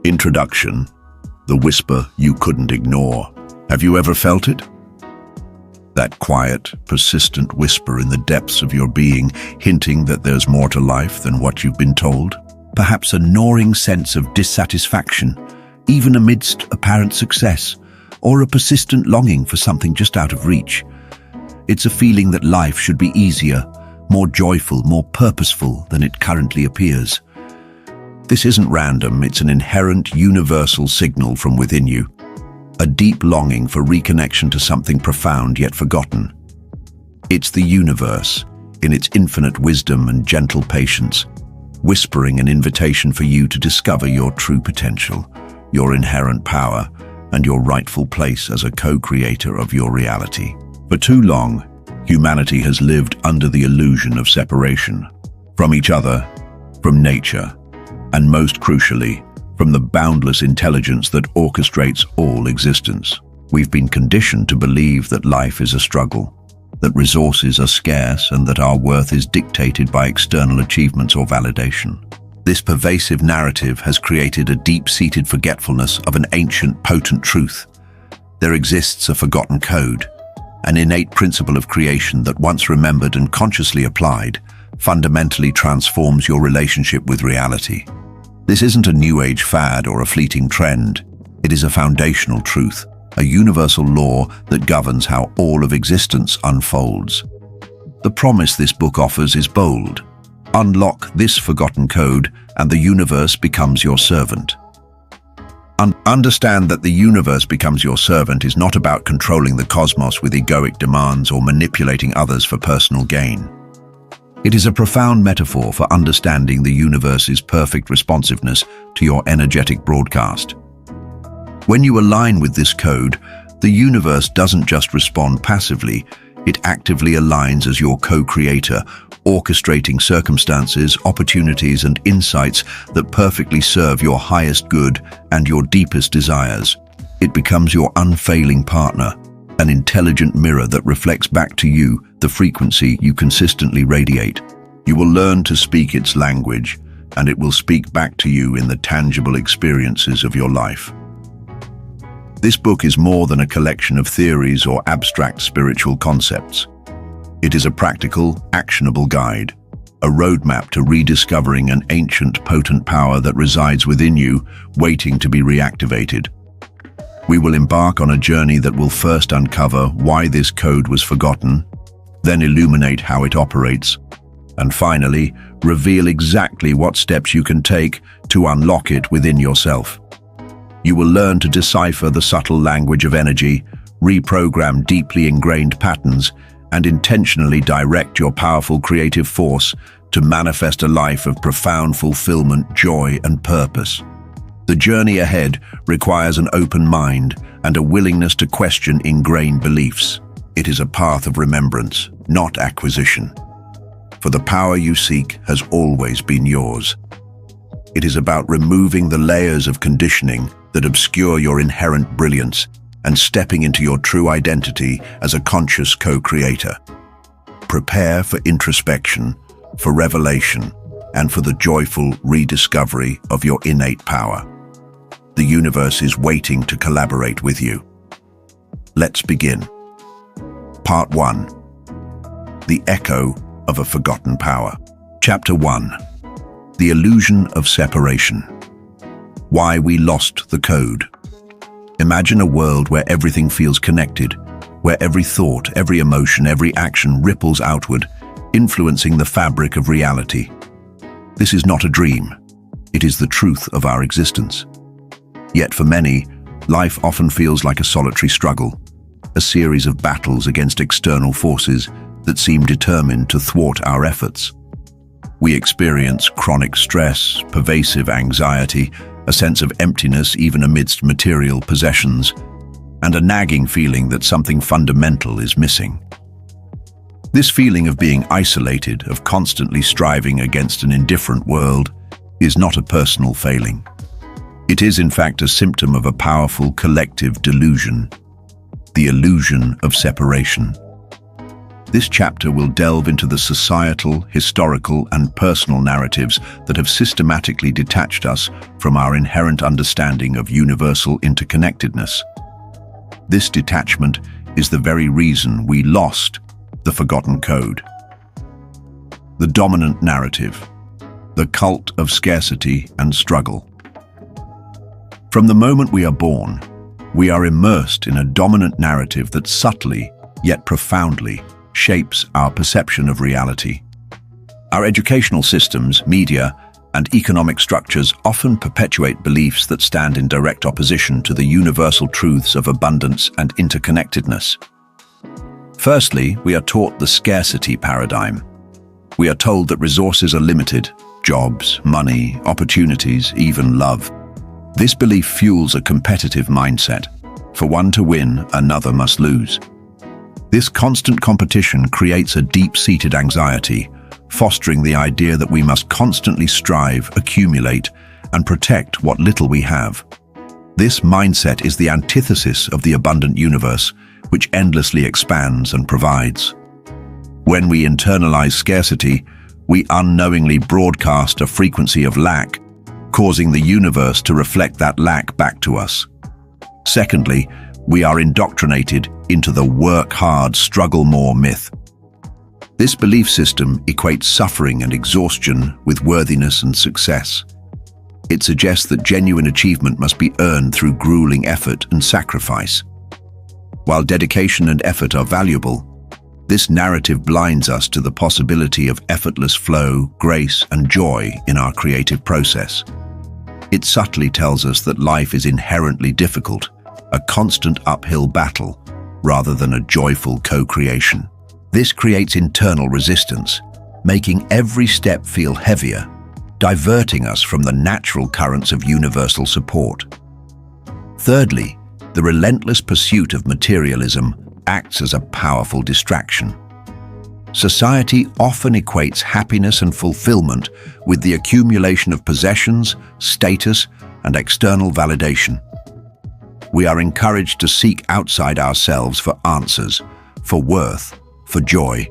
Introduction: the whisper you couldn't ignore. Have you ever felt it? That quiet, persistent whisper in the depths of your being, hinting that there's more to life than what you've been told. Perhaps a gnawing sense of dissatisfaction, even amidst apparent success, or a persistent longing for something just out of reach. It's a feeling that life should be easier, more joyful, more purposeful than it currently appears. This isn't random, it's an inherent universal signal from within you. A deep longing for reconnection to something profound yet forgotten. It's the universe, in its infinite wisdom and gentle patience, whispering an invitation for you to discover your true potential, your inherent power, and your rightful place as a co-creator of your reality. For too long, humanity has lived under the illusion of separation from each other, from nature, and most crucially, from the boundless intelligence that orchestrates all existence. We've been conditioned to believe that life is a struggle, that resources are scarce, and that our worth is dictated by external achievements or validation. This pervasive narrative has created a deep-seated forgetfulness of an ancient, potent truth. There exists a forgotten code, an innate principle of creation that, once remembered and consciously applied, fundamentally transforms your relationship with reality. This isn't a new age fad or a fleeting trend. It is a foundational truth, a universal law that governs how all of existence unfolds. The promise this book offers is bold. Unlock this forgotten code and the universe becomes your servant. Understand that the universe becomes your servant is not about controlling the cosmos with egoic demands or manipulating others for personal gain. It is a profound metaphor for understanding the universe's perfect responsiveness to your energetic broadcast. When you align with this code, the universe doesn't just respond passively, it actively aligns as your co-creator, orchestrating circumstances, opportunities, and insights that perfectly serve your highest good and your deepest desires. It becomes your unfailing partner, an intelligent mirror that reflects back to you the frequency you consistently radiate. You will learn to speak its language, and it will speak back to you in the tangible experiences of your life. This book is more than a collection of theories or abstract spiritual concepts. It is a practical, actionable guide, a roadmap to rediscovering an ancient, potent power that resides within you, waiting to be reactivated. We will embark on a journey that will first uncover why this code was forgotten, then illuminate how it operates, and finally, reveal exactly what steps you can take to unlock it within yourself. You will learn to decipher the subtle language of energy, reprogram deeply ingrained patterns, and intentionally direct your powerful creative force to manifest a life of profound fulfillment, joy, and purpose. The journey ahead requires an open mind and a willingness to question ingrained beliefs. It is a path of remembrance, not acquisition. For the power you seek has always been yours. It is about removing the layers of conditioning that obscure your inherent brilliance and stepping into your true identity as a conscious co-creator. Prepare for introspection, for revelation, and for the joyful rediscovery of your innate power. The universe is waiting to collaborate with you. Let's begin. Part 1. The Echo of a Forgotten Power. Chapter 1. The Illusion of Separation. Why we lost the code. Imagine a world where everything feels connected, where every thought, every emotion, every action ripples outward, influencing the fabric of reality. This is not a dream. It is the truth of our existence. Yet for many, life often feels like a solitary struggle, a series of battles against external forces that seem determined to thwart our efforts. We experience chronic stress, pervasive anxiety, a sense of emptiness even amidst material possessions, and a nagging feeling that something fundamental is missing. This feeling of being isolated, of constantly striving against an indifferent world, is not a personal failing. It is in fact a symptom of a powerful collective delusion, the illusion of separation. This chapter will delve into the societal, historical, and personal narratives that have systematically detached us from our inherent understanding of universal interconnectedness. This detachment is the very reason we lost the forgotten code. The dominant narrative, the cult of scarcity and struggle. From the moment we are born, we are immersed in a dominant narrative that subtly, yet profoundly, shapes our perception of reality. Our educational systems, media, and economic structures often perpetuate beliefs that stand in direct opposition to the universal truths of abundance and interconnectedness. Firstly, we are taught the scarcity paradigm. We are told that resources are limited: jobs, money, opportunities, even love. This belief fuels a competitive mindset. For one to win, another must lose. This constant competition creates a deep-seated anxiety, fostering the idea that we must constantly strive, accumulate, and protect what little we have. This mindset is the antithesis of the abundant universe, which endlessly expands and provides. When we internalize scarcity, we unknowingly broadcast a frequency of lack, causing the universe to reflect that lack back to us. Secondly, we are indoctrinated into the work hard, struggle more myth. This belief system equates suffering and exhaustion with worthiness and success. It suggests that genuine achievement must be earned through grueling effort and sacrifice. While dedication and effort are valuable, this narrative blinds us to the possibility of effortless flow, grace, and joy in our creative process. It subtly tells us that life is inherently difficult, a constant uphill battle, rather than a joyful co-creation. This creates internal resistance, making every step feel heavier, diverting us from the natural currents of universal support. Thirdly, the relentless pursuit of materialism acts as a powerful distraction. Society often equates happiness and fulfillment with the accumulation of possessions, status, and external validation. We are encouraged to seek outside ourselves for answers, for worth, for joy.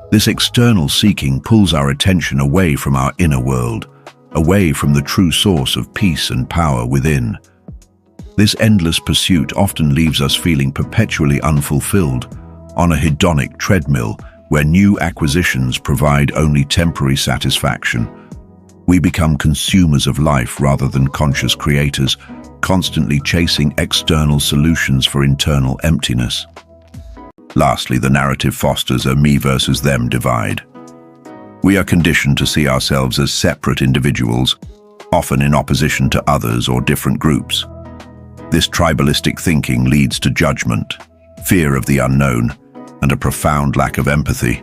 This external seeking pulls our attention away from our inner world, away from the true source of peace and power within. This endless pursuit often leaves us feeling perpetually unfulfilled, on a hedonic treadmill where new acquisitions provide only temporary satisfaction. We become consumers of life rather than conscious creators, constantly chasing external solutions for internal emptiness. Lastly, the narrative fosters a me versus them divide. We are conditioned to see ourselves as separate individuals, often in opposition to others or different groups. This tribalistic thinking leads to judgment, fear of the unknown, and a profound lack of empathy.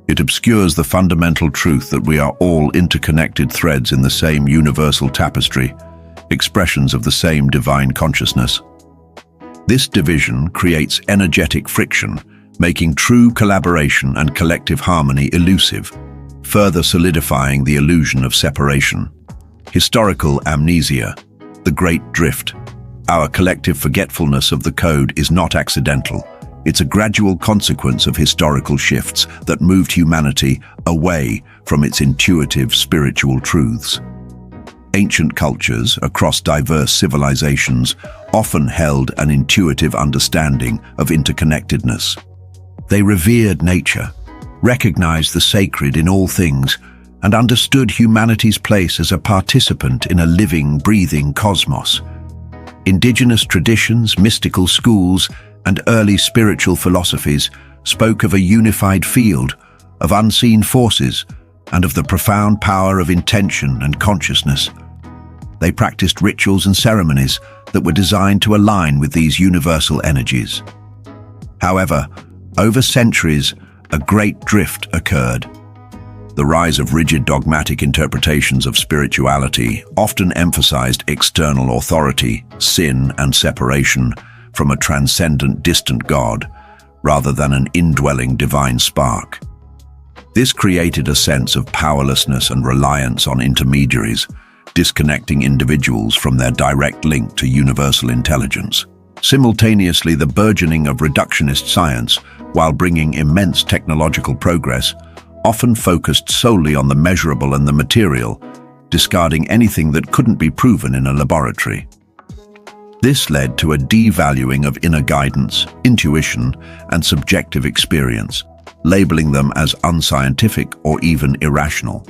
It obscures the fundamental truth that we are all interconnected threads in the same universal tapestry, expressions of the same divine consciousness. This division creates energetic friction, making true collaboration and collective harmony elusive, further solidifying the illusion of separation. Historical amnesia, the Great Drift. Our collective forgetfulness of the code is not accidental. It's a gradual consequence of historical shifts that moved humanity away from its intuitive spiritual truths. Ancient cultures across diverse civilizations often held an intuitive understanding of interconnectedness. They revered nature, recognized the sacred in all things, and understood humanity's place as a participant in a living, breathing cosmos. Indigenous traditions, mystical schools, and early spiritual philosophies spoke of a unified field, of unseen forces, and of the profound power of intention and consciousness. They practiced rituals and ceremonies that were designed to align with these universal energies. However, over centuries, a great drift occurred. The rise of rigid dogmatic interpretations of spirituality often emphasized external authority, sin, and separation from a transcendent, distant God, rather than an indwelling divine spark. This created a sense of powerlessness and reliance on intermediaries, disconnecting individuals from their direct link to universal intelligence. Simultaneously, the burgeoning of reductionist science while bringing immense technological progress, often focused solely on the measurable and the material, discarding anything that couldn't be proven in a laboratory. This led to a devaluing of inner guidance, intuition, and subjective experience, labeling them as unscientific or even irrational.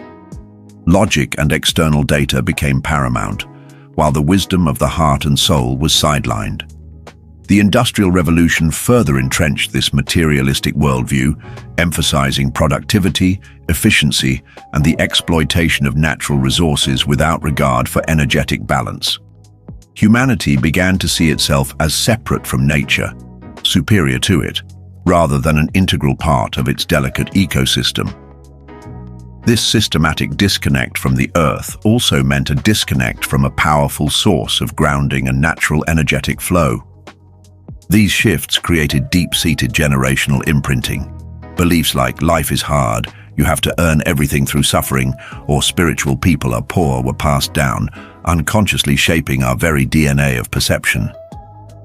Logic and external data became paramount, while the wisdom of the heart and soul was sidelined. The Industrial Revolution further entrenched this materialistic worldview, emphasizing productivity, efficiency, and the exploitation of natural resources without regard for energetic balance. Humanity began to see itself as separate from nature, superior to it, rather than an integral part of its delicate ecosystem. This systematic disconnect from the Earth also meant a disconnect from a powerful source of grounding and natural energetic flow. These shifts created deep-seated generational imprinting. Beliefs like life is hard, you have to earn everything through suffering, or spiritual people are poor were passed down, unconsciously shaping our very DNA of perception.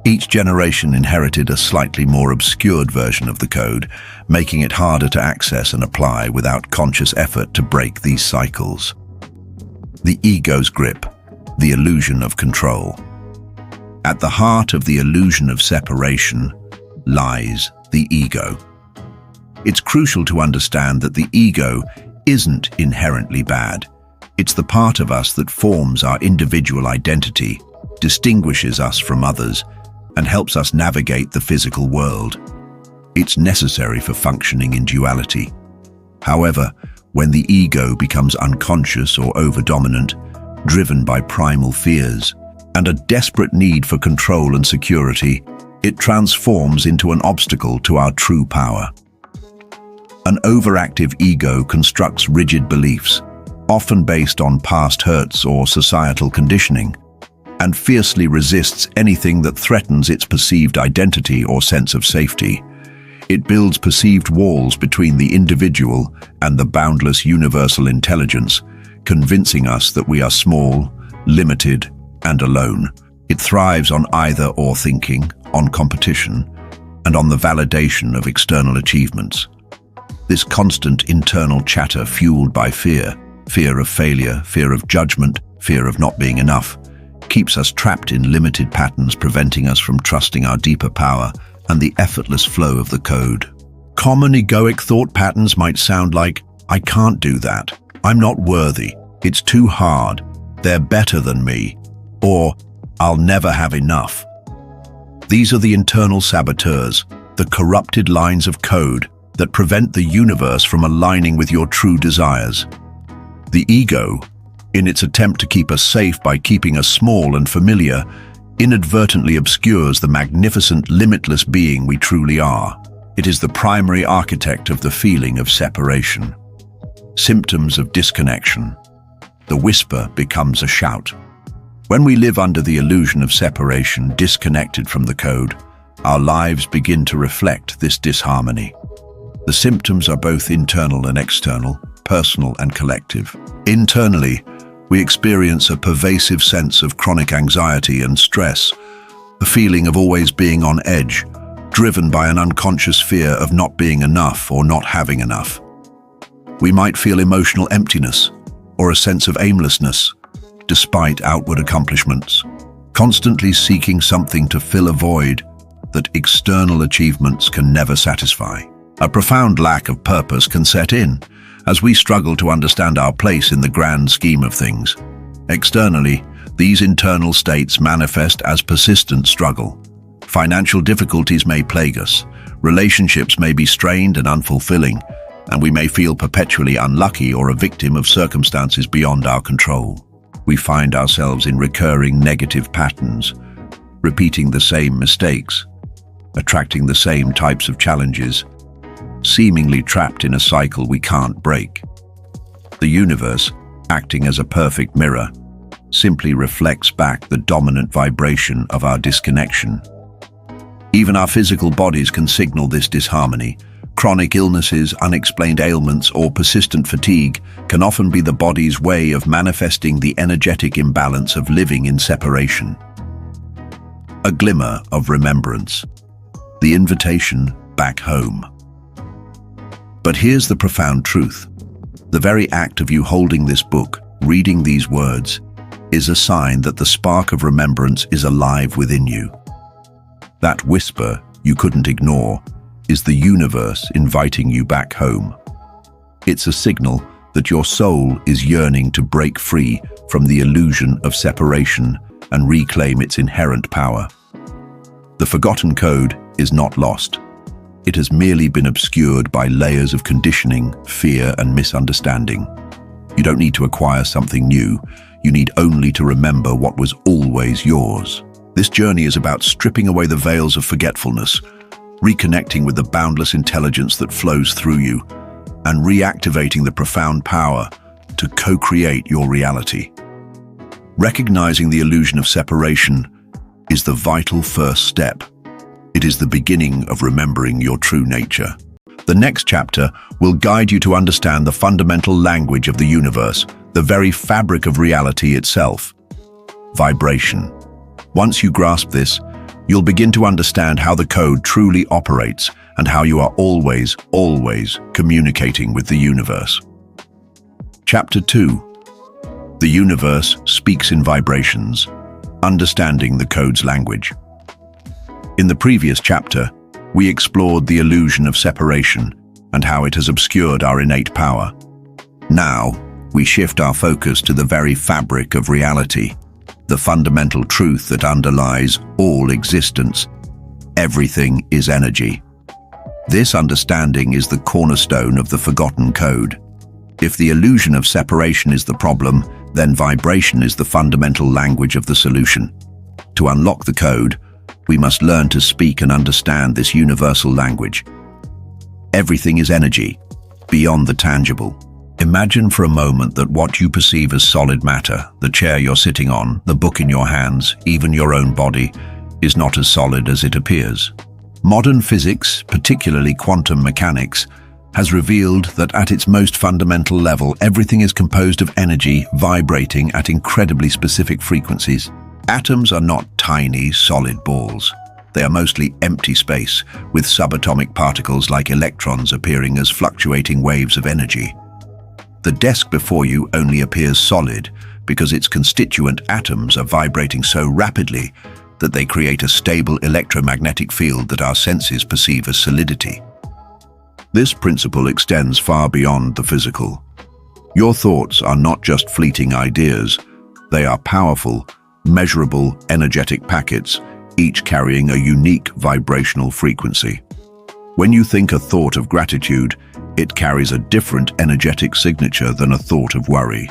Each generation inherited a slightly more obscured version of the code, making it harder to access and apply without conscious effort to break these cycles. The ego's grip, the illusion of control. At the heart of the illusion of separation lies the ego. It's crucial to understand that the ego isn't inherently bad. It's the part of us that forms our individual identity, distinguishes us from others, and helps us navigate the physical world. It's necessary for functioning in duality. However, when the ego becomes unconscious or over-dominant, driven by primal fears, and a desperate need for control and security, it transforms into an obstacle to our true power. An overactive ego constructs rigid beliefs, often based on past hurts or societal conditioning, and fiercely resists anything that threatens its perceived identity or sense of safety. It builds perceived walls between the individual and the boundless universal intelligence, convincing us that we are small, limited, and alone. It thrives on either-or thinking, on competition, and on the validation of external achievements. This constant internal chatter fueled by fear of failure, fear of judgment, fear of not being enough, keeps us trapped in limited patterns, preventing us from trusting our deeper power and the effortless flow of the code. Common egoic thought patterns might sound like, I can't do that, I'm not worthy, it's too hard, they're better than me, or I'll never have enough. These are the internal saboteurs, the corrupted lines of code that prevent the universe from aligning with your true desires. The ego, in its attempt to keep us safe by keeping us small and familiar, inadvertently obscures the magnificent, limitless being we truly are. It is the primary architect of the feeling of separation. Symptoms of disconnection. The whisper becomes a shout. When we live under the illusion of separation, disconnected from the code, our lives begin to reflect this disharmony. The symptoms are both internal and external, personal and collective. Internally, we experience a pervasive sense of chronic anxiety and stress, a feeling of always being on edge, driven by an unconscious fear of not being enough or not having enough. We might feel emotional emptiness or a sense of aimlessness, despite outward accomplishments, constantly seeking something to fill a void that external achievements can never satisfy. A profound lack of purpose can set in as we struggle to understand our place in the grand scheme of things. Externally, these internal states manifest as persistent struggle. Financial difficulties may plague us, relationships may be strained and unfulfilling, and we may feel perpetually unlucky or a victim of circumstances beyond our control. We find ourselves in recurring negative patterns, repeating the same mistakes, attracting the same types of challenges, seemingly trapped in a cycle we can't break. The universe, acting as a perfect mirror, simply reflects back the dominant vibration of our disconnection. Even our physical bodies can signal this disharmony. Chronic illnesses, unexplained ailments, or persistent fatigue can often be the body's way of manifesting the energetic imbalance of living in separation. A glimmer of remembrance. The invitation back home. But here's the profound truth. The very act of you holding this book, reading these words, is a sign that the spark of remembrance is alive within you. That whisper you couldn't ignore is the universe inviting you back home. It's a signal that your soul is yearning to break free from the illusion of separation and reclaim its inherent power. The forgotten code is not lost. It has merely been obscured by layers of conditioning, fear, and misunderstanding. You don't need to acquire something new. You need only to remember what was always yours. This journey is about stripping away the veils of forgetfulness, reconnecting with the boundless intelligence that flows through you, and reactivating the profound power to co-create your reality. Recognizing the illusion of separation is the vital first step. It is the beginning of remembering your true nature. The next chapter will guide you to understand the fundamental language of the universe, the very fabric of reality itself: vibration. Once you grasp this, you'll begin to understand how the code truly operates and how you are always communicating with the universe. Chapter 2. The universe speaks in vibrations, understanding the code's language. In the previous chapter, we explored the illusion of separation and how it has obscured our innate power. Now, we shift our focus to the very fabric of reality, the fundamental truth that underlies all existence. Everything is energy. This understanding is the cornerstone of the forgotten code. If the illusion of separation is the problem, then vibration is the fundamental language of the solution. To unlock the code, we must learn to speak and understand this universal language. Everything is energy, beyond the tangible. Imagine for a moment that what you perceive as solid matter, the chair you're sitting on, the book in your hands, even your own body, is not as solid as it appears. Modern physics, particularly quantum mechanics, has revealed that at its most fundamental level, everything is composed of energy vibrating at incredibly specific frequencies. Atoms are not tiny, solid balls. They are mostly empty space, with subatomic particles like electrons appearing as fluctuating waves of energy. The desk before you only appears solid because its constituent atoms are vibrating so rapidly that they create a stable electromagnetic field that our senses perceive as solidity. This principle extends far beyond the physical. Your thoughts are not just fleeting ideas. They are powerful, measurable, energetic packets, each carrying a unique vibrational frequency. When you think a thought of gratitude, it carries a different energetic signature than a thought of worry.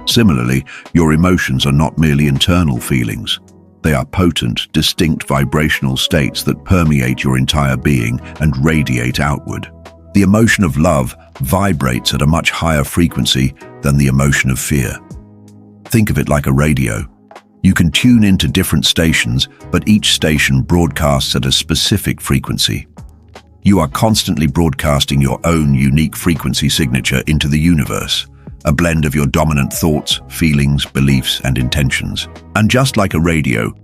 Similarly, your emotions are not merely internal feelings. They are potent, distinct vibrational states that permeate your entire being and radiate outward. The emotion of love vibrates at a much higher frequency than the emotion of fear. Think of it like a radio. You can tune into different stations, but each station broadcasts at a specific frequency. You are constantly broadcasting your own unique frequency signature into the universe, a blend of your dominant thoughts, feelings, beliefs, and intentions. And just like a radio,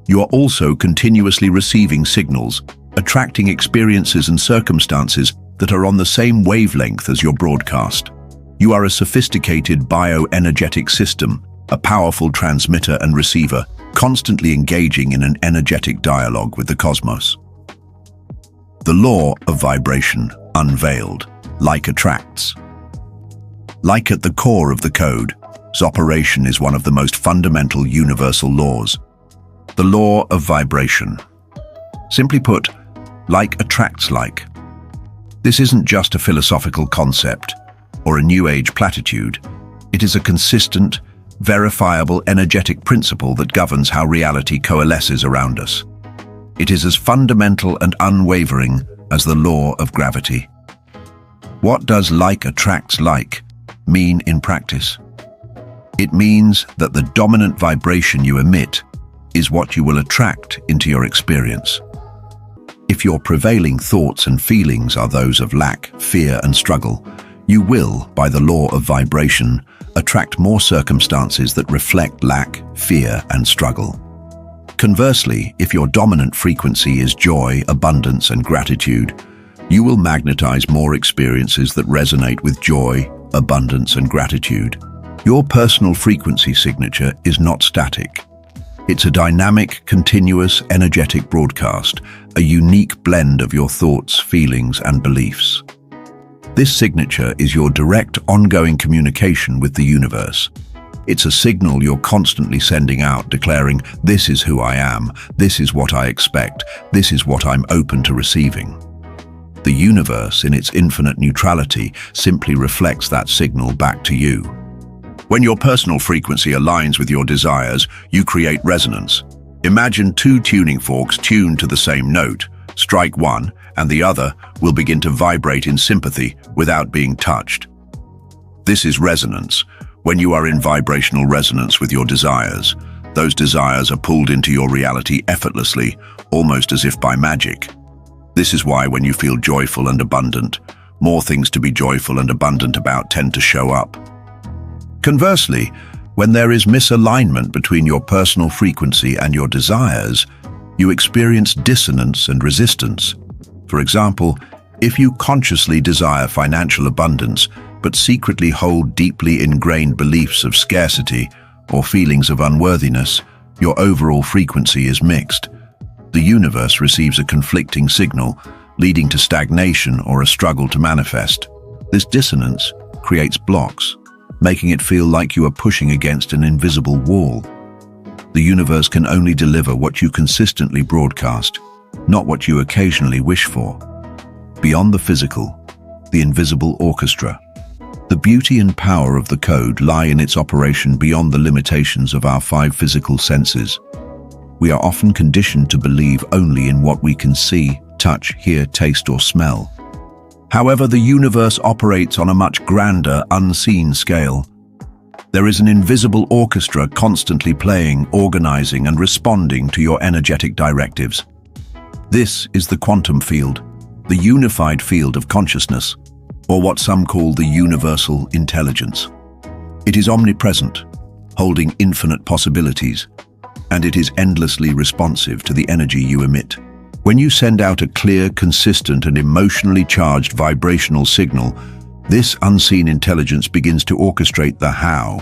you are also continuously receiving signals, attracting experiences and circumstances that are on the same wavelength as your broadcast. You are a sophisticated bioenergetic system, a powerful transmitter and receiver, constantly engaging in an energetic dialogue with the cosmos. The law of vibration unveiled. Like attracts. Like at the core of the code, its operation is one of the most fundamental universal laws. The law of vibration. Simply put, like attracts like. This isn't just a philosophical concept or a New Age platitude. It is a consistent, verifiable energetic principle that governs how reality coalesces around us. It is as fundamental and unwavering as the law of gravity. What does like attracts like mean in practice? It means that the dominant vibration you emit is what you will attract into your experience. If your prevailing thoughts and feelings are those of lack, fear, and struggle, you will, by the law of vibration, attract more circumstances that reflect lack, fear, and struggle. Conversely, if your dominant frequency is joy, abundance, and gratitude, You will magnetize more experiences that resonate with joy, abundance, and gratitude. Your personal frequency signature is not static. It's a dynamic, continuous, energetic broadcast, a unique blend of your thoughts, feelings, and beliefs. This signature is your direct, ongoing communication with the universe. It's a signal you're constantly sending out, declaring, "This is who I am, this is what I expect, this is what I'm open to receiving." The universe, in its infinite neutrality, simply reflects that signal back to you. When your personal frequency aligns with your desires, you create resonance. Imagine two tuning forks tuned to the same note. Strike one, and the other will begin to vibrate in sympathy without being touched. This is resonance. When you are in vibrational resonance with your desires, those desires are pulled into your reality effortlessly, almost as if by magic. This is why when you feel joyful and abundant, more things to be joyful and abundant about tend to show up. Conversely, when there is misalignment between your personal frequency and your desires, you experience dissonance and resistance. For example, if you consciously desire financial abundance, but secretly hold deeply ingrained beliefs of scarcity or feelings of unworthiness, your overall frequency is mixed. The universe receives a conflicting signal, leading to stagnation or a struggle to manifest. This dissonance creates blocks, making it feel like you are pushing against an invisible wall. The universe can only deliver what you consistently broadcast, not what you occasionally wish for. Beyond the physical, the invisible orchestra. The beauty and power of the code lie in its operation beyond the limitations of our five physical senses. We are often conditioned to believe only in what we can see, touch, hear, taste, or smell. However, the universe operates on a much grander, unseen scale. There is an invisible orchestra constantly playing, organizing, and responding to your energetic directives. This is the quantum field, the unified field of consciousness, or what some call the universal intelligence. It is omnipresent, holding infinite possibilities, and it is endlessly responsive to the energy you emit. When you send out a clear, consistent, and emotionally charged vibrational signal, this unseen intelligence begins to orchestrate the how.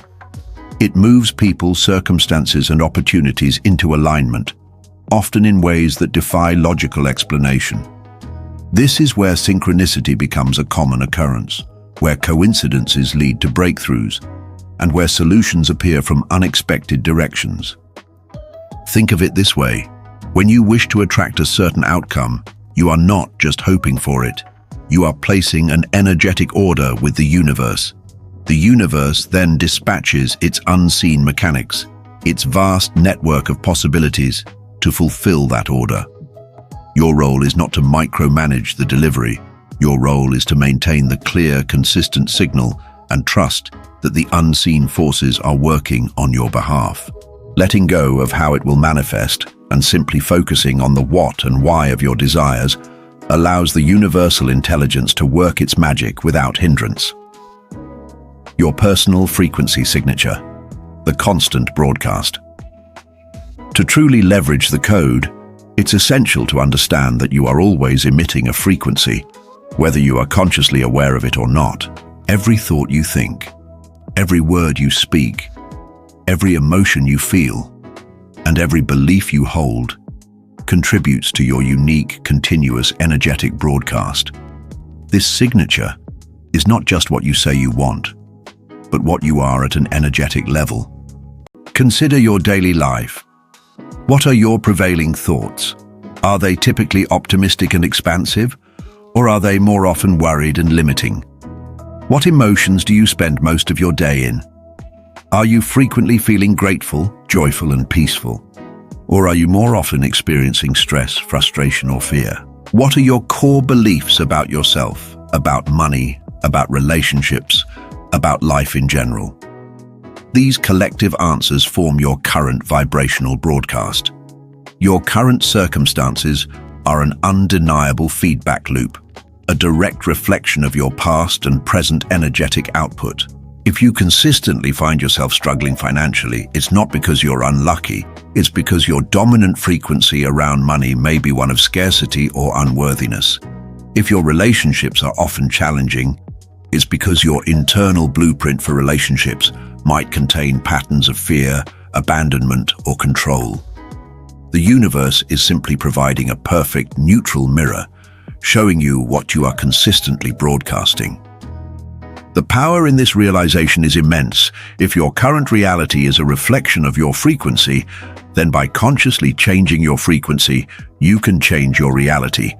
It moves people, circumstances, and opportunities into alignment, often in ways that defy logical explanation. This is where synchronicity becomes a common occurrence, where coincidences lead to breakthroughs, and where solutions appear from unexpected directions. Think of it this way. When you wish to attract a certain outcome, you are not just hoping for it. You are placing an energetic order with the universe. The universe then dispatches its unseen mechanics, its vast network of possibilities, to fulfill that order. Your role is not to micromanage the delivery. Your role is to maintain the clear, consistent signal and trust that the unseen forces are working on your behalf. Letting go of how it will manifest and simply focusing on the what and why of your desires allows the universal intelligence to work its magic without hindrance. Your personal frequency signature, the constant broadcast. To truly leverage the code, it's essential to understand that you are always emitting a frequency, whether you are consciously aware of it or not. Every thought you think, every word you speak, every emotion you feel, and every belief you hold contributes to your unique, continuous, energetic broadcast. This signature is not just what you say you want, but what you are at an energetic level. Consider your daily life. What are your prevailing thoughts? Are they typically optimistic and expansive, or are they more often worried and limiting? What emotions do you spend most of your day in? Are you frequently feeling grateful, joyful, and peaceful? Or are you more often experiencing stress, frustration, or fear? What are your core beliefs about yourself, about money, about relationships, about life in general? These collective answers form your current vibrational broadcast. Your current circumstances are an undeniable feedback loop, a direct reflection of your past and present energetic output. If you consistently find yourself struggling financially, it's not because you're unlucky, it's because your dominant frequency around money may be one of scarcity or unworthiness. If your relationships are often challenging, it's because your internal blueprint for relationships might contain patterns of fear, abandonment, or control. The universe is simply providing a perfect, neutral mirror, showing you what you are consistently broadcasting. The power in this realization is immense. If your current reality is a reflection of your frequency, then by consciously changing your frequency, you can change your reality.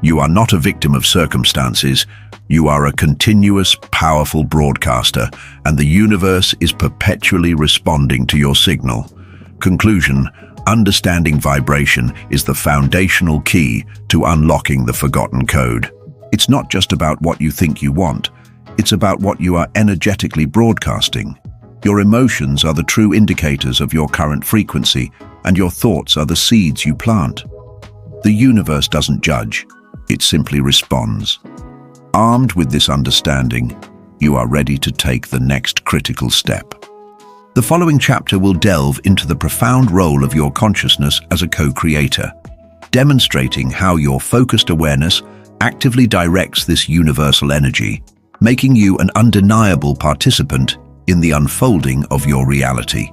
You are not a victim of circumstances. You are a continuous, powerful broadcaster, and the universe is perpetually responding to your signal. Conclusion: understanding vibration is the foundational key to unlocking the forgotten code. It's not just about what you think you want. It's about what you are energetically broadcasting. Your emotions are the true indicators of your current frequency, and your thoughts are the seeds you plant. The universe doesn't judge. It simply responds. Armed with this understanding, you are ready to take the next critical step. The following chapter will delve into the profound role of your consciousness as a co-creator, demonstrating how your focused awareness actively directs this universal energy, making you an undeniable participant in the unfolding of your reality.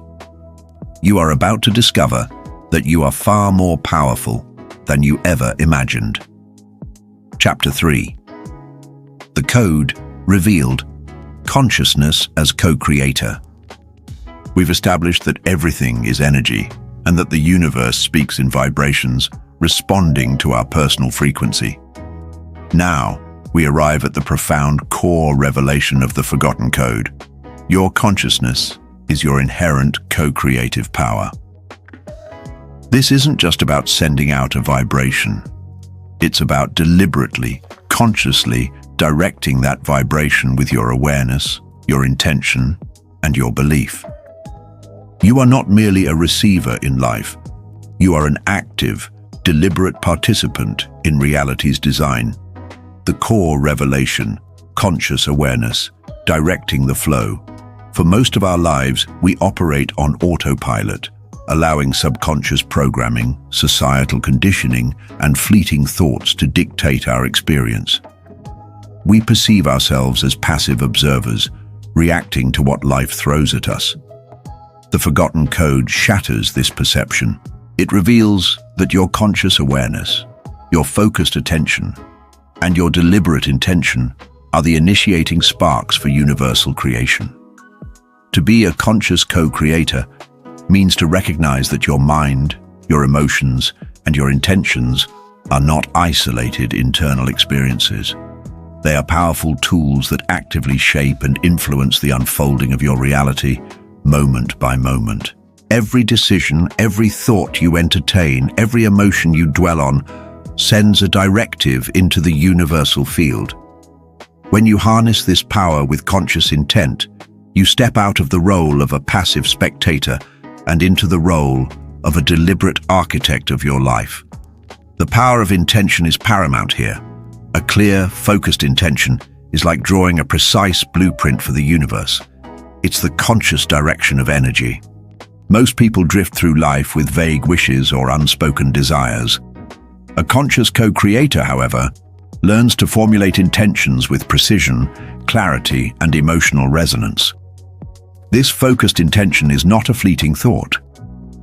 You are about to discover that you are far more powerful than you ever imagined. Chapter 3. The Code Revealed: Consciousness as Co-Creator. We've established that everything is energy and that the universe speaks in vibrations, responding to our personal frequency. Now, we arrive at the profound core revelation of the forgotten code. Your consciousness is your inherent co-creative power. This isn't just about sending out a vibration. It's about deliberately, consciously directing that vibration with your awareness, your intention, and your belief. You are not merely a receiver in life. You are an active, deliberate participant in reality's design. The core revelation: conscious awareness, directing the flow. For most of our lives, we operate on autopilot, allowing subconscious programming, societal conditioning, and fleeting thoughts to dictate our experience. We perceive ourselves as passive observers, reacting to what life throws at us. The forgotten code shatters this perception. It reveals that your conscious awareness, your focused attention, and your deliberate intention are the initiating sparks for universal creation. To be a conscious co-creator means to recognize that your mind, your emotions, and your intentions are not isolated internal experiences. They are powerful tools that actively shape and influence the unfolding of your reality, moment by moment. Every decision, every thought you entertain, every emotion you dwell on sends a directive into the universal field. When you harness this power with conscious intent, you step out of the role of a passive spectator and into the role of a deliberate architect of your life. The power of intention is paramount here. A clear, focused intention is like drawing a precise blueprint for the universe. It's the conscious direction of energy. Most people drift through life with vague wishes or unspoken desires. A conscious co-creator, however, learns to formulate intentions with precision, clarity, and emotional resonance. This focused intention is not a fleeting thought.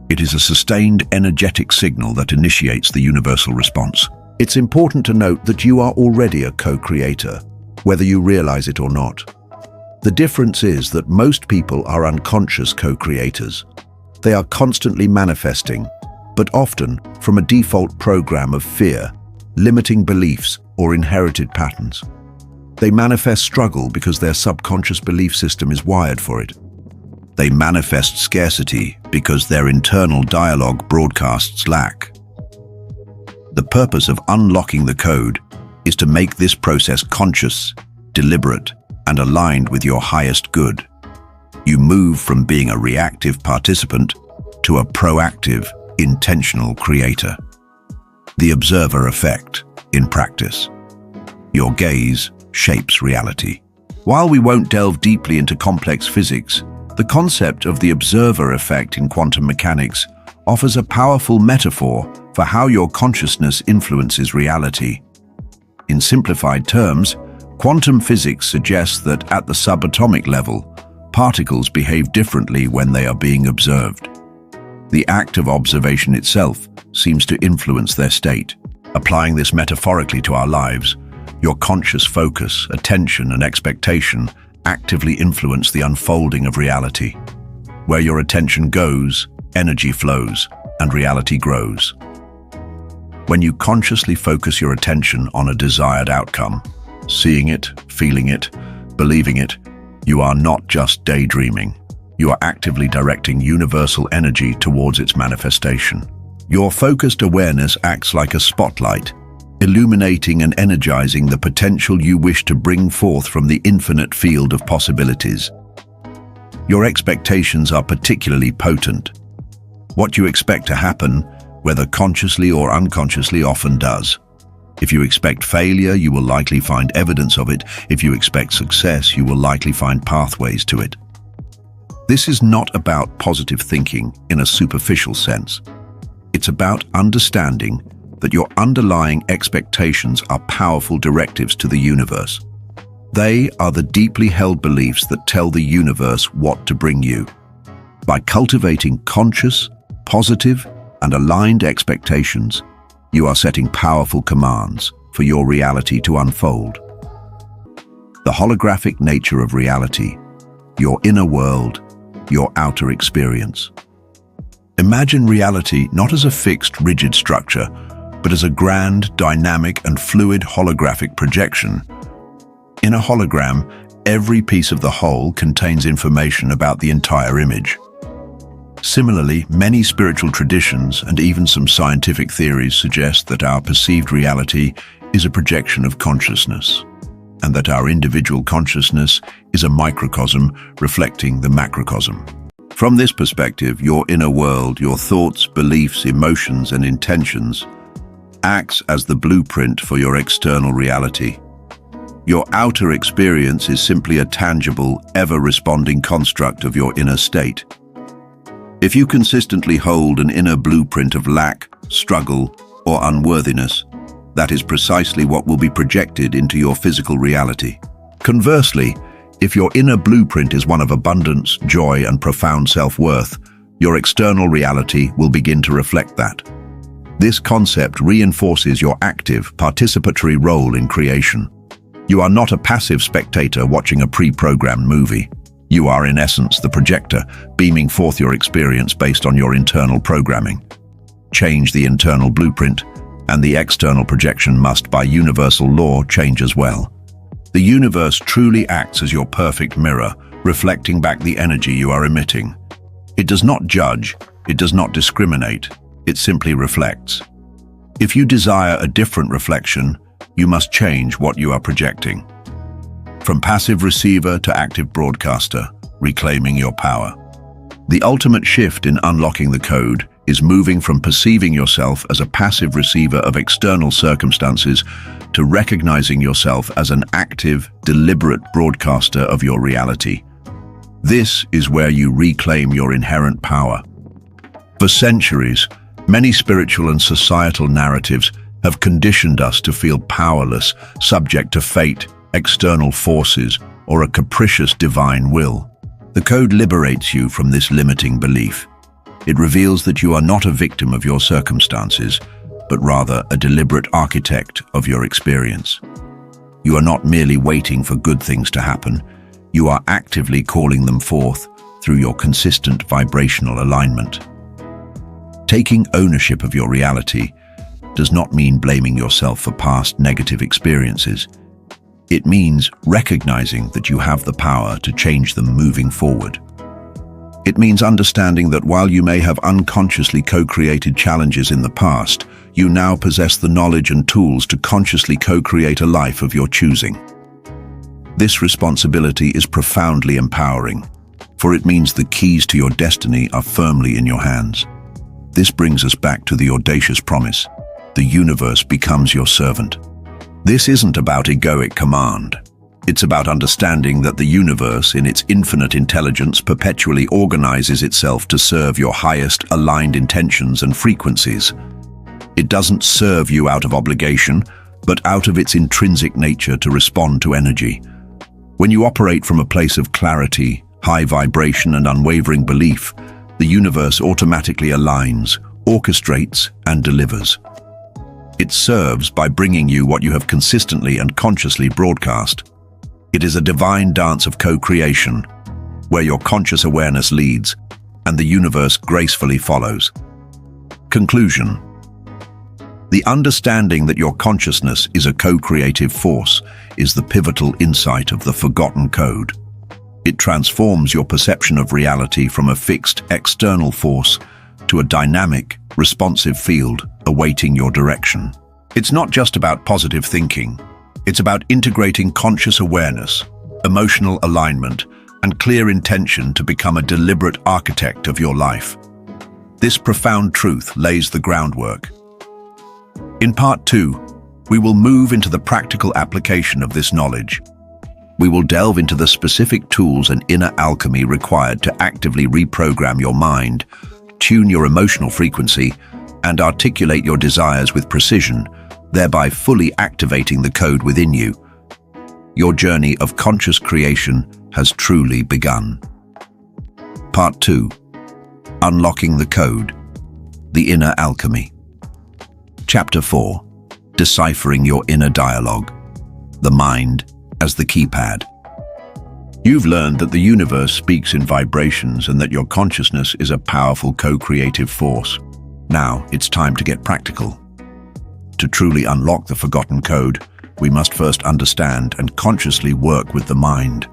It is a sustained energetic signal that initiates the universal response. It's important to note that you are already a co-creator, whether you realize it or not. The difference is that most people are unconscious co-creators. They are constantly manifesting, but often from a default program of fear, limiting beliefs, or inherited patterns. They manifest struggle because their subconscious belief system is wired for it. They manifest scarcity because their internal dialogue broadcasts lack. The purpose of unlocking the code is to make this process conscious, deliberate, and aligned with your highest good. You move from being a reactive participant to a proactive, intentional creator. The observer effect in practice. Your gaze shapes reality. While we won't delve deeply into complex physics, the concept of the observer effect in quantum mechanics offers a powerful metaphor for how your consciousness influences reality. In simplified terms, quantum physics suggests that at the subatomic level, particles behave differently when they are being observed. The act of observation itself seems to influence their state. Applying this metaphorically to our lives, your conscious focus, attention, and expectation actively influence the unfolding of reality. Where your attention goes, energy flows, and reality grows. When you consciously focus your attention on a desired outcome, seeing it, feeling it, believing it, you are not just daydreaming. You are actively directing universal energy towards its manifestation. Your focused awareness acts like a spotlight, illuminating and energizing the potential you wish to bring forth from the infinite field of possibilities. Your expectations are particularly potent. What you expect to happen, whether consciously or unconsciously, often does. If you expect failure, you will likely find evidence of it. If you expect success, you will likely find pathways to it. This is not about positive thinking in a superficial sense. It's about understanding that your underlying expectations are powerful directives to the universe. They are the deeply held beliefs that tell the universe what to bring you. By cultivating conscious, positive, and aligned expectations, you are setting powerful commands for your reality to unfold. The holographic nature of reality, your inner world, your outer experience. Imagine reality not as a fixed, rigid structure, but as a grand, dynamic, and fluid holographic projection. In a hologram, every piece of the whole contains information about the entire image. Similarly, many spiritual traditions and even some scientific theories suggest that our perceived reality is a projection of consciousness, and that our individual consciousness is a microcosm reflecting the macrocosm. From this perspective, your inner world, your thoughts, beliefs, emotions, and intentions, acts as the blueprint for your external reality. Your outer experience is simply a tangible, ever-responding construct of your inner state. If you consistently hold an inner blueprint of lack, struggle, or unworthiness, that is precisely what will be projected into your physical reality. Conversely, if your inner blueprint is one of abundance, joy, and profound self-worth, your external reality will begin to reflect that. This concept reinforces your active, participatory role in creation. You are not a passive spectator watching a pre-programmed movie. You are, in essence, the projector, beaming forth your experience based on your internal programming. Change the internal blueprint, and the external projection must, by universal law, change as well. The universe truly acts as your perfect mirror, reflecting back the energy you are emitting. It does not judge, it does not discriminate, it simply reflects. If you desire a different reflection, you must change what you are projecting. From passive receiver to active broadcaster, reclaiming your power. The ultimate shift in unlocking the code is moving from perceiving yourself as a passive receiver of external circumstances to recognizing yourself as an active, deliberate broadcaster of your reality. This is where you reclaim your inherent power. For centuries, many spiritual and societal narratives have conditioned us to feel powerless, subject to fate, external forces, or a capricious divine will. The code liberates you from this limiting belief. It reveals that you are not a victim of your circumstances, but rather a deliberate architect of your experience. You are not merely waiting for good things to happen. You are actively calling them forth through your consistent vibrational alignment. Taking ownership of your reality does not mean blaming yourself for past negative experiences. It means recognizing that you have the power to change them moving forward. It means understanding that while you may have unconsciously co-created challenges in the past, you now possess the knowledge and tools to consciously co-create a life of your choosing. This responsibility is profoundly empowering, for it means the keys to your destiny are firmly in your hands. This brings us back to the audacious promise: the universe becomes your servant. This isn't about egoic command. It's about understanding that the universe, in its infinite intelligence, perpetually organizes itself to serve your highest aligned intentions and frequencies. It doesn't serve you out of obligation, but out of its intrinsic nature to respond to energy. When you operate from a place of clarity, high vibration, and unwavering belief, the universe automatically aligns, orchestrates, and delivers. It serves by bringing you what you have consistently and consciously broadcast. It is a divine dance of co-creation, where your conscious awareness leads, and the universe gracefully follows. Conclusion. The understanding that your consciousness is a co-creative force is the pivotal insight of the forgotten code. It transforms your perception of reality from a fixed external force to a dynamic, responsive field awaiting your direction. It's not just about positive thinking. It's about integrating conscious awareness, emotional alignment, and clear intention to become a deliberate architect of your life. This profound truth lays the groundwork. In Part 2, we will move into the practical application of this knowledge. We will delve into the specific tools and inner alchemy required to actively reprogram your mind, tune your emotional frequency, and articulate your desires with precision, thereby fully activating the code within you. Your journey of conscious creation has truly begun. Part 2. Unlocking the Code. The Inner Alchemy. Chapter 4. Deciphering your inner dialogue. The mind as the keypad. You've learned that the universe speaks in vibrations and that your consciousness is a powerful co-creative force. Now it's time to get practical. To truly unlock the forgotten code, we must first understand and consciously work with the mind.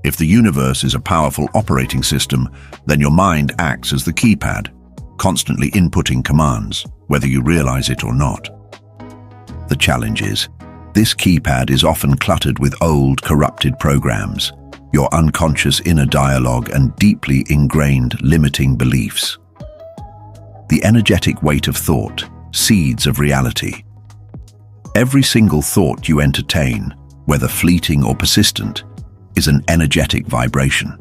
If the universe is a powerful operating system, then your mind acts as the keypad, constantly inputting commands, whether you realize it or not. The challenge is, this keypad is often cluttered with old, corrupted programs, your unconscious inner dialogue, and deeply ingrained limiting beliefs. The energetic weight of thought, seeds of reality. Every single thought you entertain, whether fleeting or persistent, is an energetic vibration.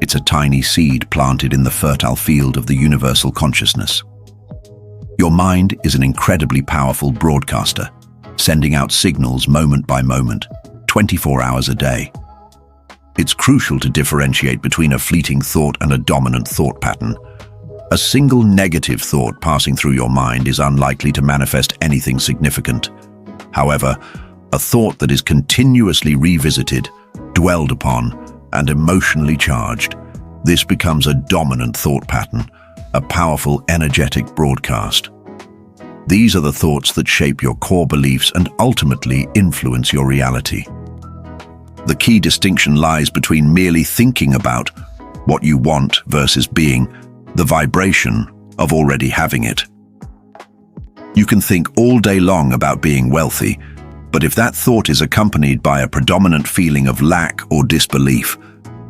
It's a tiny seed planted in the fertile field of the universal consciousness. Your mind is an incredibly powerful broadcaster, sending out signals moment by moment, 24 hours a day. It's crucial to differentiate between a fleeting thought and a dominant thought pattern. A single negative thought passing through your mind is unlikely to manifest anything significant. However, a thought that is continuously revisited, dwelled upon, and emotionally charged, this becomes a dominant thought pattern, a powerful energetic broadcast. These are the thoughts that shape your core beliefs and ultimately influence your reality. The key distinction lies between merely thinking about what you want versus being the vibration of already having it. You can think all day long about being wealthy, but if that thought is accompanied by a predominant feeling of lack or disbelief,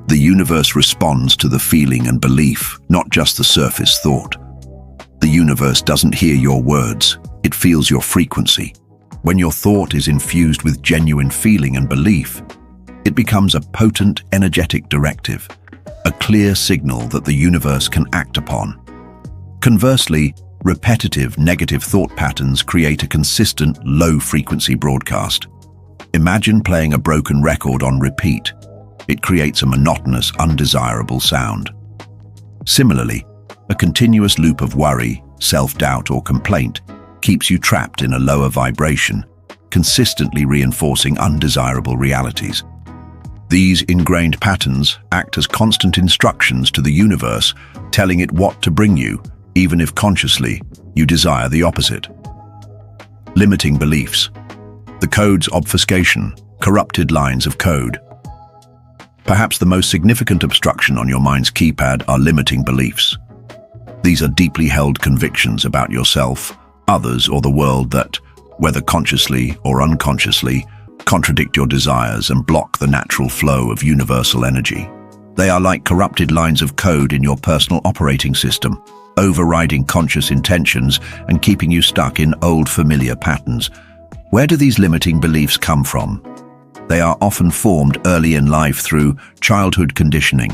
the universe responds to the feeling and belief, not just the surface thought. The universe doesn't hear your words, it feels your frequency. When your thought is infused with genuine feeling and belief, it becomes a potent, energetic directive, a clear signal that the universe can act upon. Conversely, repetitive negative thought patterns create a consistent, low-frequency broadcast. Imagine playing a broken record on repeat. It creates a monotonous, undesirable sound. Similarly, a continuous loop of worry, self-doubt, or complaint keeps you trapped in a lower vibration, consistently reinforcing undesirable realities. These ingrained patterns act as constant instructions to the universe, telling it what to bring you, even if consciously you desire the opposite. Limiting beliefs. The code's obfuscation, corrupted lines of code. Perhaps the most significant obstruction on your mind's keypad are limiting beliefs. These are deeply held convictions about yourself, others, or the world that, whether consciously or unconsciously, contradict your desires and block the natural flow of universal energy. They are like corrupted lines of code in your personal operating system, overriding conscious intentions and keeping you stuck in old familiar patterns. Where do these limiting beliefs come from? They are often formed early in life through childhood conditioning.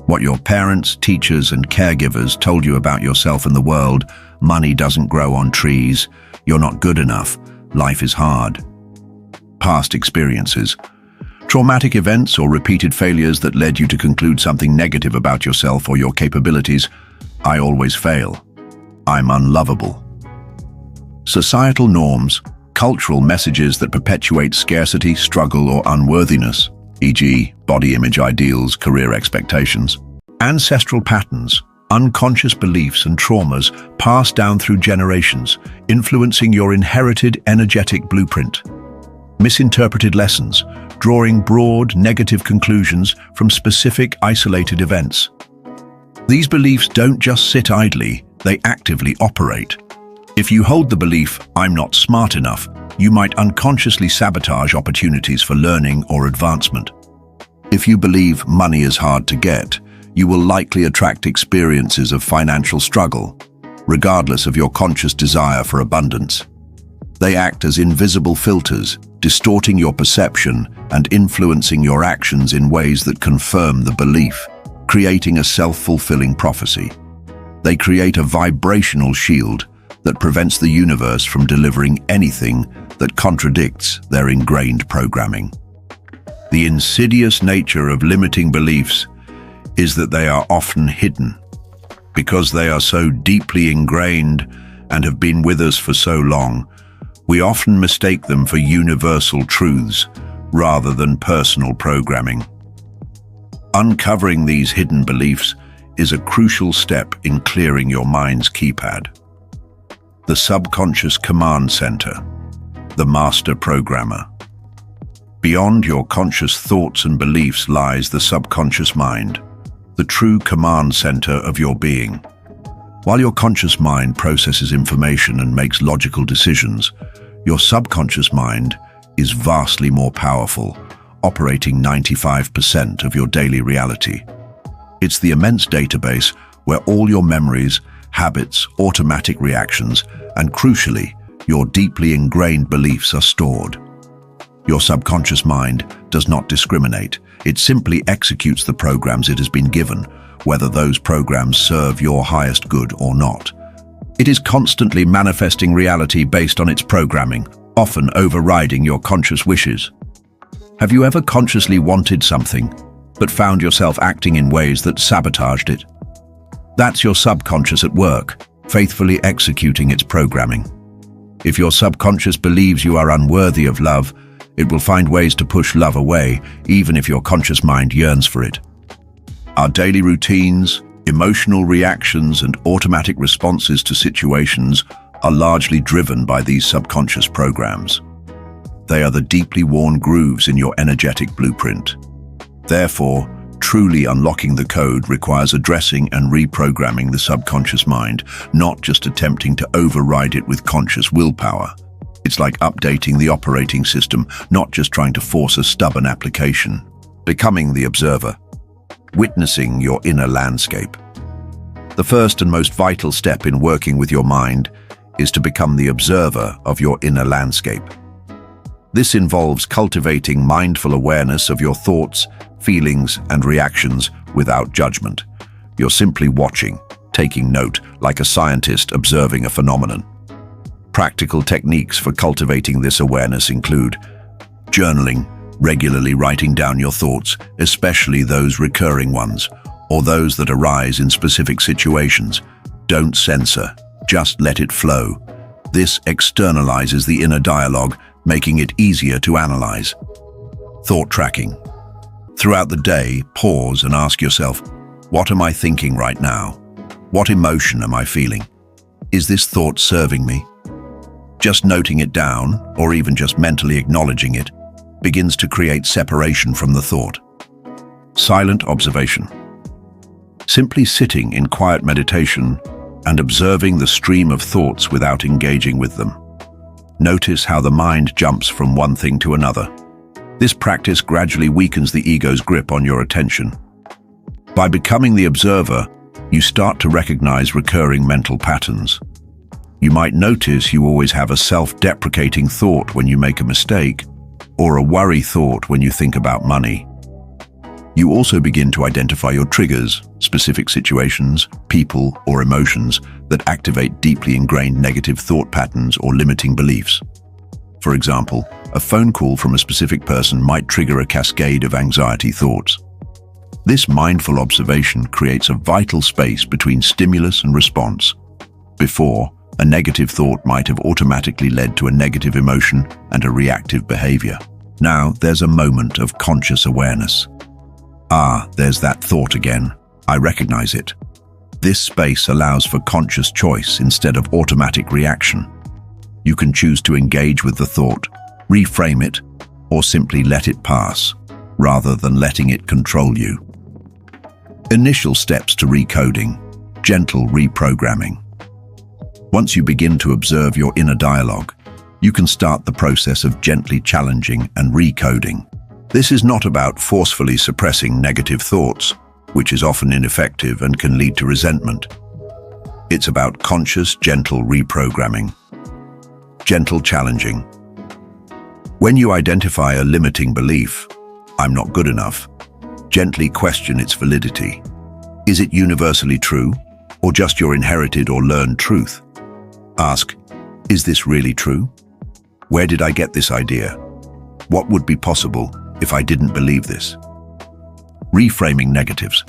What your parents, teachers, and caregivers told you about yourself and the world money doesn't grow on trees, you're not good enough, life is hard. Past experiences. Traumatic events or repeated failures that led you to conclude something negative about yourself or your capabilities. I always fail. I'm unlovable. Societal norms, cultural messages that perpetuate scarcity, struggle, or unworthiness, e.g., body image ideals, career expectations. Ancestral patterns, unconscious beliefs and traumas passed down through generations, influencing your inherited energetic blueprint. Misinterpreted lessons, drawing broad, negative conclusions from specific, isolated events. These beliefs don't just sit idly, they actively operate. If you hold the belief, "I'm not smart enough," you might unconsciously sabotage opportunities for learning or advancement. If you believe money is hard to get, you will likely attract experiences of financial struggle, regardless of your conscious desire for abundance. They act as invisible filters, distorting your perception and influencing your actions in ways that confirm the belief, creating a self-fulfilling prophecy. They create a vibrational shield that prevents the universe from delivering anything that contradicts their ingrained programming. The insidious nature of limiting beliefs is that they are often hidden. Because they are so deeply ingrained and have been with us for so long, we often mistake them for universal truths rather than personal programming. Uncovering these hidden beliefs is a crucial step in clearing your mind's keypad. The subconscious command center, the master programmer. Beyond your conscious thoughts and beliefs lies the subconscious mind, the true command center of your being. While your conscious mind processes information and makes logical decisions, your subconscious mind is vastly more powerful, operating 95% of your daily reality. It's the immense database where all your memories, habits, automatic reactions, and crucially, your deeply ingrained beliefs are stored. Your subconscious mind does not discriminate. It simply executes the programs it has been given, whether those programs serve your highest good or not. It is constantly manifesting reality based on its programming, often overriding your conscious wishes. Have you ever consciously wanted something, but found yourself acting in ways that sabotaged it? That's your subconscious at work, faithfully executing its programming. If your subconscious believes you are unworthy of love, it will find ways to push love away, even if your conscious mind yearns for it. Our daily routines, emotional reactions, and automatic responses to situations are largely driven by these subconscious programs. They are the deeply worn grooves in your energetic blueprint. Therefore, truly unlocking the code requires addressing and reprogramming the subconscious mind, not just attempting to override it with conscious willpower. It's like updating the operating system, not just trying to force a stubborn application. Becoming the observer. Witnessing your inner landscape. The first and most vital step in working with your mind is to become the observer of your inner landscape. This involves cultivating mindful awareness of your thoughts, feelings, and reactions without judgment. You're simply watching, taking note, like a scientist observing a phenomenon. Practical techniques for cultivating this awareness include journaling, regularly writing down your thoughts, especially those recurring ones, or those that arise in specific situations. Don't censor, just let it flow. This externalizes the inner dialogue, making it easier to analyze. Thought tracking. Throughout the day, pause and ask yourself, what am I thinking right now? What emotion am I feeling? Is this thought serving me? Just noting it down, or even just mentally acknowledging it, begins to create separation from the thought. Silent observation. Simply sitting in quiet meditation and observing the stream of thoughts without engaging with them. Notice how the mind jumps from one thing to another. This practice gradually weakens the ego's grip on your attention. By becoming the observer, you start to recognize recurring mental patterns. You might notice you always have a self-deprecating thought when you make a mistake, or a worry thought when you think about money. You also begin to identify your triggers, specific situations, people, or emotions that activate deeply ingrained negative thought patterns or limiting beliefs. For example, a phone call from a specific person might trigger a cascade of anxiety thoughts. This mindful observation creates a vital space between stimulus and response. Before, a negative thought might have automatically led to a negative emotion and a reactive behavior. Now, there's a moment of conscious awareness. Ah, there's that thought again. I recognize it. This space allows for conscious choice instead of automatic reaction. You can choose to engage with the thought, reframe it, or simply let it pass, rather than letting it control you. Initial steps to recoding: gentle reprogramming. Once you begin to observe your inner dialogue, you can start the process of gently challenging and recoding. This is not about forcefully suppressing negative thoughts, which is often ineffective and can lead to resentment. It's about conscious, gentle reprogramming. Gentle challenging. When you identify a limiting belief, "I'm not good enough," gently question its validity. Is it universally true, or just your inherited or learned truth? Ask, is this really true? Where did I get this idea? What would be possible if I didn't believe this? Reframing negatives.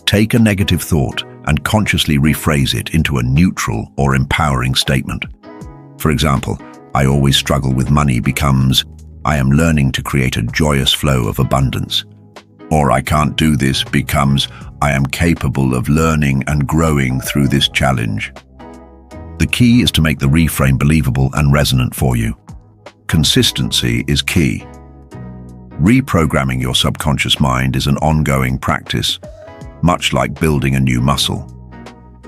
Take a negative thought and consciously rephrase it into a neutral or empowering statement. For example, "I always struggle with money" becomes, "I am learning to create a joyous flow of abundance." Or "I can't do this" becomes, "I am capable of learning and growing through this challenge." The key is to make the reframe believable and resonant for you. Consistency is key. Reprogramming your subconscious mind is an ongoing practice, much like building a new muscle.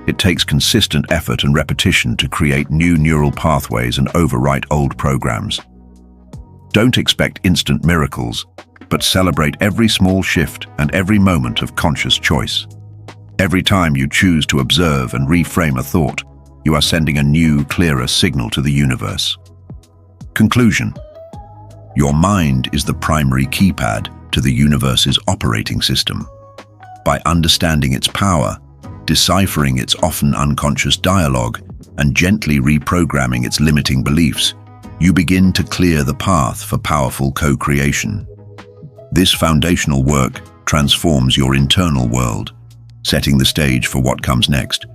It takes consistent effort and repetition to create new neural pathways and overwrite old programs. Don't expect instant miracles, but celebrate every small shift and every moment of conscious choice. Every time you choose to observe and reframe a thought, you are sending a new, clearer signal to the universe. Conclusion. Your mind is the primary keypad to the universe's operating system. By understanding its power, deciphering its often unconscious dialogue, and gently reprogramming its limiting beliefs, you begin to clear the path for powerful co-creation. This foundational work transforms your internal world, setting the stage for what comes next,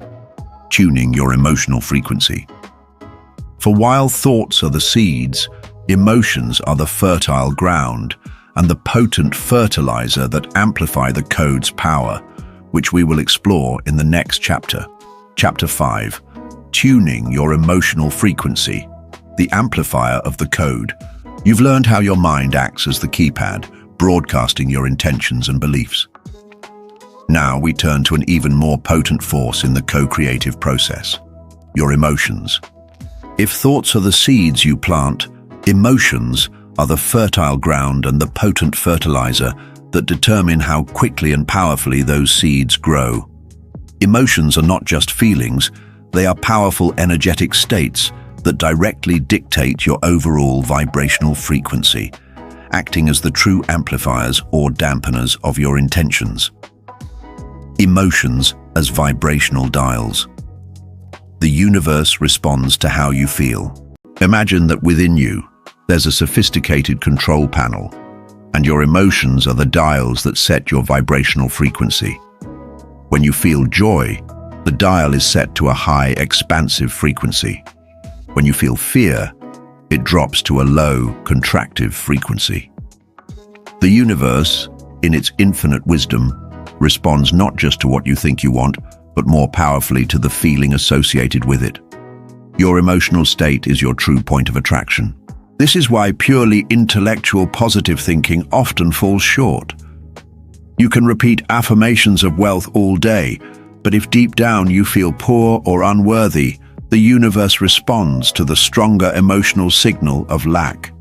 tuning your emotional frequency. For while thoughts are the seeds, emotions are the fertile ground and the potent fertilizer that amplify the code's power, which we will explore in the next chapter. Chapter 5, Tuning Your Emotional Frequency, the amplifier of the code. You've learned how your mind acts as the keypad, broadcasting your intentions and beliefs. Now we turn to an even more potent force in the co-creative process: your emotions. If thoughts are the seeds you plant, emotions are the fertile ground and the potent fertilizer that determine how quickly and powerfully those seeds grow. Emotions are not just feelings, they are powerful energetic states that directly dictate your overall vibrational frequency, acting as the true amplifiers or dampeners of your intentions. Emotions as vibrational dials. The universe responds to how you feel. Imagine that within you, there's a sophisticated control panel, and your emotions are the dials that set your vibrational frequency. When you feel joy, the dial is set to a high, expansive frequency. When you feel fear, it drops to a low, contractive frequency. The universe, in its infinite wisdom, responds not just to what you think you want, but more powerfully to the feeling associated with it. Your emotional state is your true point of attraction. This is why purely intellectual positive thinking often falls short. You can repeat affirmations of wealth all day, but if deep down you feel poor or unworthy, the universe responds to the stronger emotional signal of lack.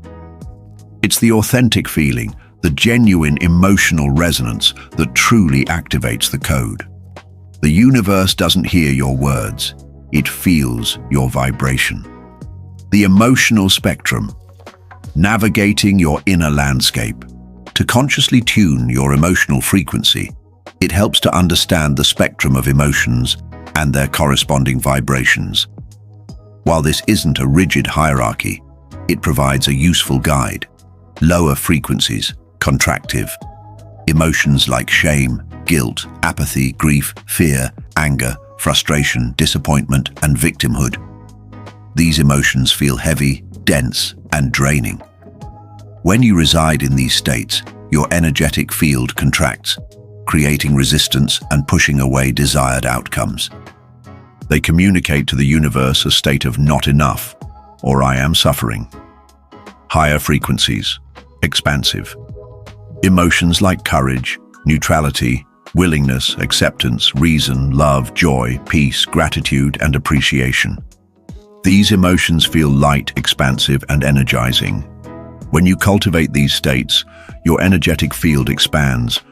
It's the authentic feeling, the genuine emotional resonance that truly activates the code. The universe doesn't hear your words, it feels your vibration. The emotional spectrum, navigating your inner landscape. To consciously tune your emotional frequency, it helps to understand the spectrum of emotions and their corresponding vibrations. While this isn't a rigid hierarchy, it provides a useful guide. Lower frequencies, contractive. Emotions like shame, guilt, apathy, grief, fear, anger, frustration, disappointment, and victimhood. These emotions feel heavy, dense, and draining. When you reside in these states, your energetic field contracts, creating resistance and pushing away desired outcomes. They communicate to the universe a state of not enough, or I am suffering. Higher frequencies, expansive. Emotions like courage, neutrality, willingness, acceptance, reason, love, joy, peace, gratitude, and appreciation. These emotions feel light, expansive, and energizing. When you cultivate these states, your energetic field expands,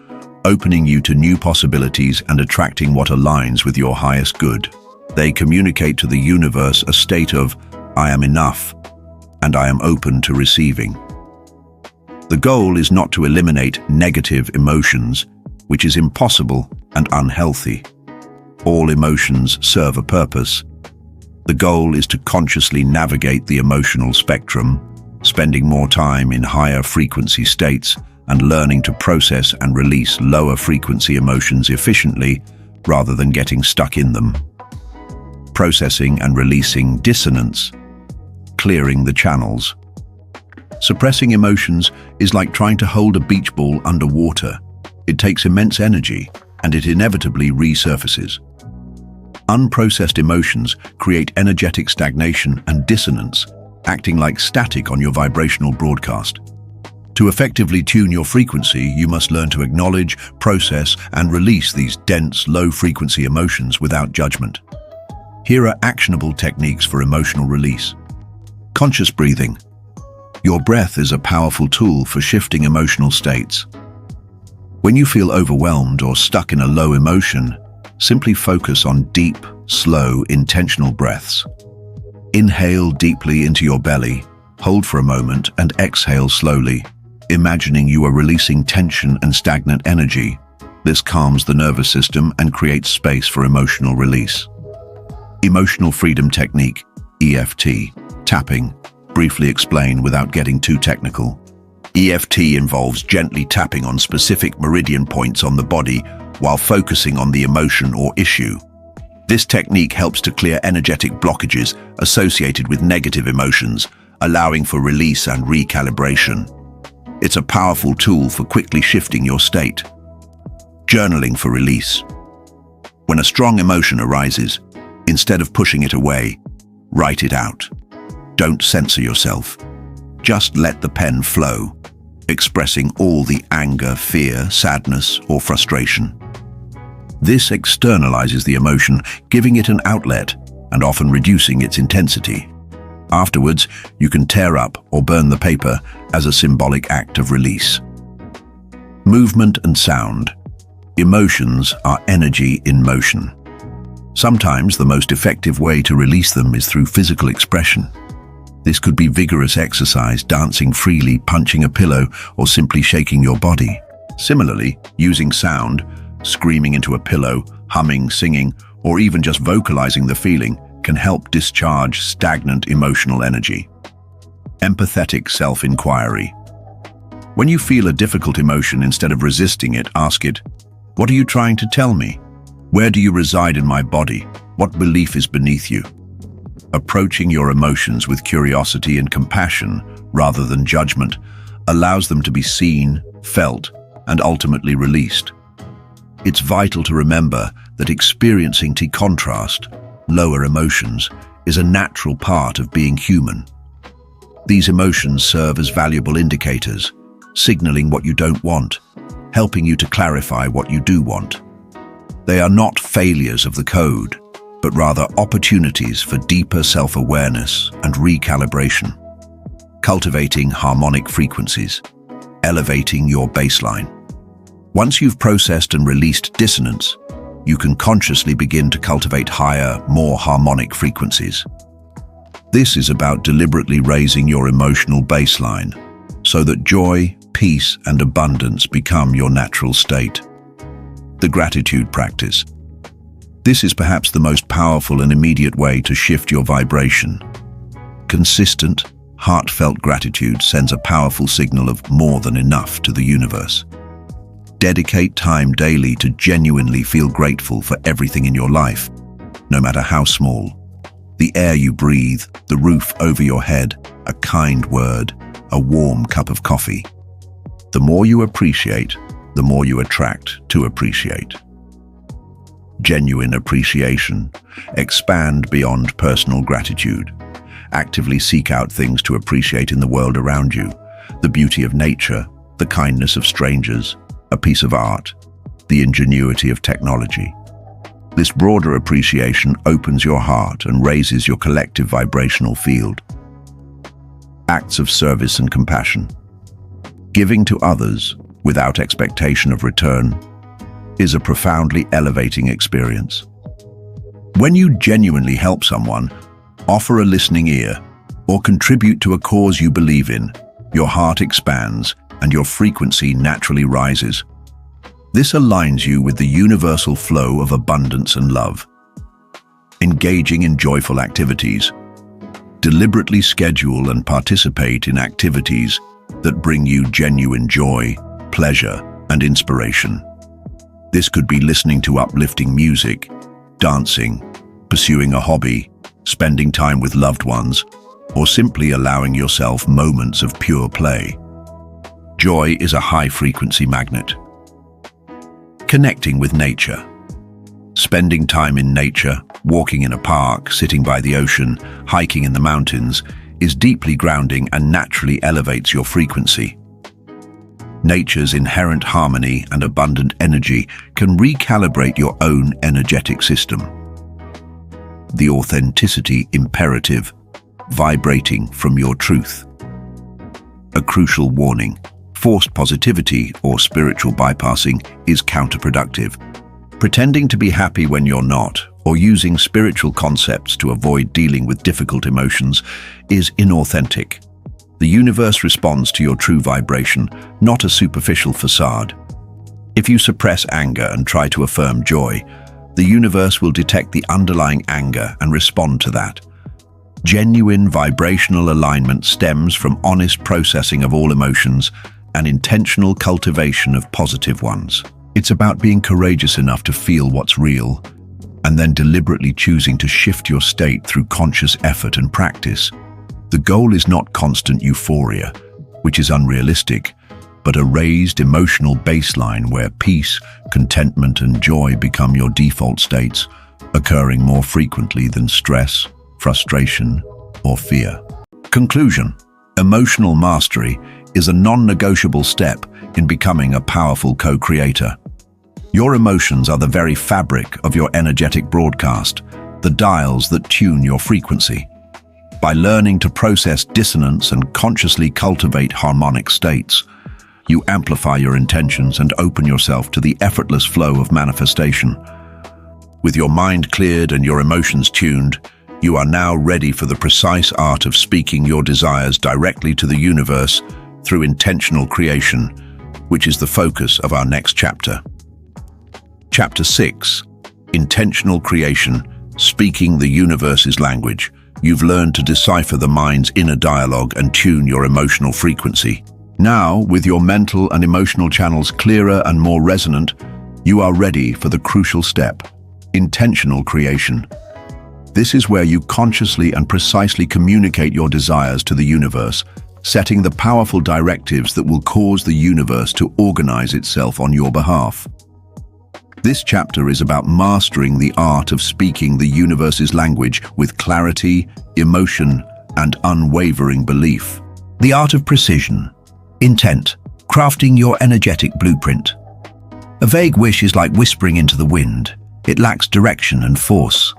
opening you to new possibilities and attracting what aligns with your highest good. They communicate to the universe a state of, I am enough, and I am open to receiving. The goal is not to eliminate negative emotions, which is impossible and unhealthy. All emotions serve a purpose. The goal is to consciously navigate the emotional spectrum, spending more time in higher frequency states and learning to process and release lower frequency emotions efficiently rather than getting stuck in them. Processing and releasing dissonance, clearing the channels. Suppressing emotions is like trying to hold a beach ball underwater. It takes immense energy, and it inevitably resurfaces. Unprocessed emotions create energetic stagnation and dissonance, acting like static on your vibrational broadcast. To effectively tune your frequency, you must learn to acknowledge, process, and release these dense, low-frequency emotions without judgment. Here are actionable techniques for emotional release. Conscious breathing. Your breath is a powerful tool for shifting emotional states. When you feel overwhelmed or stuck in a low emotion, simply focus on deep, slow, intentional breaths. Inhale deeply into your belly, hold for a moment, and exhale slowly, imagining you are releasing tension and stagnant energy. This calms the nervous system and creates space for emotional release. Emotional Freedom Technique, EFT, tapping. Briefly explain without getting too technical. EFT involves gently tapping on specific meridian points on the body while focusing on the emotion or issue. This technique helps to clear energetic blockages associated with negative emotions, allowing for release and recalibration. It's a powerful tool for quickly shifting your state. Journaling for release. When a strong emotion arises, instead of pushing it away, write it out. Don't censor yourself. Just let the pen flow, expressing all the anger, fear, sadness, or frustration. This externalizes the emotion, giving it an outlet and often reducing its intensity. Afterwards, you can tear up or burn the paper as a symbolic act of release. Movement and sound. Emotions are energy in motion. Sometimes the most effective way to release them is through physical expression. This could be vigorous exercise, dancing freely, punching a pillow, or simply shaking your body. Similarly, using sound, screaming into a pillow, humming, singing, or even just vocalizing the feeling can help discharge stagnant emotional energy. Empathetic self-inquiry. When you feel a difficult emotion, instead of resisting it, ask it, what are you trying to tell me? Where do you reside in my body? What belief is beneath you? Approaching your emotions with curiosity and compassion rather than judgment allows them to be seen, felt, and ultimately released. It's vital to remember that experiencing contrast, lower emotions, is a natural part of being human. These emotions serve as valuable indicators, signaling what you don't want, helping you to clarify what you do want. They are not failures of the code, but rather opportunities for deeper self-awareness and recalibration. Cultivating harmonic frequencies, elevating your baseline. Once you've processed and released dissonance, you can consciously begin to cultivate higher, more harmonic frequencies. This is about deliberately raising your emotional baseline so that joy, peace and abundance become your natural state. The gratitude practice. This is perhaps the most powerful and immediate way to shift your vibration. Consistent, heartfelt gratitude sends a powerful signal of more than enough to the universe. Dedicate time daily to genuinely feel grateful for everything in your life, no matter how small. The air you breathe, the roof over your head, a kind word, a warm cup of coffee. The more you appreciate, the more you attract to appreciate. Genuine appreciation. Expand beyond personal gratitude. Actively seek out things to appreciate in the world around you. The beauty of nature, the kindness of strangers, a piece of art, the ingenuity of technology. This broader appreciation opens your heart and raises your collective vibrational field. Acts of service and compassion. Giving to others without expectation of return is a profoundly elevating experience. When you genuinely help someone, offer a listening ear, or contribute to a cause you believe in, your heart expands and your frequency naturally rises. This aligns you with the universal flow of abundance and love. Engaging in joyful activities. Deliberately schedule and participate in activities that bring you genuine joy, pleasure, and inspiration. This could be listening to uplifting music, dancing, pursuing a hobby, spending time with loved ones, or simply allowing yourself moments of pure play. Joy is a high-frequency magnet. Connecting with nature. Spending time in nature, walking in a park, sitting by the ocean, hiking in the mountains, is deeply grounding and naturally elevates your frequency. Nature's inherent harmony and abundant energy can recalibrate your own energetic system. The authenticity imperative, vibrating from your truth. A crucial warning: forced positivity or spiritual bypassing is counterproductive. Pretending to be happy when you're not, or using spiritual concepts to avoid dealing with difficult emotions, is inauthentic. The universe responds to your true vibration, not a superficial facade. If you suppress anger and try to affirm joy, the universe will detect the underlying anger and respond to that. Genuine vibrational alignment stems from honest processing of all emotions and intentional cultivation of positive ones. It's about being courageous enough to feel what's real, and then deliberately choosing to shift your state through conscious effort and practice. The goal is not constant euphoria, which is unrealistic, but a raised emotional baseline where peace, contentment, and joy become your default states, occurring more frequently than stress, frustration, or fear. Conclusion: emotional mastery is a non-negotiable step in becoming a powerful co-creator. Your emotions are the very fabric of your energetic broadcast, the dials that tune your frequency. By learning to process dissonance and consciously cultivate harmonic states, you amplify your intentions and open yourself to the effortless flow of manifestation. With your mind cleared and your emotions tuned, you are now ready for the precise art of speaking your desires directly to the universe through intentional creation, which is the focus of our next chapter. Chapter 6. Intentional Creation, Speaking the Universe's Language. You've learned to decipher the mind's inner dialogue and tune your emotional frequency. Now, with your mental and emotional channels clearer and more resonant, you are ready for the crucial step: intentional creation. This is where you consciously and precisely communicate your desires to the universe, setting the powerful directives that will cause the universe to organize itself on your behalf. This chapter is about mastering the art of speaking the universe's language with clarity, emotion, and unwavering belief. The art of precision. Intent. Crafting your energetic blueprint. A vague wish is like whispering into the wind. It lacks direction and force.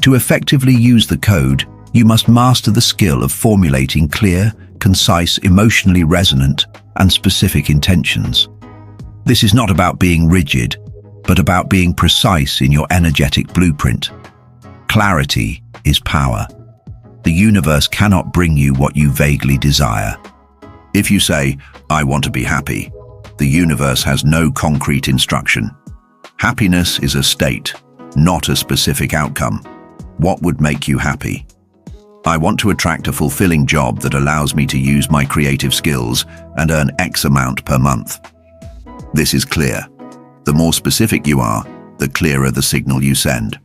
To effectively use the code, you must master the skill of formulating clear, concise, emotionally resonant, and specific intentions. This is not about being rigid, but about being precise in your energetic blueprint. Clarity is power. The universe cannot bring you what you vaguely desire. If you say, I want to be happy. The universe has no concrete instruction. Happiness is a state, not a specific outcome. What would make you happy? I want to attract a fulfilling job that allows me to use my creative skills and earn X amount per month. This is clear. The more specific you are, the clearer the signal you send.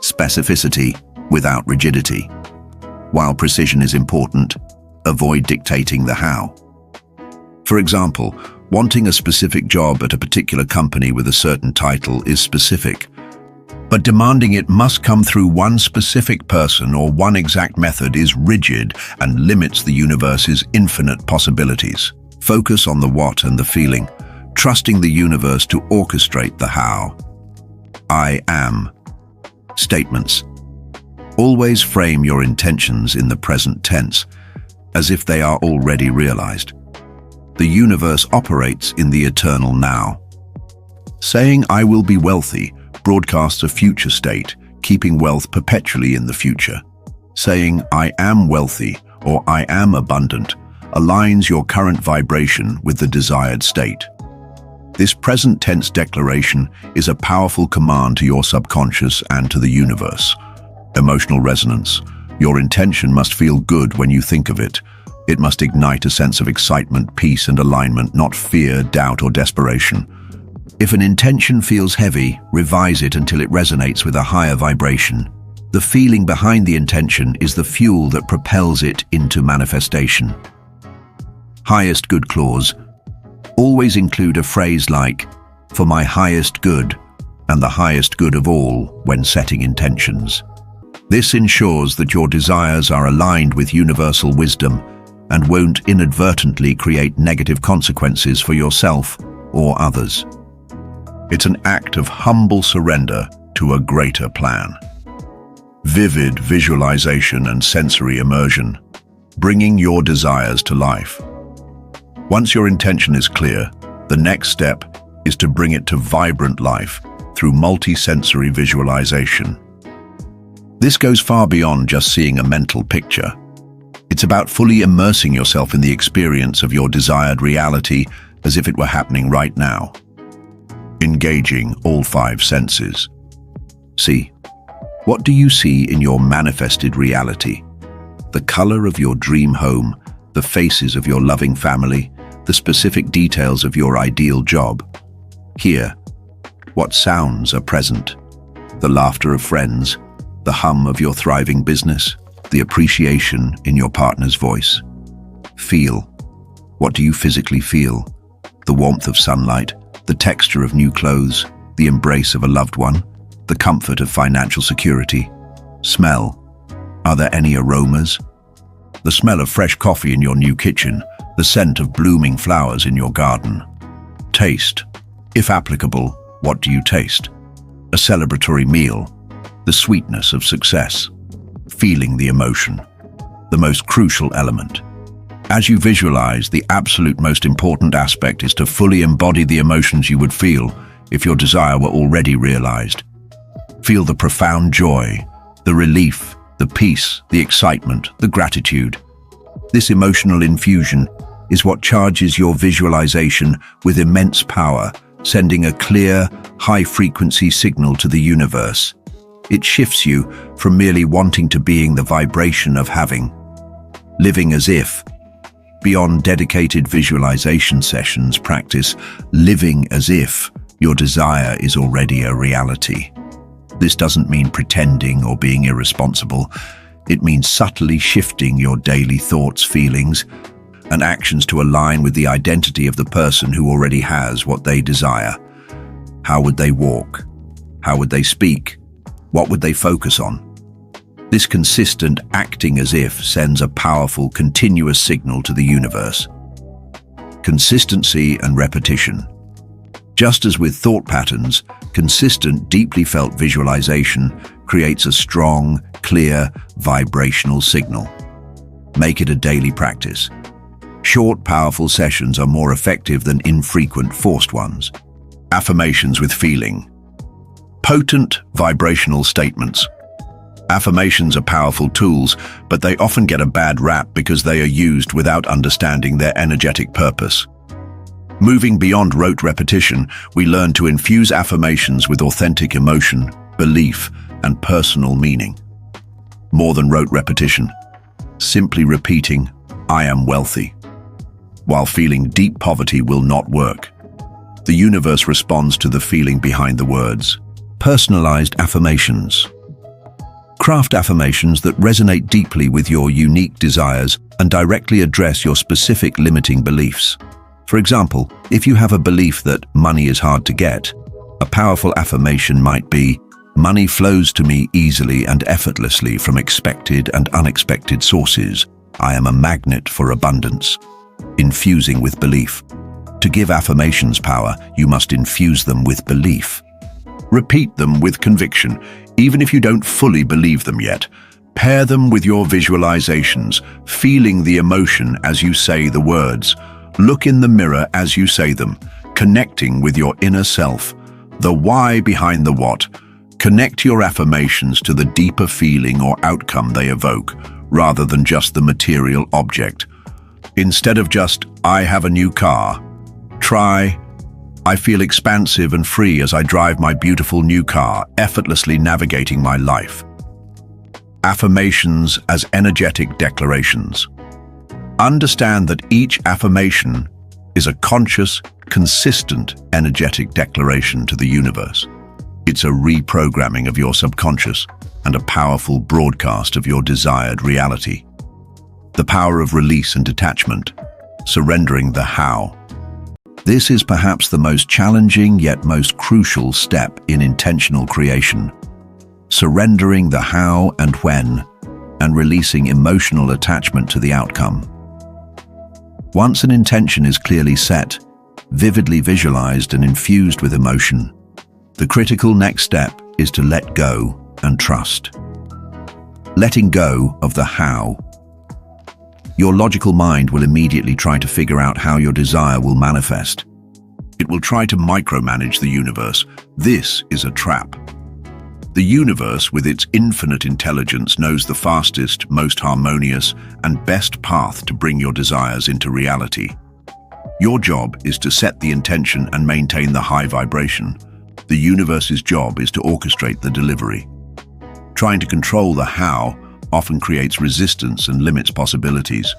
Specificity without rigidity. While precision is important, avoid dictating the how. For example, wanting a specific job at a particular company with a certain title is specific, but demanding it must come through one specific person or one exact method is rigid and limits the universe's infinite possibilities. Focus on the what and the feeling, trusting the universe to orchestrate the how. I am. Statements. Always frame your intentions in the present tense, as if they are already realized. The universe operates in the eternal now. Saying "I will be wealthy" broadcasts a future state, keeping wealth perpetually in the future. Saying "I am wealthy" or "I am abundant" aligns your current vibration with the desired state. This present tense declaration is a powerful command to your subconscious and to the universe. Emotional resonance. Your intention must feel good when you think of it. It must ignite a sense of excitement, peace, and alignment, not fear, doubt, or desperation. If an intention feels heavy, revise it until it resonates with a higher vibration. The feeling behind the intention is the fuel that propels it into manifestation. Highest good clause. Always include a phrase like, "for my highest good," and the highest good of all when setting intentions. This ensures that your desires are aligned with universal wisdom and won't inadvertently create negative consequences for yourself or others. It's an act of humble surrender to a greater plan. Vivid visualization and sensory immersion, bringing your desires to life. Once your intention is clear, the next step is to bring it to vibrant life through multi-sensory visualization. This goes far beyond just seeing a mental picture. It's about fully immersing yourself in the experience of your desired reality as if it were happening right now. Engaging all 5 senses. See, what do you see in your manifested reality? The color of your dream home, the faces of your loving family, the specific details of your ideal job. Hear, what sounds are present? The laughter of friends, the hum of your thriving business, the appreciation in your partner's voice. Feel, what do you physically feel? The warmth of sunlight, the texture of new clothes, the embrace of a loved one, the comfort of financial security. Smell, are there any aromas? The smell of fresh coffee in your new kitchen, the scent of blooming flowers in your garden. Taste, if applicable, what do you taste? A celebratory meal, the sweetness of success. Feeling the emotion, the most crucial element. As you visualize, the absolute most important aspect is to fully embody the emotions you would feel if your desire were already realized. Feel the profound joy, the relief, the peace, the excitement, the gratitude. This emotional infusion is what charges your visualization with immense power, sending a clear, high-frequency signal to the universe. It shifts you from merely wanting to being the vibration of having. Living as if. Beyond dedicated visualization sessions, practice living as if your desire is already a reality. This doesn't mean pretending or being irresponsible. It means subtly shifting your daily thoughts, feelings, and actions to align with the identity of the person who already has what they desire. How would they walk? How would they speak? What would they focus on? This consistent acting as if sends a powerful, continuous signal to the universe. Consistency and repetition. Just as with thought patterns, consistent, deeply felt visualization creates a strong, clear, vibrational signal. Make it a daily practice. Short, powerful sessions are more effective than infrequent, forced ones. Affirmations with feeling. Potent vibrational statements. Affirmations are powerful tools, but they often get a bad rap because they are used without understanding their energetic purpose. Moving beyond rote repetition, we learn to infuse affirmations with authentic emotion, belief, and personal meaning. More than rote repetition. Simply repeating, "I am wealthy," while feeling deep poverty will not work. The universe responds to the feeling behind the words. Personalized affirmations. Craft affirmations that resonate deeply with your unique desires and directly address your specific limiting beliefs. For example, if you have a belief that money is hard to get, a powerful affirmation might be, "Money flows to me easily and effortlessly from expected and unexpected sources. I am a magnet for abundance." Infusing with belief. To give affirmations power, you must infuse them with belief. Repeat them with conviction, even if you don't fully believe them yet. Pair them with your visualizations, feeling the emotion as you say the words. Look in the mirror as you say them, connecting with your inner self. The why behind the what. Connect your affirmations to the deeper feeling or outcome they evoke, rather than just the material object. Instead of just, "I have a new car," try, "I feel expansive and free as I drive my beautiful new car, effortlessly navigating my life." Affirmations as energetic declarations. Understand that each affirmation is a conscious, consistent, energetic declaration to the universe. It's a reprogramming of your subconscious and a powerful broadcast of your desired reality. The power of release and detachment, surrendering the how. This is perhaps the most challenging yet most crucial step in intentional creation. Surrendering the how and when, and releasing emotional attachment to the outcome. Once an intention is clearly set, vividly visualized and infused with emotion, the critical next step is to let go and trust. Letting go of the how. Your logical mind will immediately try to figure out how your desire will manifest. It will try to micromanage the universe. This is a trap. The universe, with its infinite intelligence, knows the fastest, most harmonious, and best path to bring your desires into reality. Your job is to set the intention and maintain the high vibration. The universe's job is to orchestrate the delivery. Trying to control the how often creates resistance and limits possibilities.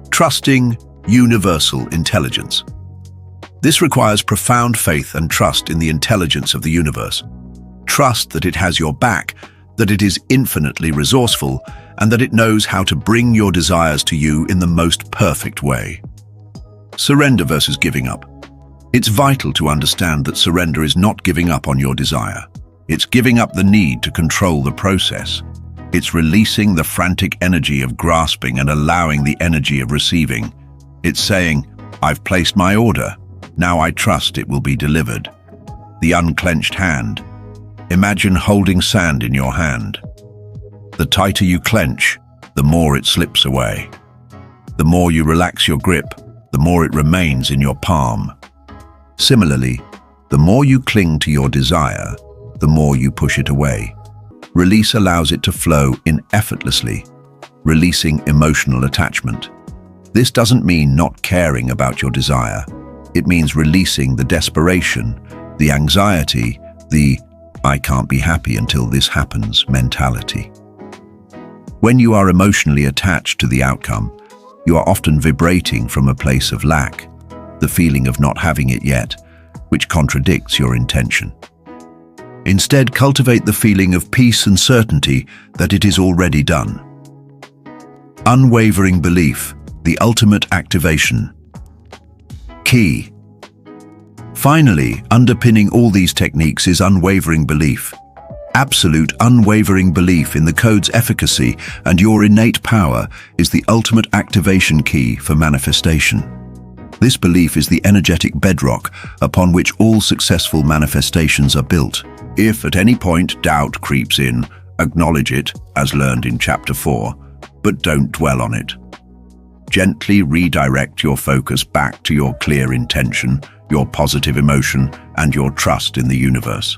Trusting universal intelligence. This requires profound faith and trust in the intelligence of the universe. Trust that it has your back, that it is infinitely resourceful, and that it knows how to bring your desires to you in the most perfect way. Surrender versus giving up. It's vital to understand that surrender is not giving up on your desire. It's giving up the need to control the process. It's releasing the frantic energy of grasping and allowing the energy of receiving. It's saying, "I've placed my order. Now I trust it will be delivered." The unclenched hand. Imagine holding sand in your hand. The tighter you clench, the more it slips away. The more you relax your grip, the more it remains in your palm. Similarly, the more you cling to your desire, the more you push it away. Release allows it to flow in effortlessly, releasing emotional attachment. This doesn't mean not caring about your desire. It means releasing the desperation, the anxiety, the "I can't be happy until this happens" mentality. When you are emotionally attached to the outcome, you are often vibrating from a place of lack, the feeling of not having it yet, which contradicts your intention. Instead, cultivate the feeling of peace and certainty that it is already done. Unwavering belief, the ultimate activation. Key. Finally, underpinning all these techniques is unwavering belief. Absolute unwavering belief in the code's efficacy and your innate power is the ultimate activation key for manifestation. This belief is the energetic bedrock upon which all successful manifestations are built. If at any point doubt creeps in, acknowledge it, as learned in Chapter 4, but don't dwell on it. Gently redirect your focus back to your clear intention, your positive emotion, and your trust in the universe.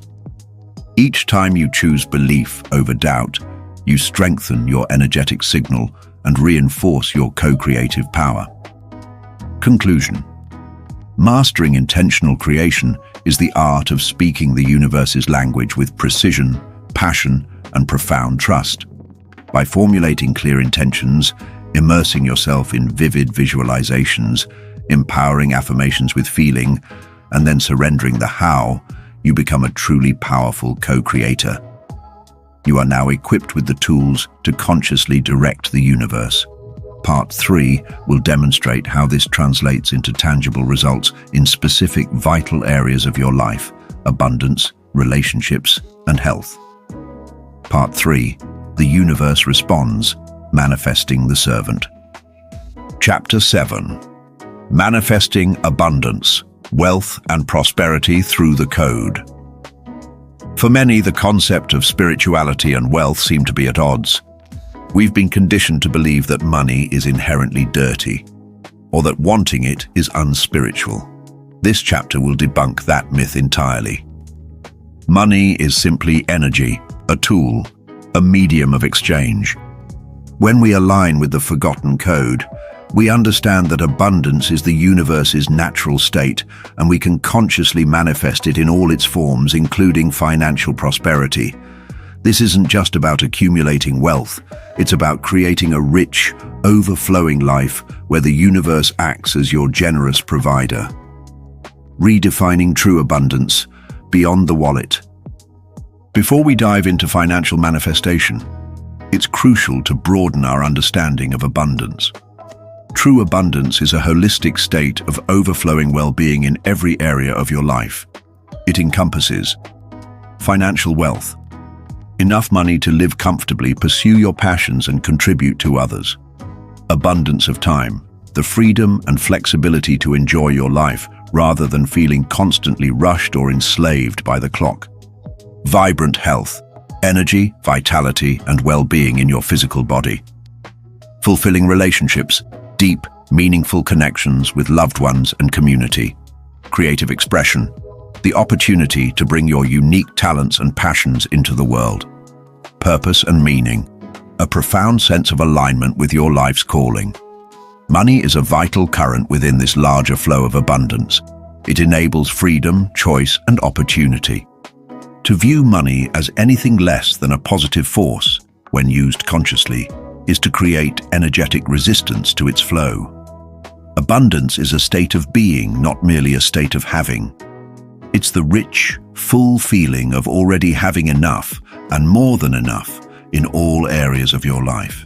Each time you choose belief over doubt, You strengthen your energetic signal and reinforce your co-creative power. Conclusion. Mastering intentional creation is the art of speaking the universe's language with precision, passion, and profound trust. By formulating clear intentions, immersing yourself in vivid visualizations, empowering affirmations with feeling, and then surrendering the how, you become a truly powerful co-creator. You are now equipped with the tools to consciously direct the universe. Part 3 will demonstrate how this translates into tangible results in specific vital areas of your life: abundance, relationships, and health. Part 3. The universe responds, manifesting the servant. Chapter 7. Manifesting abundance, wealth, and prosperity through the code. For many, the concept of spirituality and wealth seem to be at odds. We've been conditioned to believe that money is inherently dirty, or that wanting it is unspiritual. This chapter will debunk that myth entirely. Money is simply energy, a tool, a medium of exchange. When we align with the forgotten code, we understand that abundance is the universe's natural state, and we can consciously manifest it in all its forms, including financial prosperity. This isn't just about accumulating wealth, it's about creating a rich, overflowing life where the universe acts as your generous provider. Redefining true abundance, beyond the wallet. Before we dive into financial manifestation, it's crucial to broaden our understanding of abundance. True abundance is a holistic state of overflowing well-being in every area of your life. It encompasses financial wealth, enough money to live comfortably, pursue your passions, and contribute to others. Abundance of time, the freedom and flexibility to enjoy your life rather than feeling constantly rushed or enslaved by the clock. Vibrant health, energy, vitality, and well-being in your physical body. Fulfilling relationships, deep, meaningful connections with loved ones and community. Creative expression, the opportunity to bring your unique talents and passions into the world. Purpose and meaning, a profound sense of alignment with your life's calling. Money is a vital current within this larger flow of abundance. It enables freedom, choice, and opportunity. To view money as anything less than a positive force, when used consciously, is to create energetic resistance to its flow. Abundance is a state of being, not merely a state of having. It's the rich, full feeling of already having enough and more than enough in all areas of your life.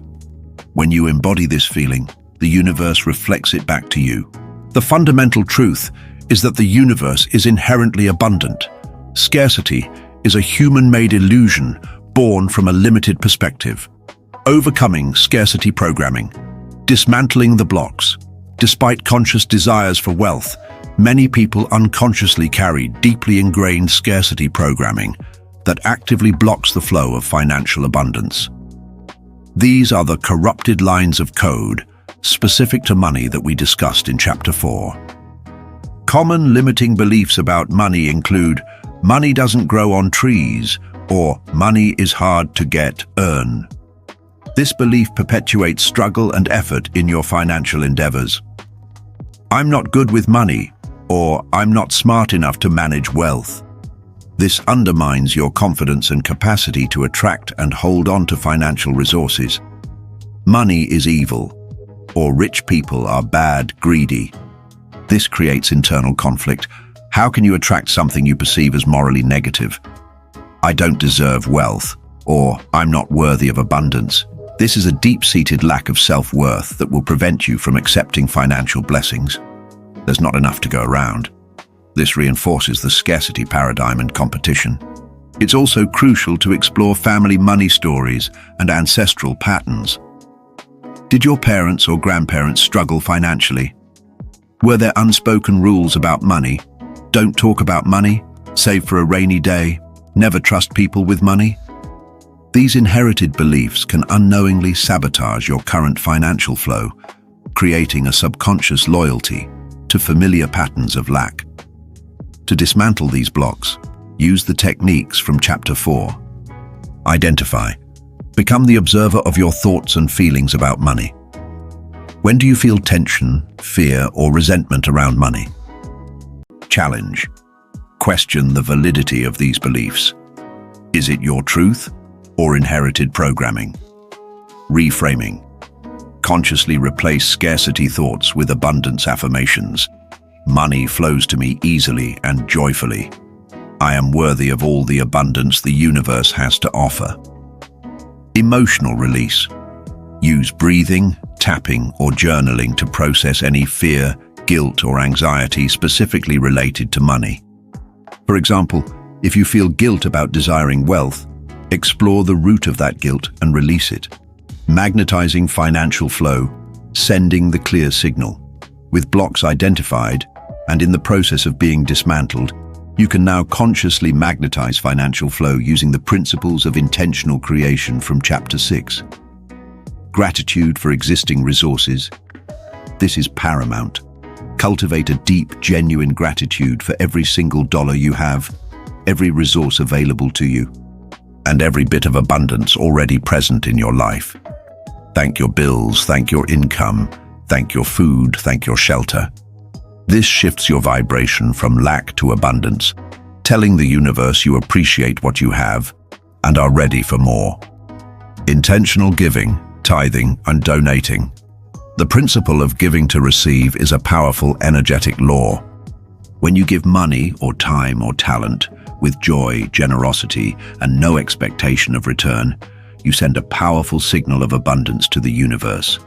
When you embody this feeling, the universe reflects it back to you. The fundamental truth is that the universe is inherently abundant. Scarcity is a human-made illusion born from a limited perspective. Overcoming scarcity programming, dismantling the blocks. Despite conscious desires for wealth, many people unconsciously carry deeply ingrained scarcity programming that actively blocks the flow of financial abundance. These are the corrupted lines of code specific to money that we discussed in Chapter 4. Common limiting beliefs about money include money doesn't grow on trees, or money is hard to get, earn. This belief perpetuates struggle and effort in your financial endeavors. I'm not good with money, or I'm not smart enough to manage wealth. This undermines your confidence and capacity to attract and hold on to financial resources. Money is evil, or rich people are bad, greedy. This creates internal conflict. How can you attract something you perceive as morally negative? I don't deserve wealth, or I'm not worthy of abundance. This is a deep-seated lack of self-worth that will prevent you from accepting financial blessings. There's not enough to go around. This reinforces the scarcity paradigm and competition. It's also crucial to explore family money stories and ancestral patterns. Did your parents or grandparents struggle financially? Were there unspoken rules about money? Don't talk about money, save for a rainy day, never trust people with money? These inherited beliefs can unknowingly sabotage your current financial flow, creating a subconscious loyalty to familiar patterns of lack. To dismantle these blocks, use the techniques from Chapter 4. Identify. Become the observer of your thoughts and feelings about money. When do you feel tension, fear, or resentment around money? Challenge. Question the validity of these beliefs. Is it your truth or inherited programming? Reframing. Consciously replace scarcity thoughts with abundance affirmations. Money flows to me easily and joyfully. I am worthy of all the abundance the universe has to offer. Emotional release. Use breathing, tapping, or journaling to process any fear, guilt, or anxiety specifically related to money. For example, if you feel guilt about desiring wealth, explore the root of that guilt and release it. Magnetizing financial flow, sending the clear signal. With blocks identified and in the process of being dismantled, you can now consciously magnetize financial flow using the principles of intentional creation from Chapter 6. Gratitude for existing resources. This is paramount. Cultivate a deep, genuine gratitude for every single dollar you have, every resource available to you, and every bit of abundance already present in your life. Thank your bills, thank your income, thank your food, thank your shelter. This shifts your vibration from lack to abundance, telling the universe you appreciate what you have and are ready for more. Intentional giving, tithing, and donating. The principle of giving to receive is a powerful energetic law. When you give money or time or talent with joy, generosity, and no expectation of return, you send a powerful signal of abundance to the universe.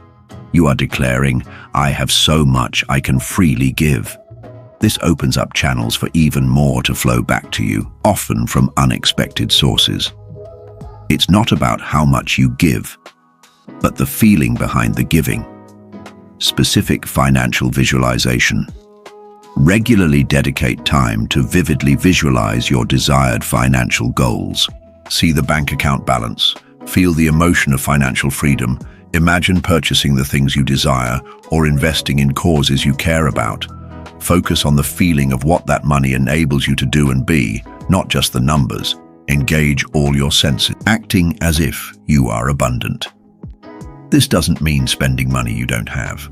You are declaring, I have so much I can freely give. This opens up channels for even more to flow back to you, often from unexpected sources. It's not about how much you give, but the feeling behind the giving. Specific financial visualization. Regularly dedicate time to vividly visualize your desired financial goals. See the bank account balance. Feel the emotion of financial freedom. Imagine purchasing the things you desire or investing in causes you care about. Focus on the feeling of what that money enables you to do and be, not just the numbers. Engage all your senses, acting as if you are abundant. This doesn't mean spending money you don't have.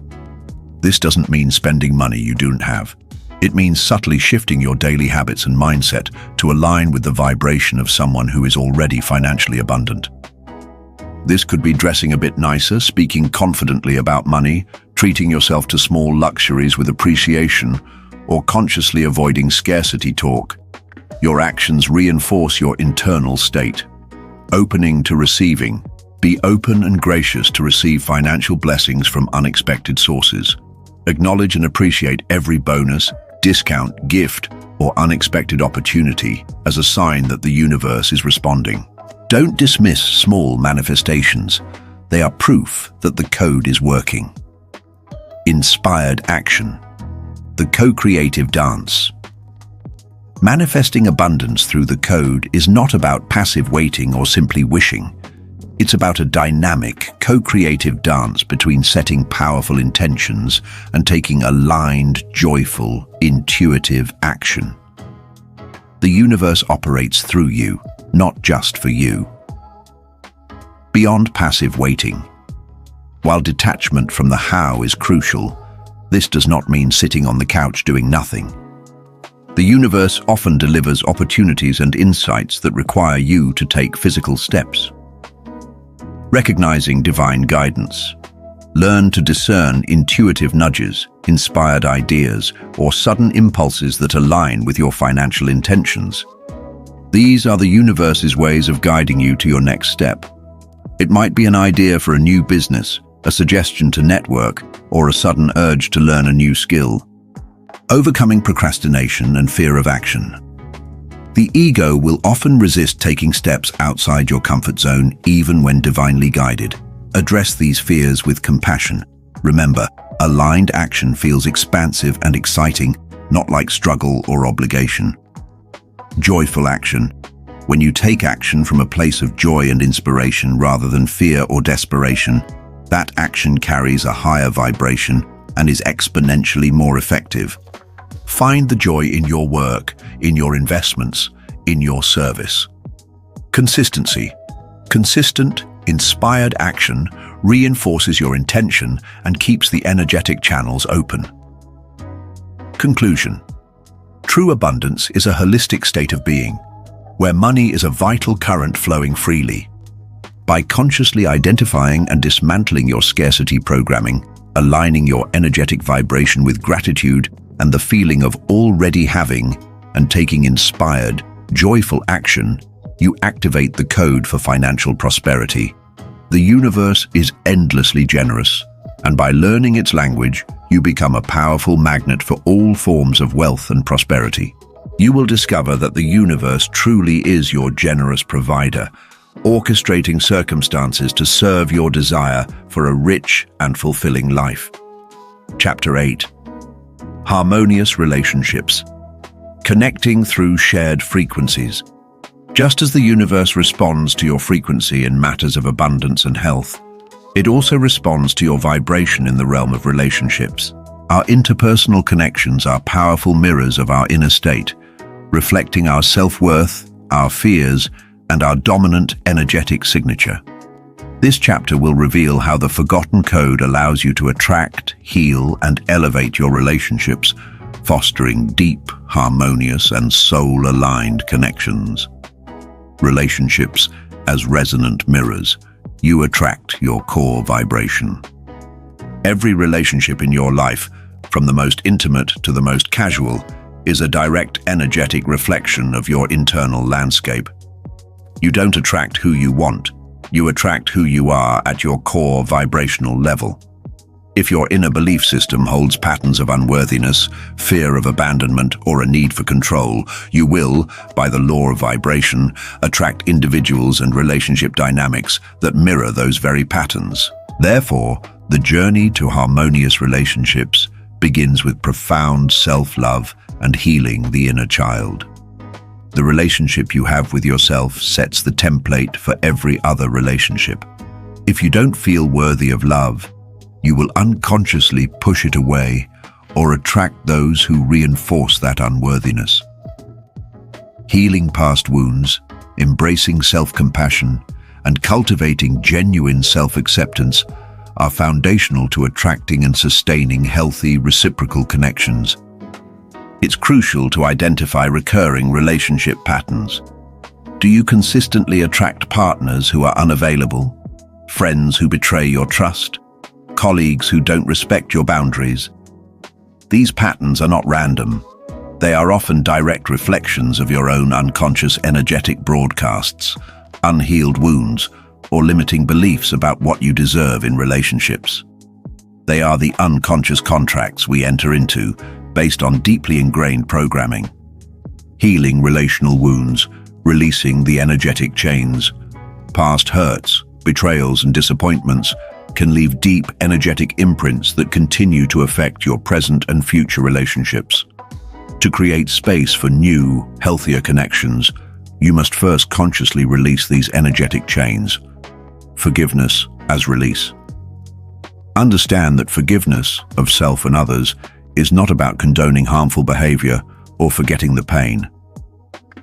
This doesn't mean spending money you don't have. It means subtly shifting your daily habits and mindset to align with the vibration of someone who is already financially abundant. This could be dressing a bit nicer, speaking confidently about money, treating yourself to small luxuries with appreciation, or consciously avoiding scarcity talk. Your actions reinforce your internal state. Opening to receiving. Be open and gracious to receive financial blessings from unexpected sources. Acknowledge and appreciate every bonus, discount, gift, or unexpected opportunity as a sign that the universe is responding. Don't dismiss small manifestations. They are proof that the code is working. Inspired action. The co-creative dance. Manifesting abundance through the code is not about passive waiting or simply wishing. It's about a dynamic, co-creative dance between setting powerful intentions and taking aligned, joyful, intuitive action. The universe operates through you, not just for you. Beyond passive waiting. While detachment from the how is crucial, this does not mean sitting on the couch doing nothing. The universe often delivers opportunities and insights that require you to take physical steps. Recognizing divine guidance. Learn to discern intuitive nudges, inspired ideas, or sudden impulses that align with your financial intentions. These are the universe's ways of guiding you to your next step. It might be an idea for a new business, a suggestion to network, or a sudden urge to learn a new skill. Overcoming procrastination and fear of action. The ego will often resist taking steps outside your comfort zone, even when divinely guided. Address these fears with compassion. Remember, aligned action feels expansive and exciting, not like struggle or obligation. Joyful action. When you take action from a place of joy and inspiration rather than fear or desperation, that action carries a higher vibration and is exponentially more effective. Find the joy in your work, in your investments, in your service. Consistency. Consistent, Inspired action reinforces your intention and keeps the energetic channels open. Conclusion. True abundance is a holistic state of being, where money is a vital current flowing freely. By consciously identifying and dismantling your scarcity programming, aligning your energetic vibration with gratitude and the feeling of already having, and taking inspired, joyful action, you activate the code for financial prosperity. The universe is endlessly generous, and by learning its language, you become a powerful magnet for all forms of wealth and prosperity. You will discover that the universe truly is your generous provider, orchestrating circumstances to serve your desire for a rich and fulfilling life. Chapter 8. Harmonious relationships. Connecting through shared frequencies. Just as the universe responds to your frequency in matters of abundance and health, it also responds to your vibration in the realm of relationships. Our interpersonal connections are powerful mirrors of our inner state, reflecting our self-worth, our fears, and our dominant energetic signature. This chapter will reveal how the forgotten code allows you to attract, heal, and elevate your relationships, fostering deep, harmonious, and soul-aligned connections. Relationships as resonant mirrors. You attract your core vibration. Every relationship in your life, from the most intimate to the most casual, is a direct energetic reflection of your internal landscape. You don't attract who you want, you attract who you are at your core vibrational level. If your inner belief system holds patterns of unworthiness, fear of abandonment, or a need for control, you will, by the law of vibration, attract individuals and relationship dynamics that mirror those very patterns. Therefore, the journey to harmonious relationships begins with profound self-love and healing the inner child. The relationship you have with yourself sets the template for every other relationship. If you don't feel worthy of love, you will unconsciously push it away or attract those who reinforce that unworthiness. Healing past wounds, embracing self-compassion, and cultivating genuine self-acceptance are foundational to attracting and sustaining healthy, reciprocal connections. It's crucial to identify recurring relationship patterns. Do you consistently attract partners who are unavailable, friends who betray your trust, colleagues who don't respect your boundaries? These patterns are not random. They are often direct reflections of your own unconscious energetic broadcasts, unhealed wounds, or limiting beliefs about what you deserve in relationships. They are the unconscious contracts we enter into based on deeply ingrained programming. Healing relational wounds, releasing the energetic chains. Past hurts, betrayals, and disappointments can leave deep energetic imprints that continue to affect your present and future relationships. To create space for new, healthier connections, you must first consciously release these energetic chains. Forgiveness as release. Understand that forgiveness of self and others is not about condoning harmful behavior or forgetting the pain.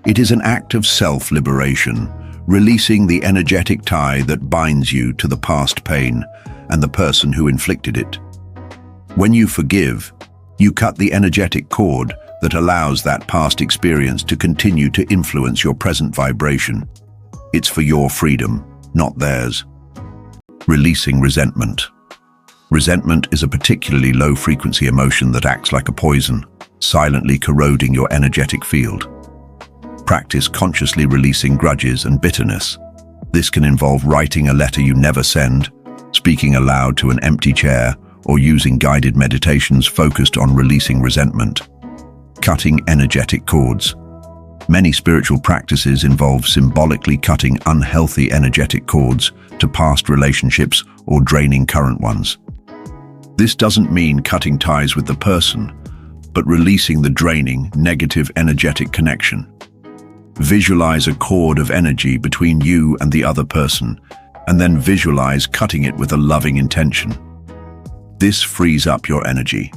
It is an act of self-liberation, releasing the energetic tie that binds you to the past pain and the person who inflicted it. When you forgive, you cut the energetic cord that allows that past experience to continue to influence your present vibration. It's for your freedom, not theirs. Releasing resentment. Resentment is a particularly low-frequency emotion that acts like a poison, silently corroding your energetic field. Practice consciously releasing grudges and bitterness. This can involve writing a letter you never send, speaking aloud to an empty chair, or using guided meditations focused on releasing resentment. Cutting energetic cords. Many spiritual practices involve symbolically cutting unhealthy energetic cords to past relationships or draining current ones. This doesn't mean cutting ties with the person, but releasing the draining, negative energetic connection. Visualize a cord of energy between you and the other person, and then visualize cutting it with a loving intention. This frees up your energy.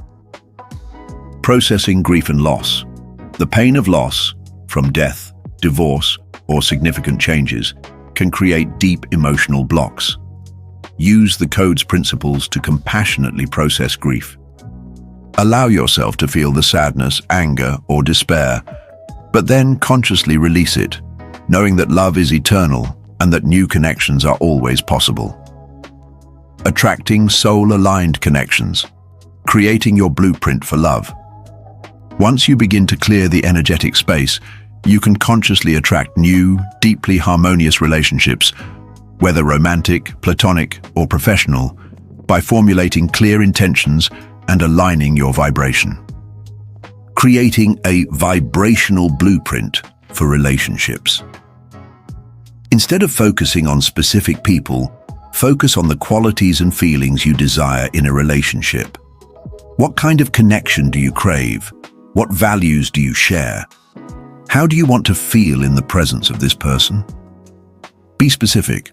Processing grief and loss. The pain of loss, from death, divorce, or significant changes, can create deep emotional blocks. Use the code's principles to compassionately process grief. Allow yourself to feel the sadness, anger, or despair, but then consciously release it, knowing that love is eternal and that new connections are always possible. Attracting soul-aligned connections, creating your blueprint for love. Once you begin to clear the energetic space, you can consciously attract new, deeply harmonious relationships, whether romantic, platonic, or professional, by formulating clear intentions and aligning your vibration. Creating a vibrational blueprint for relationships. Instead of focusing on specific people, focus on the qualities and feelings you desire in a relationship. What kind of connection do you crave? What values do you share? How do you want to feel in the presence of this person? Be specific.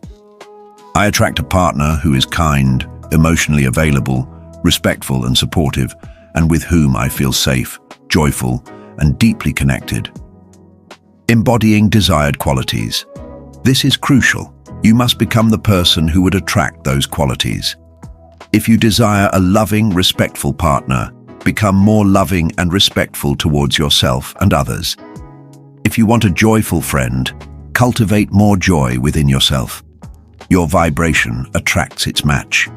I attract a partner who is kind, emotionally available, respectful and supportive, and with whom I feel safe, joyful, and deeply connected. Embodying desired qualities. This is crucial. You must become the person who would attract those qualities. If you desire a loving, respectful partner, become more loving and respectful towards yourself and others. If you want a joyful friend, cultivate more joy within yourself. Your vibration attracts its match.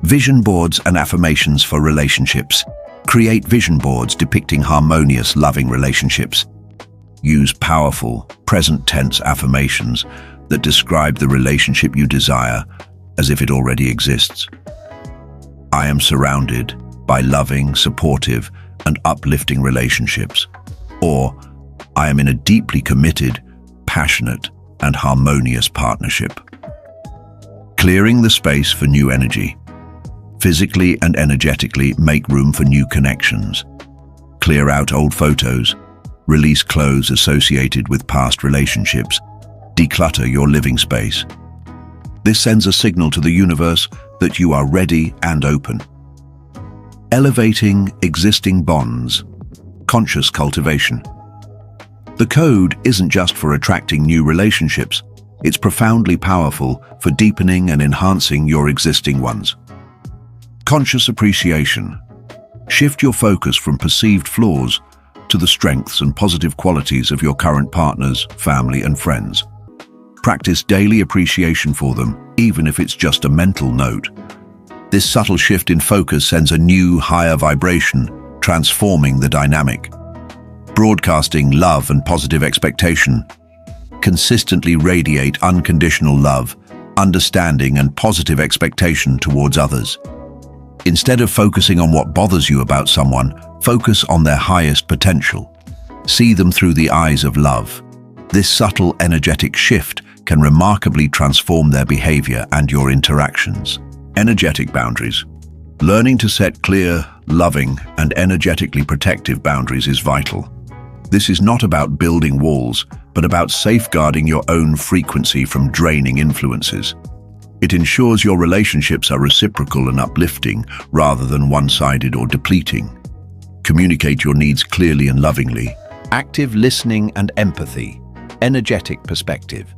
Vision boards and affirmations for relationships. Create vision boards depicting harmonious, loving relationships. Use powerful, present tense affirmations that describe the relationship you desire as if it already exists. I am surrounded by loving, supportive, and uplifting relationships. Or, I am in a deeply committed, passionate, and harmonious partnership. Clearing the space for new energy. Physically and energetically make room for new connections. Clear out old photos. Release clothes associated with past relationships. Declutter your living space. This sends a signal to the universe that you are ready and open. Elevating existing bonds. Conscious cultivation. The code isn't just for attracting new relationships, it's profoundly powerful for deepening and enhancing your existing ones. Conscious appreciation. Shift your focus from perceived flaws to the strengths and positive qualities of your current partners, family, and friends. Practice daily appreciation for them, even if it's just a mental note. This subtle shift in focus sends a new, higher vibration, transforming the dynamic. Broadcasting love and positive expectation. Consistently radiate unconditional love, understanding, and positive expectation towards others. Instead of focusing on what bothers you about someone, focus on their highest potential. See them through the eyes of love. This subtle energetic shift can remarkably transform their behavior and your interactions. Energetic boundaries. Learning to set clear, loving, and energetically protective boundaries is vital. This is not about building walls, but about safeguarding your own frequency from draining influences. It ensures your relationships are reciprocal and uplifting, rather than one-sided or depleting. Communicate your needs clearly and lovingly. Active listening and empathy. Energetic perspective.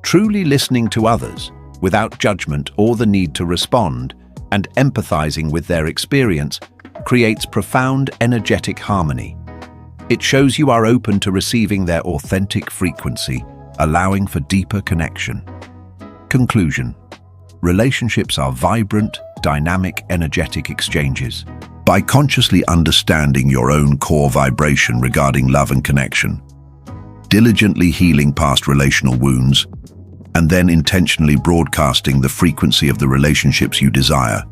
Truly listening to others, without judgment or the need to respond, and empathizing with their experience, creates profound energetic harmony. It shows you are open to receiving their authentic frequency, allowing for deeper connection. Conclusion. Relationships are vibrant, dynamic, energetic exchanges. By consciously understanding your own core vibration regarding love and connection, diligently healing past relational wounds, and then intentionally broadcasting the frequency of the relationships you desire,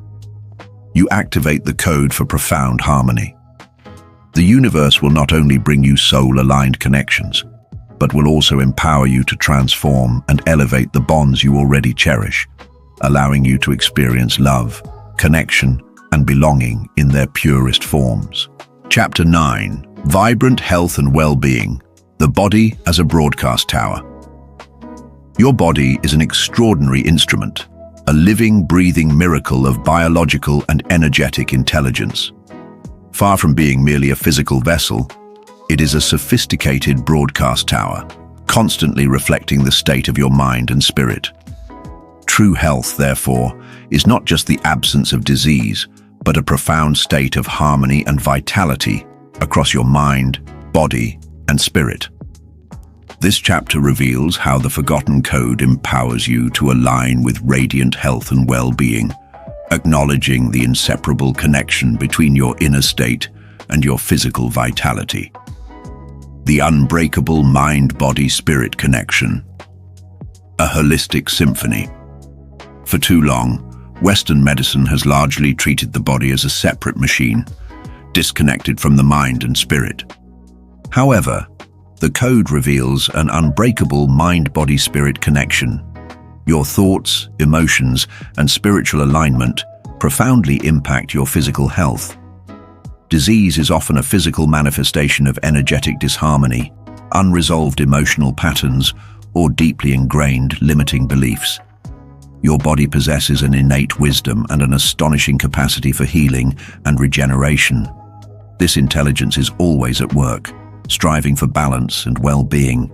you activate the code for profound harmony. The universe will not only bring you soul-aligned connections, but will also empower you to transform and elevate the bonds you already cherish, allowing you to experience love, connection, and belonging in their purest forms. Chapter 9. Vibrant Health and Well-Being. The Body as a Broadcast Tower. Your body is an extraordinary instrument, a living, breathing miracle of biological and energetic intelligence. Far from being merely a physical vessel, it is a sophisticated broadcast tower, constantly reflecting the state of your mind and spirit. True health, therefore, is not just the absence of disease, but a profound state of harmony and vitality across your mind, body, and spirit. This chapter reveals how the forgotten code empowers you to align with radiant health and well-being, acknowledging the inseparable connection between your inner state and your physical vitality. The unbreakable mind-body-spirit connection. A holistic symphony. For too long, Western medicine has largely treated the body as a separate machine, disconnected from the mind and spirit. However, the code reveals an unbreakable mind-body-spirit connection. Your thoughts, emotions, and spiritual alignment profoundly impact your physical health. Disease is often a physical manifestation of energetic disharmony, unresolved emotional patterns, or deeply ingrained limiting beliefs. Your body possesses an innate wisdom and an astonishing capacity for healing and regeneration. This intelligence is always at work, striving for balance and well-being.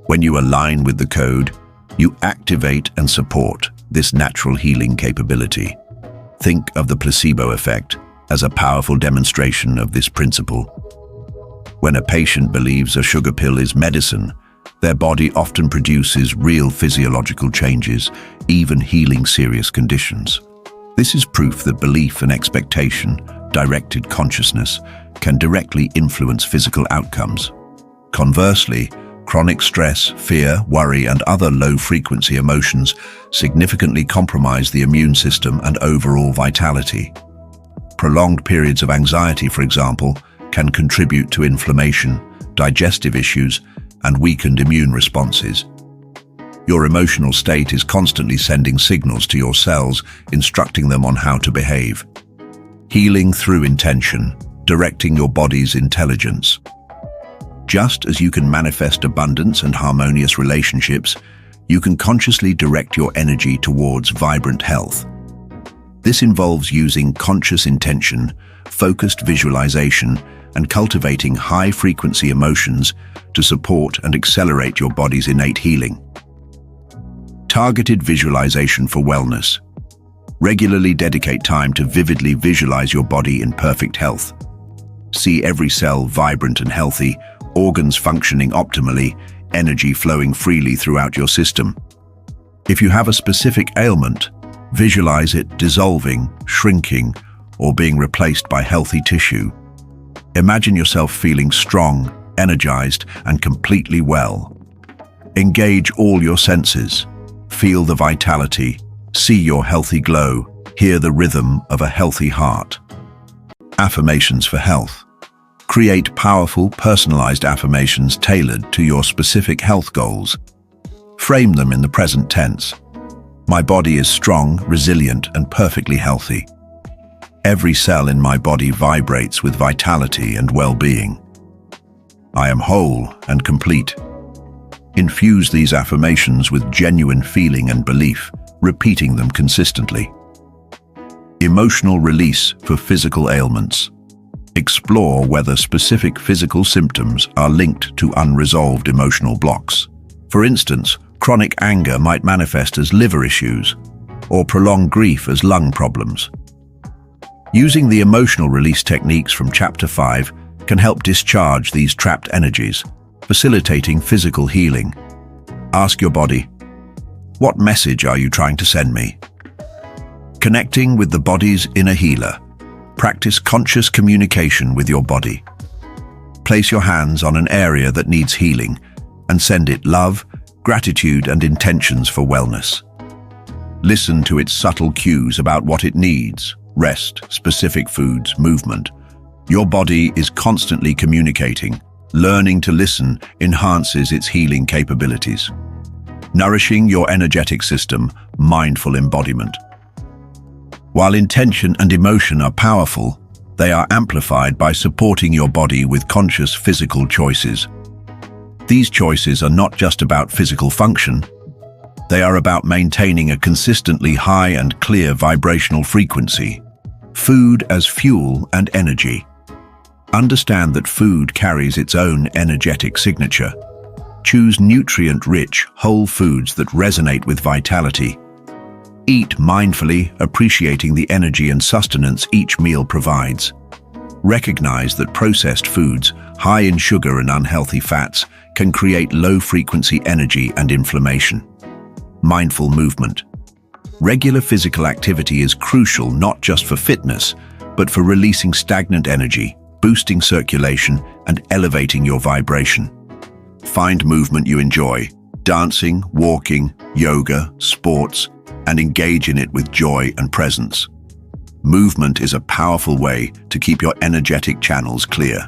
When you align with the code, you activate and support this natural healing capability. Think of the placebo effect as a powerful demonstration of this principle. When a patient believes a sugar pill is medicine, their body often produces real physiological changes, even healing serious conditions. This is proof that belief and expectation, directed consciousness, can directly influence physical outcomes. Conversely, chronic stress, fear, worry, and other low-frequency emotions significantly compromise the immune system and overall vitality. Prolonged periods of anxiety, for example, can contribute to inflammation, digestive issues, and weakened immune responses. Your emotional state is constantly sending signals to your cells, instructing them on how to behave. Healing through intention, directing your body's intelligence. Just as you can manifest abundance and harmonious relationships, you can consciously direct your energy towards vibrant health. This involves using conscious intention, focused visualization, and cultivating high-frequency emotions to support and accelerate your body's innate healing. Targeted visualization for wellness. Regularly dedicate time to vividly visualize your body in perfect health. See every cell vibrant and healthy, organs functioning optimally, energy flowing freely throughout your system. If you have a specific ailment, visualize it dissolving, shrinking, or being replaced by healthy tissue. Imagine yourself feeling strong, energized, and completely well. Engage all your senses. Feel the vitality, see your healthy glow, hear the rhythm of a healthy heart. Affirmations for health. Create powerful, personalized affirmations tailored to your specific health goals. Frame them in the present tense. My body is strong, resilient, and perfectly healthy. Every cell in my body vibrates with vitality and well-being. I am whole and complete. Infuse these affirmations with genuine feeling and belief, repeating them consistently. Emotional release for physical ailments. Explore whether specific physical symptoms are linked to unresolved emotional blocks. For instance, chronic anger might manifest as liver issues, or prolonged grief as lung problems. Using the emotional release techniques from Chapter 5 can help discharge these trapped energies, facilitating physical healing. Ask your body, what message are you trying to send me? Connecting with the body's inner healer. Practice conscious communication with your body. Place your hands on an area that needs healing and send it love, gratitude, and intentions for wellness. Listen to its subtle cues about what it needs: rest, specific foods, movement. Your body is constantly communicating. Learning to listen enhances its healing capabilities. Nourishing your energetic system, mindful embodiment. While intention and emotion are powerful, they are amplified by supporting your body with conscious physical choices. These choices are not just about physical function, they are about maintaining a consistently high and clear vibrational frequency. Food as fuel and energy. Understand that food carries its own energetic signature. Choose nutrient-rich, whole foods that resonate with vitality. Eat mindfully, appreciating the energy and sustenance each meal provides. Recognize that processed foods, high in sugar and unhealthy fats, can create low-frequency energy and inflammation. Mindful movement. Regular physical activity is crucial not just for fitness, but for releasing stagnant energy, boosting circulation, and elevating your vibration. Find movement you enjoy, dancing, walking, yoga, sports, and engage in it with joy and presence. Movement is a powerful way to keep your energetic channels clear.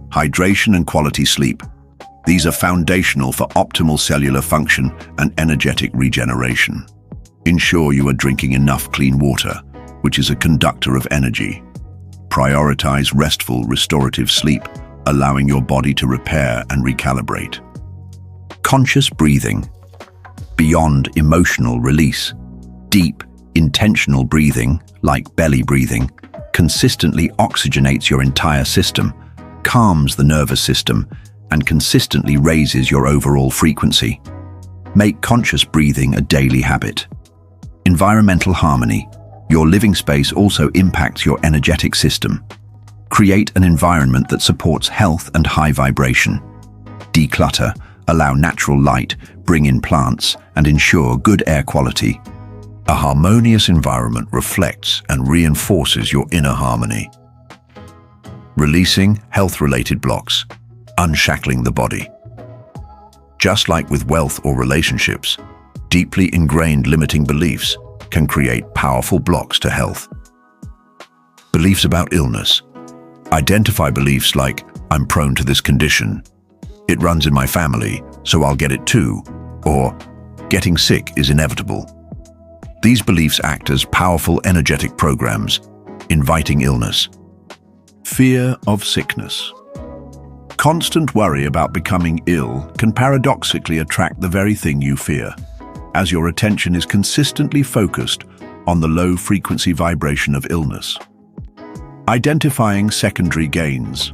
Hydration and quality sleep. These are foundational for optimal cellular function and energetic regeneration. Ensure you are drinking enough clean water, which is a conductor of energy. Prioritize restful, restorative sleep, allowing your body to repair and recalibrate. Conscious breathing. Beyond emotional release, deep, intentional breathing, like belly breathing, consistently oxygenates your entire system, calms the nervous system, and consistently raises your overall frequency. Make conscious breathing a daily habit. Environmental harmony. Your living space also impacts your energetic system. Create an environment that supports health and high vibration. Declutter, allow natural light, bring in plants, and ensure good air quality. A harmonious environment reflects and reinforces your inner harmony. Releasing health-related blocks, unshackling the body. Just like with wealth or relationships, deeply ingrained limiting beliefs can create powerful blocks to health. Beliefs about illness. Identify beliefs like, I'm prone to this condition, it runs in my family, so I'll get it too, or getting sick is inevitable. These beliefs act as powerful energetic programs, inviting illness. Fear of sickness. Constant worry about becoming ill can paradoxically attract the very thing you fear, as your attention is consistently focused on the low-frequency vibration of illness. Identifying secondary gains.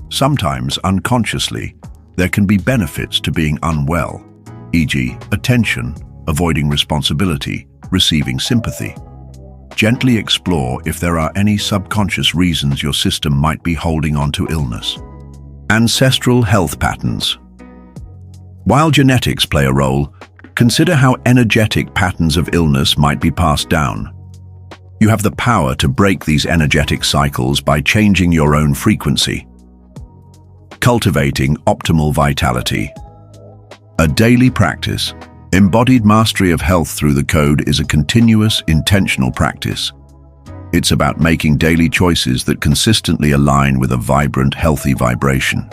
Sometimes, unconsciously, there can be benefits to being unwell, e.g., attention, avoiding responsibility, receiving sympathy. Gently explore if there are any subconscious reasons your system might be holding on to illness. Ancestral health patterns. While genetics play a role, consider how energetic patterns of illness might be passed down. You have the power to break these energetic cycles by changing your own frequency. Cultivating optimal vitality. A daily practice. Embodied mastery of health through the code is a continuous, intentional practice. It's about making daily choices that consistently align with a vibrant, healthy vibration.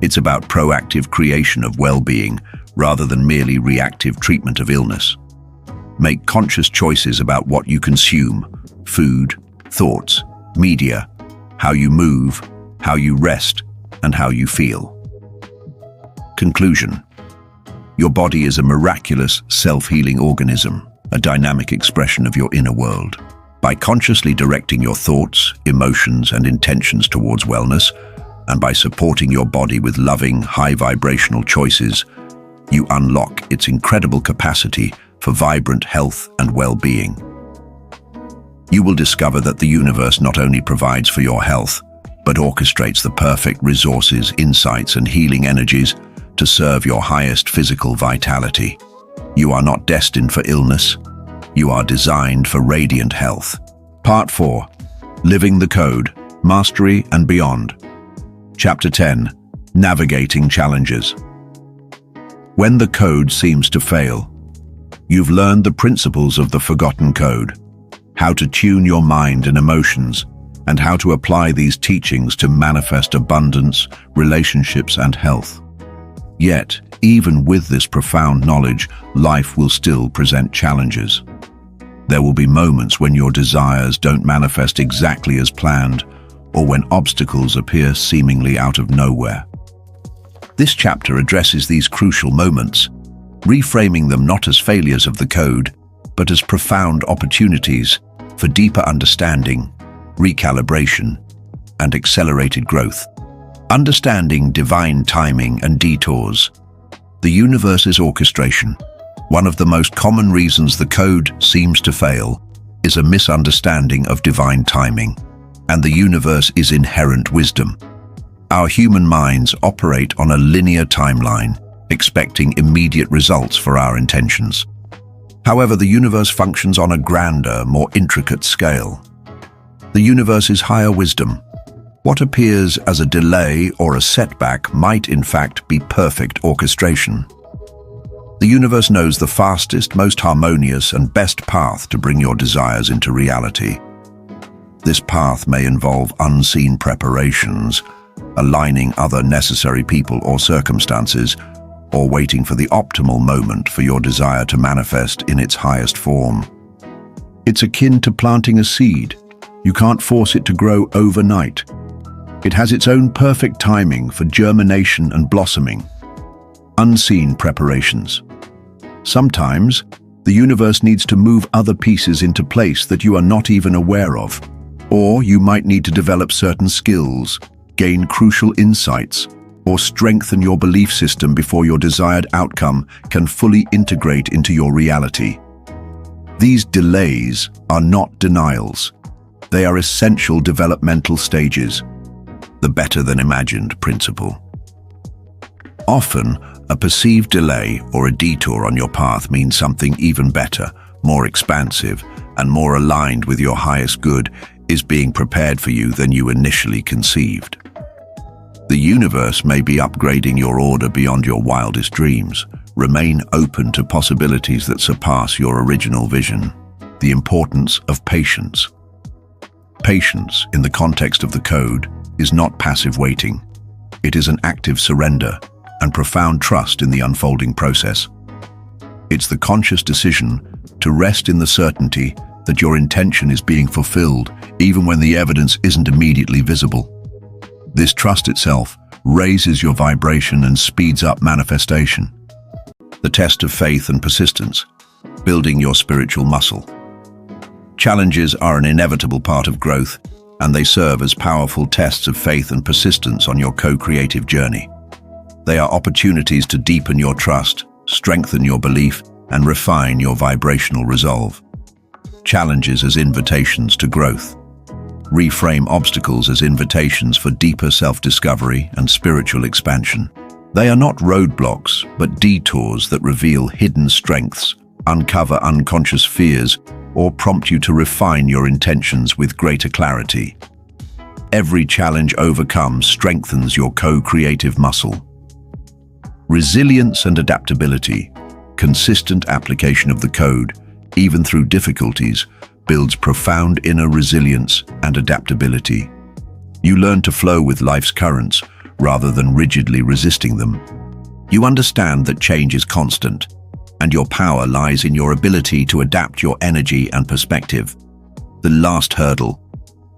It's about proactive creation of well-being rather than merely reactive treatment of illness. Make conscious choices about what you consume, food, thoughts, media, how you move, how you rest, and how you feel. Conclusion. Your body is a miraculous, self-healing organism, a dynamic expression of your inner world. By consciously directing your thoughts, emotions, and intentions towards wellness, and by supporting your body with loving, high-vibrational choices, you unlock its incredible capacity for vibrant health and well-being. You will discover that the universe not only provides for your health, but orchestrates the perfect resources, insights, and healing energies to serve your highest physical vitality. You are not destined for illness. You are designed for radiant health. Part 4. Living the Code, Mastery and Beyond. Chapter 10. Navigating Challenges. When the code seems to fail, you've learned the principles of the forgotten code, how to tune your mind and emotions, and how to apply these teachings to manifest abundance, relationships, and health. Yet, even with this profound knowledge, life will still present challenges. There will be moments when your desires don't manifest exactly as planned, or when obstacles appear seemingly out of nowhere. This chapter addresses these crucial moments, reframing them not as failures of the code, but as profound opportunities for deeper understanding, recalibration, and accelerated growth. Understanding divine timing and detours. The universe's orchestration. One of the most common reasons the code seems to fail is a misunderstanding of divine timing, and the universe is inherent wisdom. Our human minds operate on a linear timeline, expecting immediate results for our intentions. However, the universe functions on a grander, more intricate scale. The universe's higher wisdom. What appears as a delay or a setback might in fact be perfect orchestration. The universe knows the fastest, most harmonious and best path to bring your desires into reality. This path may involve unseen preparations, aligning other necessary people or circumstances, or waiting for the optimal moment for your desire to manifest in its highest form. It's akin to planting a seed. You can't force it to grow overnight. It has its own perfect timing for germination and blossoming. Unseen preparations. Sometimes, the universe needs to move other pieces into place that you are not even aware of. Or you might need to develop certain skills, gain crucial insights, or strengthen your belief system before your desired outcome can fully integrate into your reality. These delays are not denials. They are essential developmental stages. The better-than-imagined principle. Often, a perceived delay or a detour on your path means something even better, more expansive, and more aligned with your highest good is being prepared for you than you initially conceived. The universe may be upgrading your order beyond your wildest dreams. Remain open to possibilities that surpass your original vision. The importance of patience. Patience, in the context of the code, is not passive waiting. It is an active surrender and profound trust in the unfolding process. It's the conscious decision to rest in the certainty that your intention is being fulfilled even when the evidence isn't immediately visible. This trust itself raises your vibration and speeds up manifestation. The test of faith and persistence, building your spiritual muscle. Challenges are an inevitable part of growth, and they serve as powerful tests of faith and persistence on your co-creative journey. They are opportunities to deepen your trust, strengthen your belief, and refine your vibrational resolve. Challenges as invitations to growth. Reframe obstacles as invitations for deeper self-discovery and spiritual expansion. They are not roadblocks, but detours that reveal hidden strengths, uncover unconscious fears, or prompt you to refine your intentions with greater clarity. Every challenge overcome strengthens your co-creative muscle. Resilience and adaptability. Consistent application of the code, even through difficulties, builds profound inner resilience and adaptability. You learn to flow with life's currents rather than rigidly resisting them. You understand that change is constant, and your power lies in your ability to adapt your energy and perspective. The last hurdle.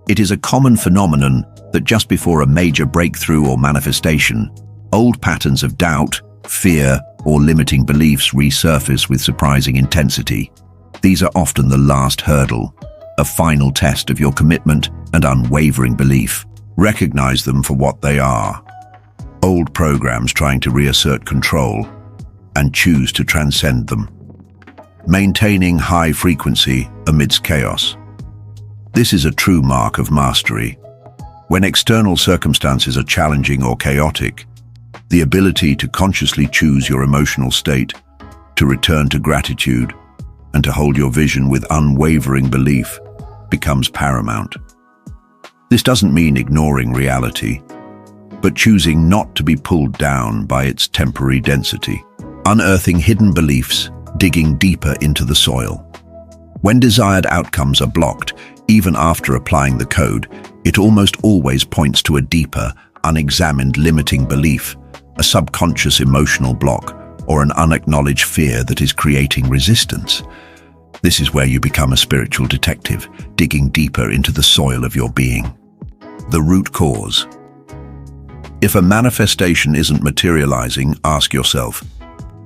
It is a common phenomenon that just before a major breakthrough or manifestation, old patterns of doubt, fear, or limiting beliefs resurface with surprising intensity. These are often the last hurdle, a final test of your commitment and unwavering belief. Recognize them for what they are. Old programs trying to reassert control, and choose to transcend them. Maintaining high frequency amidst chaos. This is a true mark of mastery. When external circumstances are challenging or chaotic, the ability to consciously choose your emotional state, to return to gratitude, and to hold your vision with unwavering belief becomes paramount. This doesn't mean ignoring reality, but choosing not to be pulled down by its temporary density. Unearthing hidden beliefs, digging deeper into the soil. When desired outcomes are blocked, even after applying the code, it almost always points to a deeper, unexamined limiting belief, a subconscious emotional block, or an unacknowledged fear that is creating resistance. This is where you become a spiritual detective, digging deeper into the soil of your being. The root cause. If a manifestation isn't materializing, ask yourself,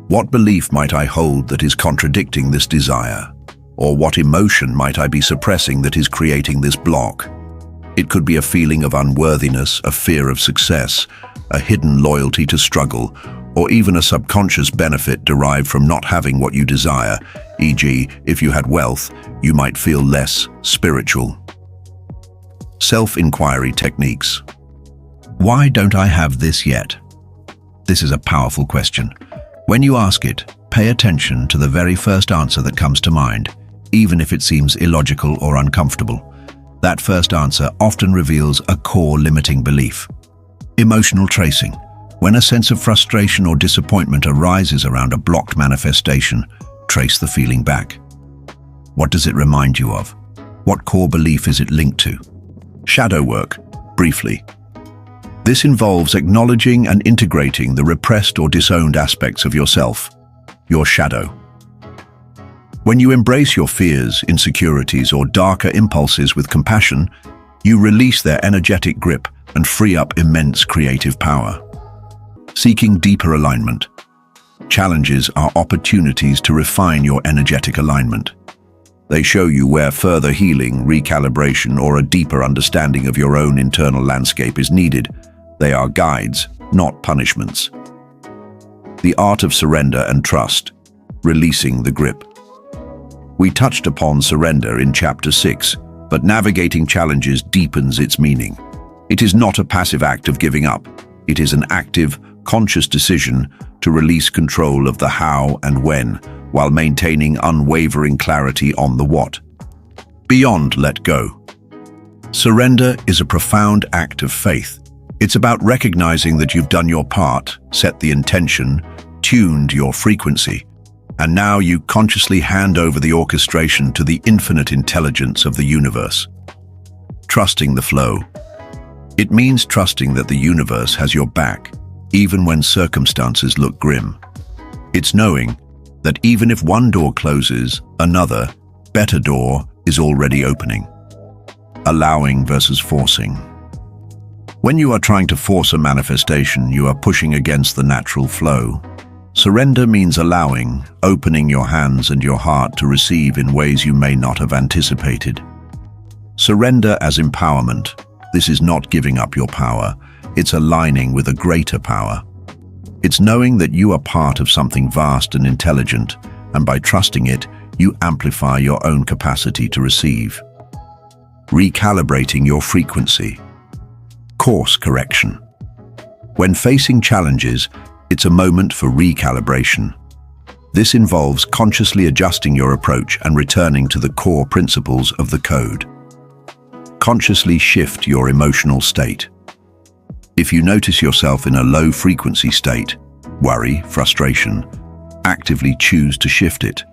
what belief might I hold that is contradicting this desire? Or what emotion might I be suppressing that is creating this block? It could be a feeling of unworthiness, a fear of success, a hidden loyalty to struggle, or even a subconscious benefit derived from not having what you desire, e.g., if you had wealth, you might feel less spiritual. Self-inquiry techniques. Why don't I have this yet? This is a powerful question. When you ask it, pay attention to the very first answer that comes to mind, even if it seems illogical or uncomfortable. That first answer often reveals a core limiting belief. Emotional tracing. When a sense of frustration or disappointment arises around a blocked manifestation, trace the feeling back. What does it remind you of? What core belief is it linked to? Shadow work, briefly. This involves acknowledging and integrating the repressed or disowned aspects of yourself, your shadow. When you embrace your fears, insecurities, or darker impulses with compassion, you release their energetic grip and free up immense creative power. Seeking deeper alignment. Challenges are opportunities to refine your energetic alignment. They show you where further healing, recalibration, or a deeper understanding of your own internal landscape is needed. They are guides, not punishments. The art of surrender and trust, releasing the grip. We touched upon surrender in Chapter 6, but navigating challenges deepens its meaning. It is not a passive act of giving up. It is an active, conscious decision to release control of the how and when, while maintaining unwavering clarity on the what. Beyond let go. Surrender is a profound act of faith. It's about recognizing that you've done your part, set the intention, tuned your frequency, and now you consciously hand over the orchestration to the infinite intelligence of the universe. Trusting the flow. It means trusting that the universe has your back, even when circumstances look grim. It's knowing that even if one door closes, another, better door is already opening. Allowing versus forcing. When you are trying to force a manifestation, you are pushing against the natural flow. Surrender means allowing, opening your hands and your heart to receive in ways you may not have anticipated. Surrender as empowerment. This is not giving up your power. It's aligning with a greater power. It's knowing that you are part of something vast and intelligent, and by trusting it, you amplify your own capacity to receive. Recalibrating your frequency. Course correction. When facing challenges, it's a moment for recalibration. This involves consciously adjusting your approach and returning to the core principles of the code. Consciously shift your emotional state. If you notice yourself in a low-frequency state, worry, frustration, actively choose to shift it.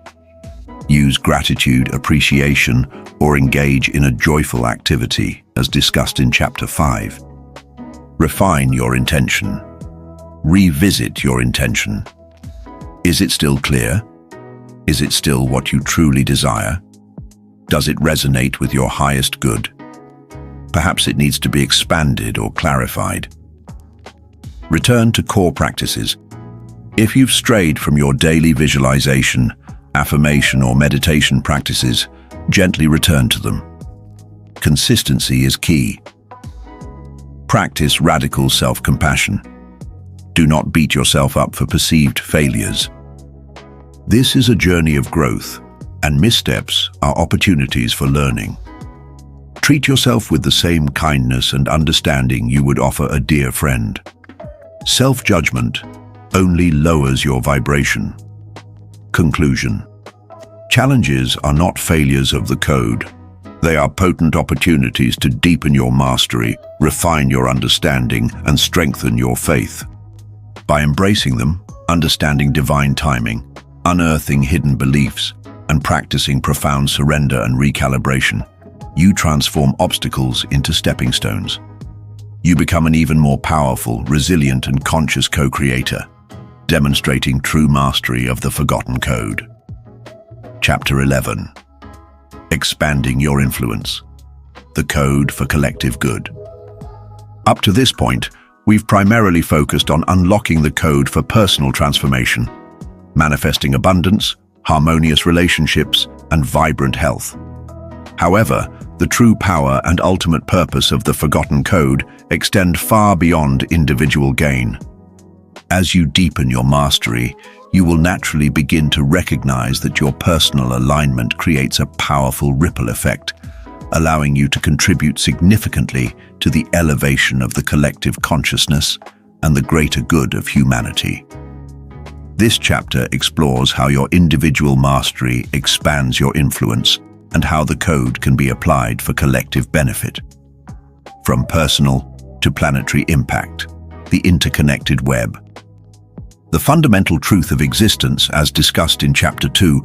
Use gratitude, appreciation, or engage in a joyful activity, as discussed in Chapter 5. Refine your intention. Revisit your intention. Is it still clear? Is it still what you truly desire? Does it resonate with your highest good? Perhaps it needs to be expanded or clarified. Return to core practices. If you've strayed from your daily visualization, affirmation, or meditation practices, gently return to them. Consistency is key. Practice radical self-compassion. Do not beat yourself up for perceived failures. This is a journey of growth, and missteps are opportunities for learning. Treat yourself with the same kindness and understanding you would offer a dear friend. Self-judgment only lowers your vibration. Conclusion. Challenges are not failures of the code. They are potent opportunities to deepen your mastery, refine your understanding, and strengthen your faith. By embracing them, understanding divine timing, unearthing hidden beliefs, and practicing profound surrender and recalibration, you transform obstacles into stepping stones. You become an even more powerful, resilient, and conscious co-creator, demonstrating true mastery of the forgotten code. Chapter 11. Expanding your influence. The code for collective good. Up to this point, we've primarily focused on unlocking the code for personal transformation, manifesting abundance, harmonious relationships, and vibrant health. However, The true power and ultimate purpose of the Forgotten Code extend far beyond individual gain. As you deepen your mastery, you will naturally begin to recognize that your personal alignment creates a powerful ripple effect, allowing you to contribute significantly to the elevation of the collective consciousness and the greater good of humanity. This chapter explores how your individual mastery expands your influence and how the code can be applied for collective benefit. From personal to planetary impact, the interconnected web. The fundamental truth of existence, as discussed in Chapter 2,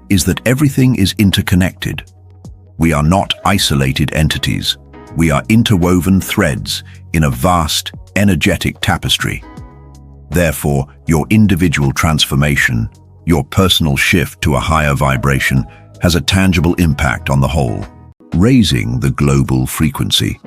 is that everything is interconnected. We are not isolated entities. We are interwoven threads in a vast, energetic tapestry. Therefore, your individual transformation, your personal shift to a higher vibration, has a tangible impact on the whole, raising the global frequency.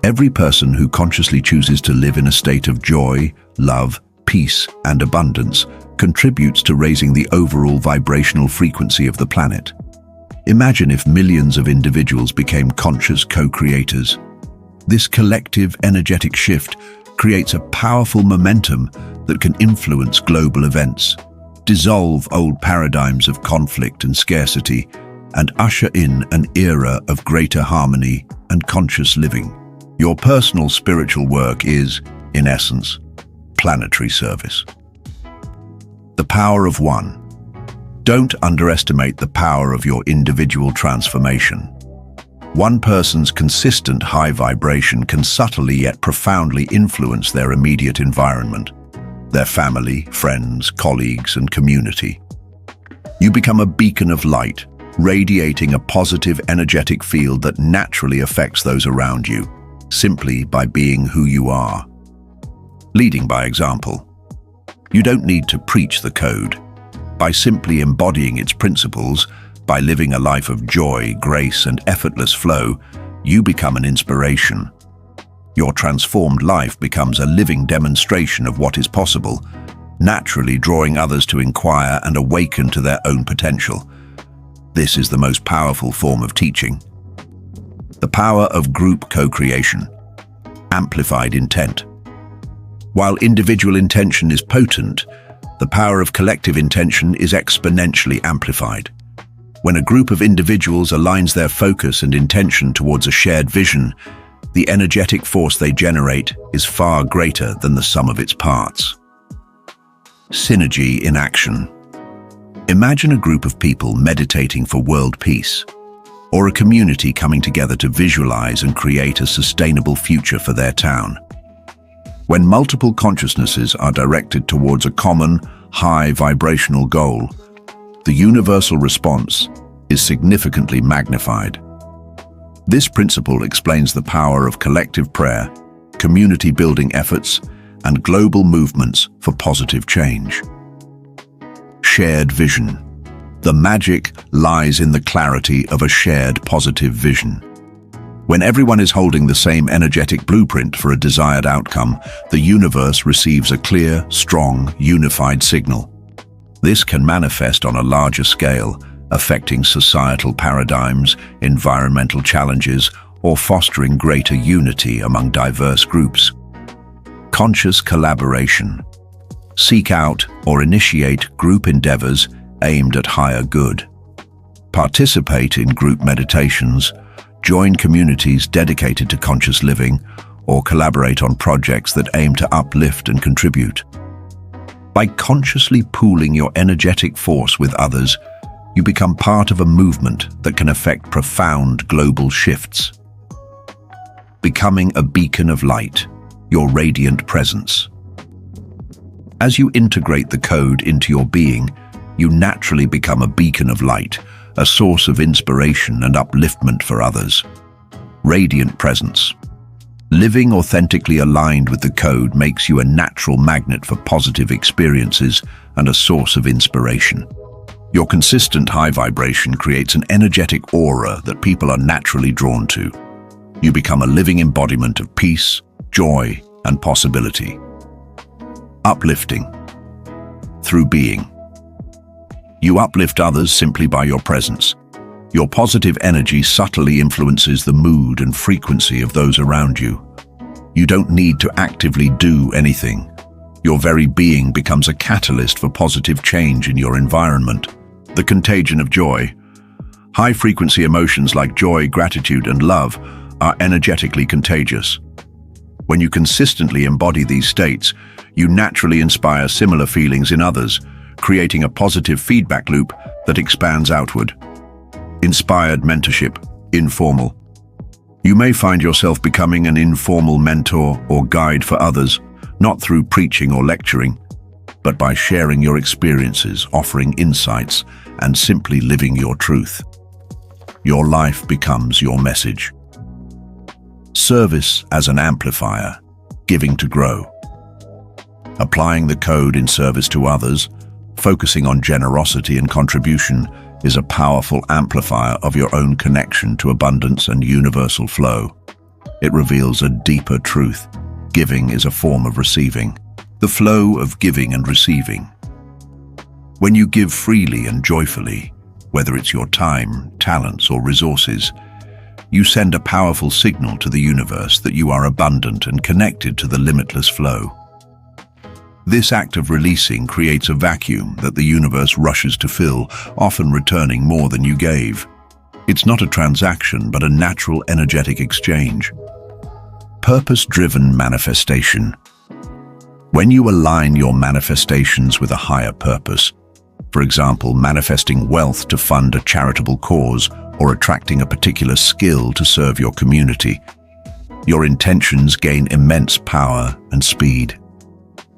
Every person who consciously chooses to live in a state of joy, love, peace, and abundance contributes to raising the overall vibrational frequency of the planet. Imagine if millions of individuals became conscious co-creators. This collective energetic shift creates a powerful momentum that can influence global events, dissolve old paradigms of conflict and scarcity, and usher in an era of greater harmony and conscious living. Your personal spiritual work is, in essence, planetary service. The power of one. Don't underestimate the power of your individual transformation. One person's consistent high vibration can subtly yet profoundly influence their immediate environment, their family, friends, colleagues, and community. You become a beacon of light, radiating a positive energetic field that naturally affects those around you, simply by being who you are. Leading by example. You don't need to preach the code. By simply embodying its principles, by living a life of joy, grace, and effortless flow, you become an inspiration. Your transformed life becomes a living demonstration of what is possible, naturally drawing others to inquire and awaken to their own potential. This is the most powerful form of teaching. The power of group co-creation. Amplified intent. While individual intention is potent, the power of collective intention is exponentially amplified. When a group of individuals aligns their focus and intention towards a shared vision, the energetic force they generate is far greater than the sum of its parts. Synergy in action. Imagine a group of people meditating for world peace, or a community coming together to visualize and create a sustainable future for their town. When multiple consciousnesses are directed towards a common, high vibrational goal, the universal response is significantly magnified. This principle explains the power of collective prayer, community-building efforts, and global movements for positive change. Shared vision. The magic lies in the clarity of a shared positive vision. When everyone is holding the same energetic blueprint for a desired outcome, the universe receives a clear, strong, unified signal. This can manifest on a larger scale, affecting societal paradigms, environmental challenges, or fostering greater unity among diverse groups. Conscious collaboration. Seek out or initiate group endeavors aimed at higher good. Participate in group meditations, join communities dedicated to conscious living, or collaborate on projects that aim to uplift and contribute. By consciously pooling your energetic force with others, you become part of a movement that can affect profound global shifts. Becoming a beacon of light, your radiant presence. As you integrate the code into your being, you naturally become a beacon of light, a source of inspiration and upliftment for others. Radiant presence. Living authentically aligned with the code makes you a natural magnet for positive experiences and a source of inspiration. Your consistent high vibration creates an energetic aura that people are naturally drawn to. You become a living embodiment of peace, joy, and possibility. Uplifting. Through being. You uplift others simply by your presence. Your positive energy subtly influences the mood and frequency of those around you. You don't need to actively do anything. Your very being becomes a catalyst for positive change in your environment. The contagion of joy. High-frequency emotions like joy, gratitude, and love are energetically contagious. When you consistently embody these states, you naturally inspire similar feelings in others, creating a positive feedback loop that expands outward. Inspired mentorship, informal. You may find yourself becoming an informal mentor or guide for others, not through preaching or lecturing, but by sharing your experiences, offering insights, and simply living your truth. Your life becomes your message. Service as an amplifier, giving to grow. Applying the code in service to others, focusing on generosity and contribution, is a powerful amplifier of your own connection to abundance and universal flow. It reveals a deeper truth. Giving is a form of receiving. The flow of giving and receiving. When you give freely and joyfully, whether it's your time, talents, or resources, you send a powerful signal to the universe that you are abundant and connected to the limitless flow. This act of releasing creates a vacuum that the universe rushes to fill, often returning more than you gave. It's not a transaction, but a natural energetic exchange. Purpose-driven manifestation. When you align your manifestations with a higher purpose, for example, manifesting wealth to fund a charitable cause or attracting a particular skill to serve your community, your intentions gain immense power and speed.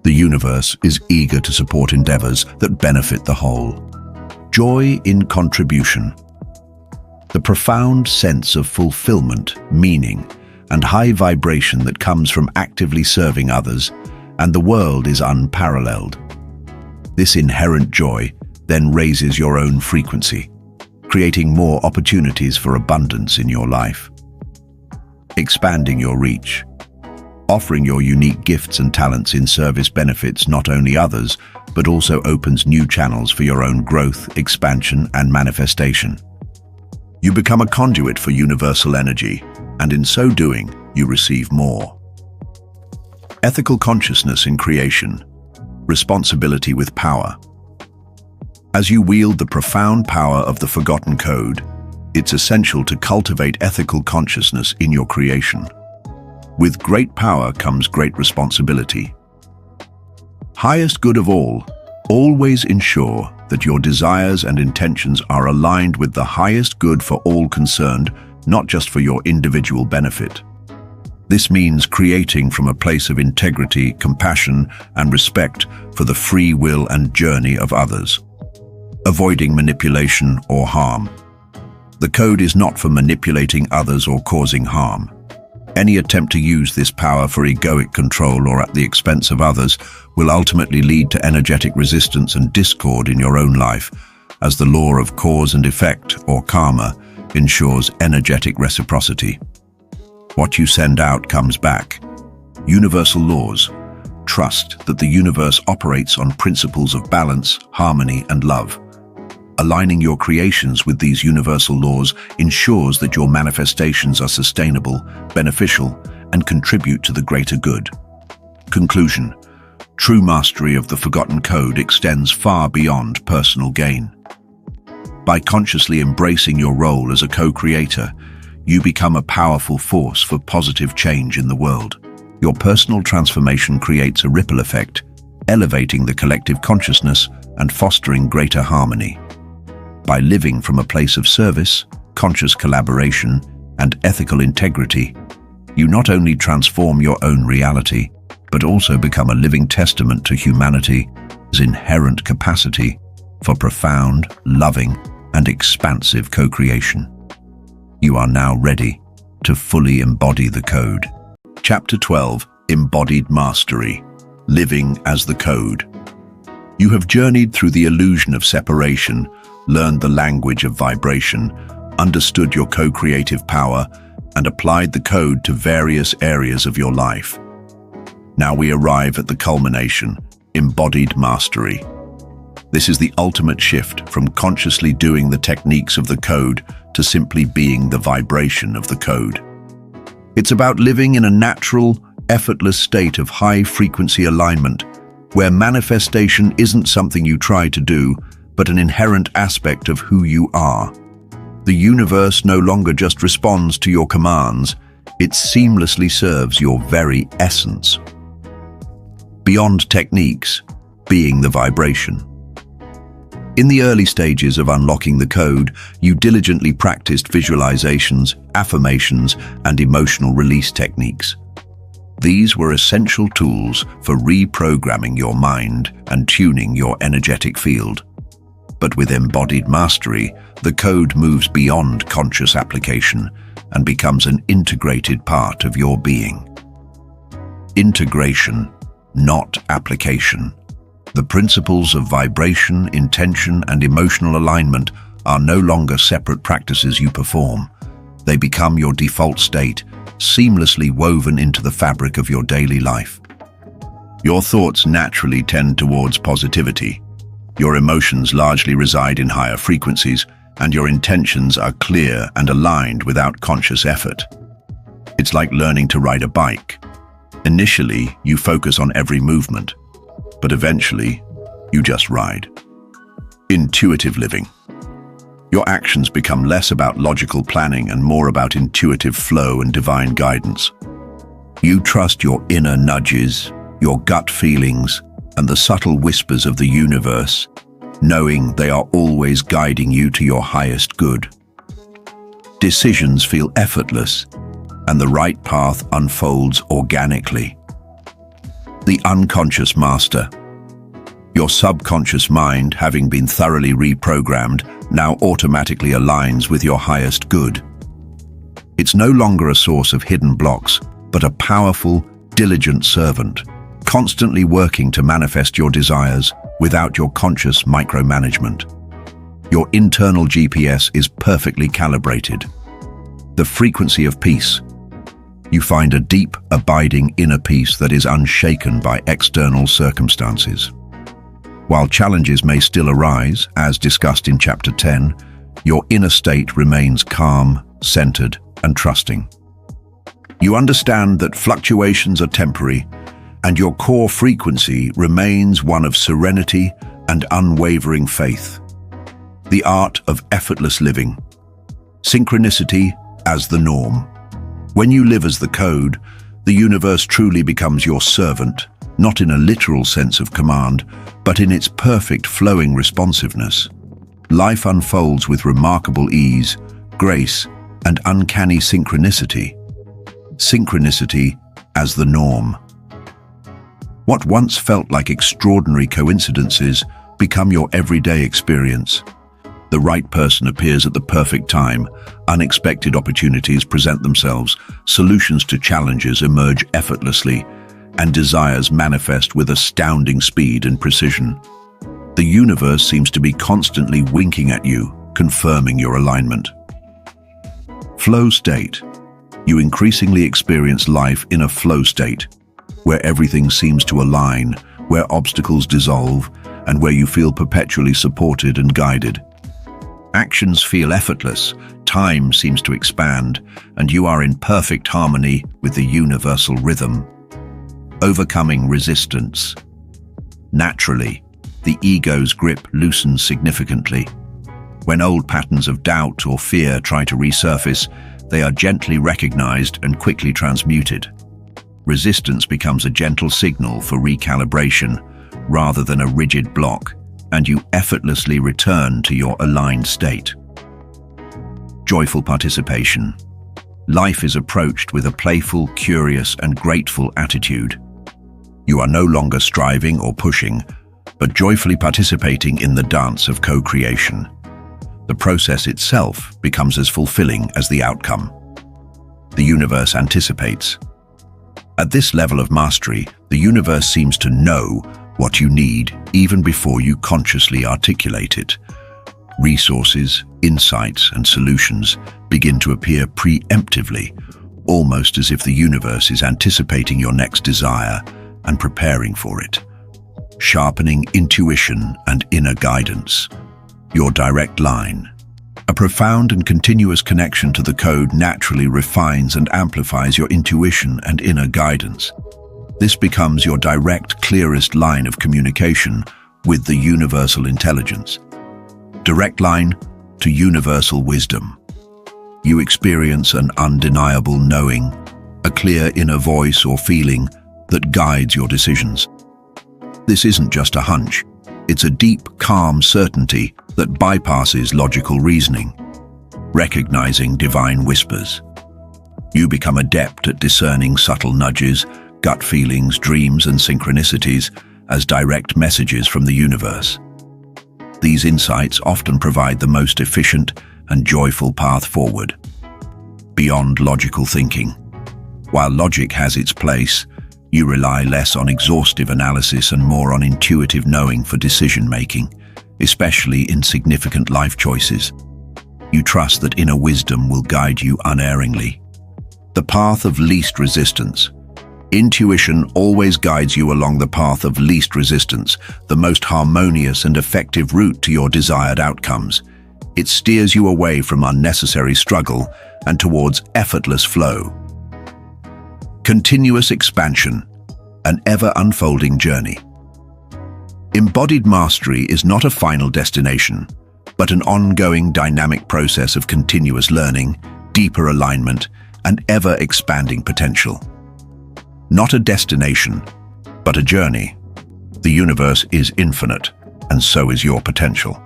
The universe is eager to support endeavors that benefit the whole. Joy in contribution. The profound sense of fulfillment, meaning, and high vibration that comes from actively serving others, and the world is unparalleled. This inherent joy then raises your own frequency, creating more opportunities for abundance in your life. Expanding your reach. Offering your unique gifts and talents in service benefits not only others, but also opens new channels for your own growth, expansion, and manifestation. You become a conduit for universal energy, and in so doing, you receive more. Ethical consciousness in creation. Responsibility with power. As you wield the profound power of the forgotten code, it's essential to cultivate ethical consciousness in your creation. With great power comes great responsibility. Highest good of all, always ensure that your desires and intentions are aligned with the highest good for all concerned, not just for your individual benefit. This means creating from a place of integrity, compassion, and respect for the free will and journey of others. Avoiding manipulation or harm. The code is not for manipulating others or causing harm. Any attempt to use this power for egoic control or at the expense of others will ultimately lead to energetic resistance and discord in your own life, as the law of cause and effect, or karma, ensures energetic reciprocity. What you send out comes back. Universal laws. Trust that the universe operates on principles of balance, harmony, and love. Aligning your creations with these universal laws ensures that your manifestations are sustainable, beneficial, and contribute to the greater good. Conclusion. True mastery of the forgotten code extends far beyond personal gain. By consciously embracing your role as a co-creator, you become a powerful force for positive change in the world. Your personal transformation creates a ripple effect, elevating the collective consciousness and fostering greater harmony. By living from a place of service, conscious collaboration, and ethical integrity, you not only transform your own reality, but also become a living testament to humanity's inherent capacity for profound, loving, and expansive co-creation. You are now ready to fully embody the code. Chapter 12, Embodied Mastery, Living as the Code. You have journeyed through the illusion of separation, learned the language of vibration, understood your co-creative power, and applied the code to various areas of your life. Now we arrive at the culmination, embodied mastery. This is the ultimate shift from consciously doing the techniques of the code to simply being the vibration of the code. It's about living in a natural, effortless state of high-frequency alignment, where manifestation isn't something you try to do, but an inherent aspect of who you are. The universe no longer just responds to your commands, it seamlessly serves your very essence. Beyond techniques, being the vibration. In the early stages of unlocking the code, you diligently practiced visualizations, affirmations, and emotional release techniques. These were essential tools for reprogramming your mind and tuning your energetic field. But with embodied mastery, the code moves beyond conscious application and becomes an integrated part of your being. Integration, not application. The principles of vibration, intention, and emotional alignment are no longer separate practices you perform. They become your default state, seamlessly woven into the fabric of your daily life. Your thoughts naturally tend towards positivity. Your emotions largely reside in higher frequencies, and your intentions are clear and aligned without conscious effort. It's like learning to ride a bike. Initially, you focus on every movement, but eventually, you just ride. Intuitive living. Your actions become less about logical planning and more about intuitive flow and divine guidance. You trust your inner nudges, your gut feelings, and the subtle whispers of the universe, knowing they are always guiding you to your highest good. Decisions feel effortless, and the right path unfolds organically. The unconscious master. Your subconscious mind, having been thoroughly reprogrammed, now automatically aligns with your highest good. It's no longer a source of hidden blocks, but a powerful, diligent servant, constantly working to manifest your desires without your conscious micromanagement. Your internal GPS is perfectly calibrated. The frequency of peace. You find a deep, abiding inner peace that is unshaken by external circumstances. While challenges may still arise, as discussed in Chapter 10, your inner state remains calm, centered, and trusting. You understand that fluctuations are temporary, and your core frequency remains one of serenity and unwavering faith. The art of effortless living. Synchronicity as the norm. When you live as the code, the universe truly becomes your servant, not in a literal sense of command, but in its perfect flowing responsiveness. Life unfolds with remarkable ease, grace, and uncanny synchronicity. Synchronicity as the norm. What once felt like extraordinary coincidences become your everyday experience. The right person appears at the perfect time, unexpected opportunities present themselves, solutions to challenges emerge effortlessly, and desires manifest with astounding speed and precision. The universe seems to be constantly winking at you, confirming your alignment. Flow state. You increasingly experience life in a flow state, where everything seems to align, where obstacles dissolve, and where you feel perpetually supported and guided. Actions feel effortless, time seems to expand, and you are in perfect harmony with the universal rhythm. Overcoming resistance. Naturally, the ego's grip loosens significantly. When old patterns of doubt or fear try to resurface, they are gently recognized and quickly transmuted. Resistance becomes a gentle signal for recalibration rather than a rigid block, and you effortlessly return to your aligned state. Joyful participation. Life is approached with a playful, curious, and grateful attitude. You are no longer striving or pushing, but joyfully participating in the dance of co-creation. The process itself becomes as fulfilling as the outcome. The universe anticipates. At this level of mastery, the universe seems to know what you need even before you consciously articulate it. Resources, insights, and solutions begin to appear preemptively, almost as if the universe is anticipating your next desire and preparing for it. Sharpening intuition and inner guidance. Your direct line. A profound and continuous connection to the code naturally refines and amplifies your intuition and inner guidance. This becomes your direct, clearest line of communication with the universal intelligence. Direct line to universal wisdom. You experience an undeniable knowing, a clear inner voice or feeling that guides your decisions. This isn't just a hunch. It's a deep, calm certainty that bypasses logical reasoning, recognizing divine whispers. You become adept at discerning subtle nudges, gut feelings, dreams, and synchronicities as direct messages from the universe. These insights often provide the most efficient and joyful path forward, beyond logical thinking. While logic has its place, you rely less on exhaustive analysis and more on intuitive knowing for decision-making, especially in significant life choices. You trust that inner wisdom will guide you unerringly. The path of least resistance. Intuition always guides you along the path of least resistance, the most harmonious and effective route to your desired outcomes. It steers you away from unnecessary struggle and towards effortless flow. Continuous expansion, an ever-unfolding journey. Embodied mastery is not a final destination, but an ongoing dynamic process of continuous learning, deeper alignment, and ever-expanding potential. Not a destination, but a journey. The universe is infinite, and so is your potential.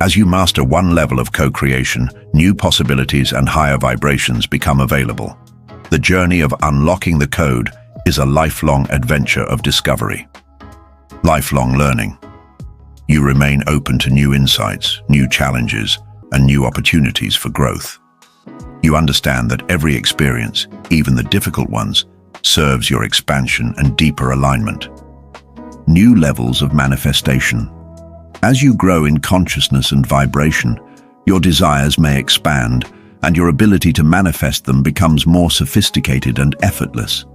As you master one level of co-creation, new possibilities and higher vibrations become available. The journey of unlocking the code is a lifelong adventure of discovery. Lifelong learning. You remain open to new insights, new challenges, and new opportunities for growth. You understand that every experience, even the difficult ones, serves your expansion and deeper alignment. New levels of manifestation. As you grow in consciousness and vibration, your desires may expand, and your ability to manifest them becomes more sophisticated and effortless.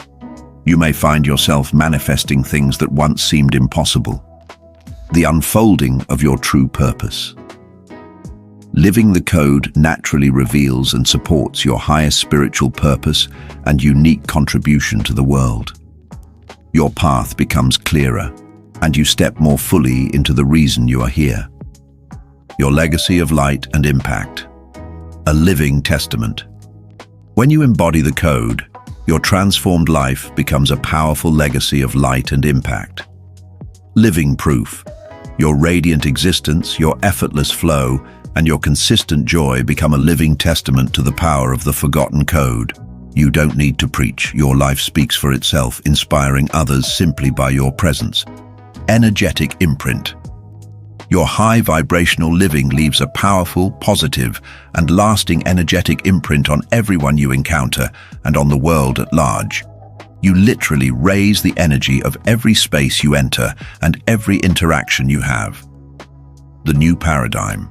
You may find yourself manifesting things that once seemed impossible. The unfolding of your true purpose. Living the code naturally reveals and supports your highest spiritual purpose and unique contribution to the world. Your path becomes clearer, and you step more fully into the reason you are here. Your legacy of light and impact. A living testament. When you embody the code, your transformed life becomes a powerful legacy of light and impact. Living proof. Your radiant existence, your effortless flow, and your consistent joy become a living testament to the power of the forgotten code. You don't need to preach. Your life speaks for itself, inspiring others simply by your presence. Energetic imprint. Your high vibrational living leaves a powerful, positive, and lasting energetic imprint on everyone you encounter and on the world at large. You literally raise the energy of every space you enter and every interaction you have. The new paradigm.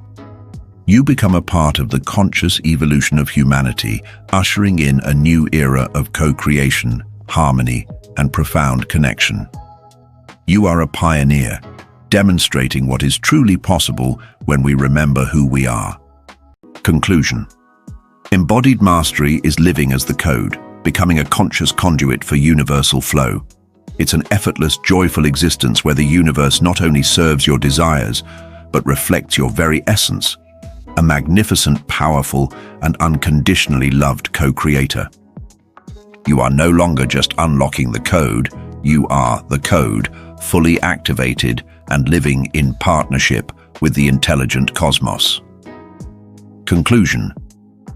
You become a part of the conscious evolution of humanity, ushering in a new era of co-creation, harmony, and profound connection. You are a pioneer, demonstrating what is truly possible when we remember who we are. Conclusion. Embodied mastery is living as the code, becoming a conscious conduit for universal flow. It's an effortless, joyful existence where the universe not only serves your desires, but reflects your very essence. A magnificent, powerful, and unconditionally loved co-creator. You are no longer just unlocking the code, you are the code, fully activated and living in partnership with the intelligent cosmos. Conclusion.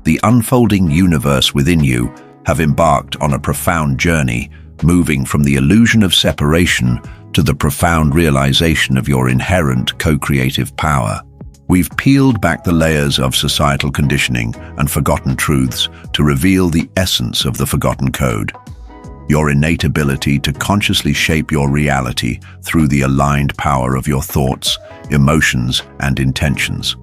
The unfolding universe within you have embarked on a profound journey, moving from the illusion of separation to the profound realization of your inherent co-creative power. We've peeled back the layers of societal conditioning and forgotten truths to reveal the essence of the forgotten code. Your innate ability to consciously shape your reality through the aligned power of your thoughts, emotions, and intentions.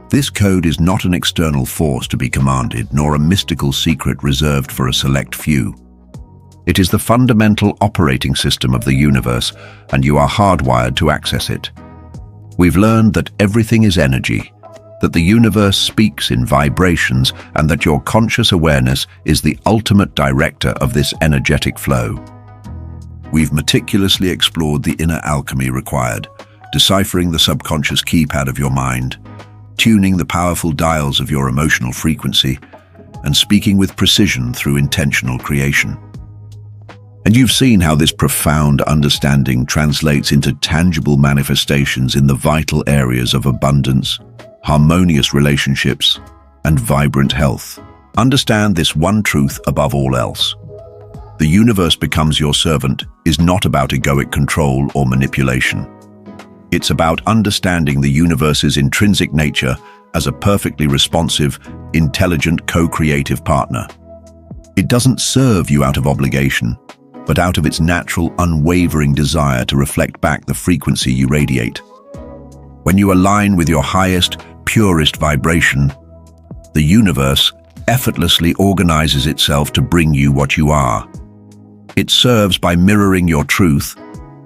This code is not an external force to be commanded, nor a mystical secret reserved for a select few. It is the fundamental operating system of the universe, and you are hardwired to access it. We've learned that everything is energy, that the universe speaks in vibrations and that your conscious awareness is the ultimate director of this energetic flow. We've meticulously explored the inner alchemy required, deciphering the subconscious keypad of your mind, tuning the powerful dials of your emotional frequency, and speaking with precision through intentional creation. And you've seen how this profound understanding translates into tangible manifestations in the vital areas of abundance, harmonious relationships, and vibrant health. Understand this one truth above all else. The universe becomes your servant is not about egoic control or manipulation. It's about understanding the universe's intrinsic nature as a perfectly responsive, intelligent, co-creative partner. It doesn't serve you out of obligation, but out of its natural, unwavering desire to reflect back the frequency you radiate. When you align with your highest, purest vibration, the universe effortlessly organizes itself to bring you what you are. It serves by mirroring your truth,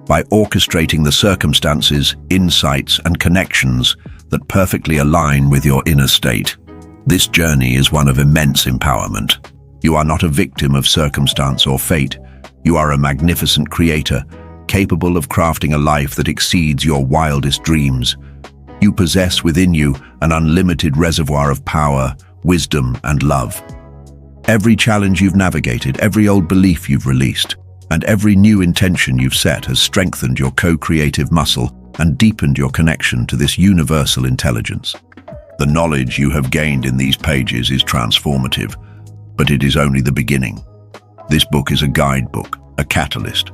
by orchestrating the circumstances, insights, and connections that perfectly align with your inner state. This journey is one of immense empowerment. You are not a victim of circumstance or fate. You are a magnificent creator, capable of crafting a life that exceeds your wildest dreams. You possess within you an unlimited reservoir of power, wisdom, and love. Every challenge you've navigated, every old belief you've released, and every new intention you've set has strengthened your co-creative muscle and deepened your connection to this universal intelligence. The knowledge you have gained in these pages is transformative, but it is only the beginning. This book is a guidebook, a catalyst,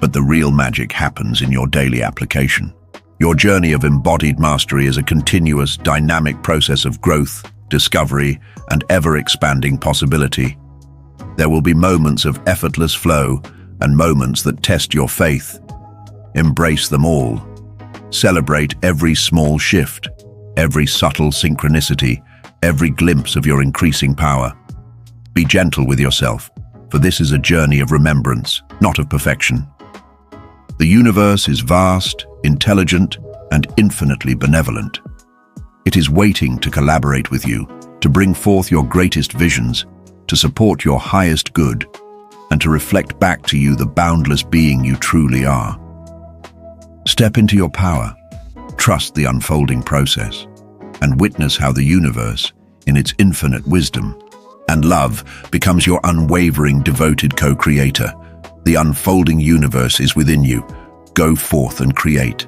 but the real magic happens in your daily application. Your journey of embodied mastery is a continuous, dynamic process of growth, discovery, and ever-expanding possibility. There will be moments of effortless flow and moments that test your faith. Embrace them all. Celebrate every small shift, every subtle synchronicity, every glimpse of your increasing power. Be gentle with yourself, for this is a journey of remembrance, not of perfection. The universe is vast, intelligent, and infinitely benevolent. It is waiting to collaborate with you, to bring forth your greatest visions, to support your highest good, and to reflect back to you the boundless being you truly are. Step into your power, trust the unfolding process, and witness how the universe, in its infinite wisdom and love, becomes your unwavering, devoted co-creator. The unfolding universe is within you. Go forth and create.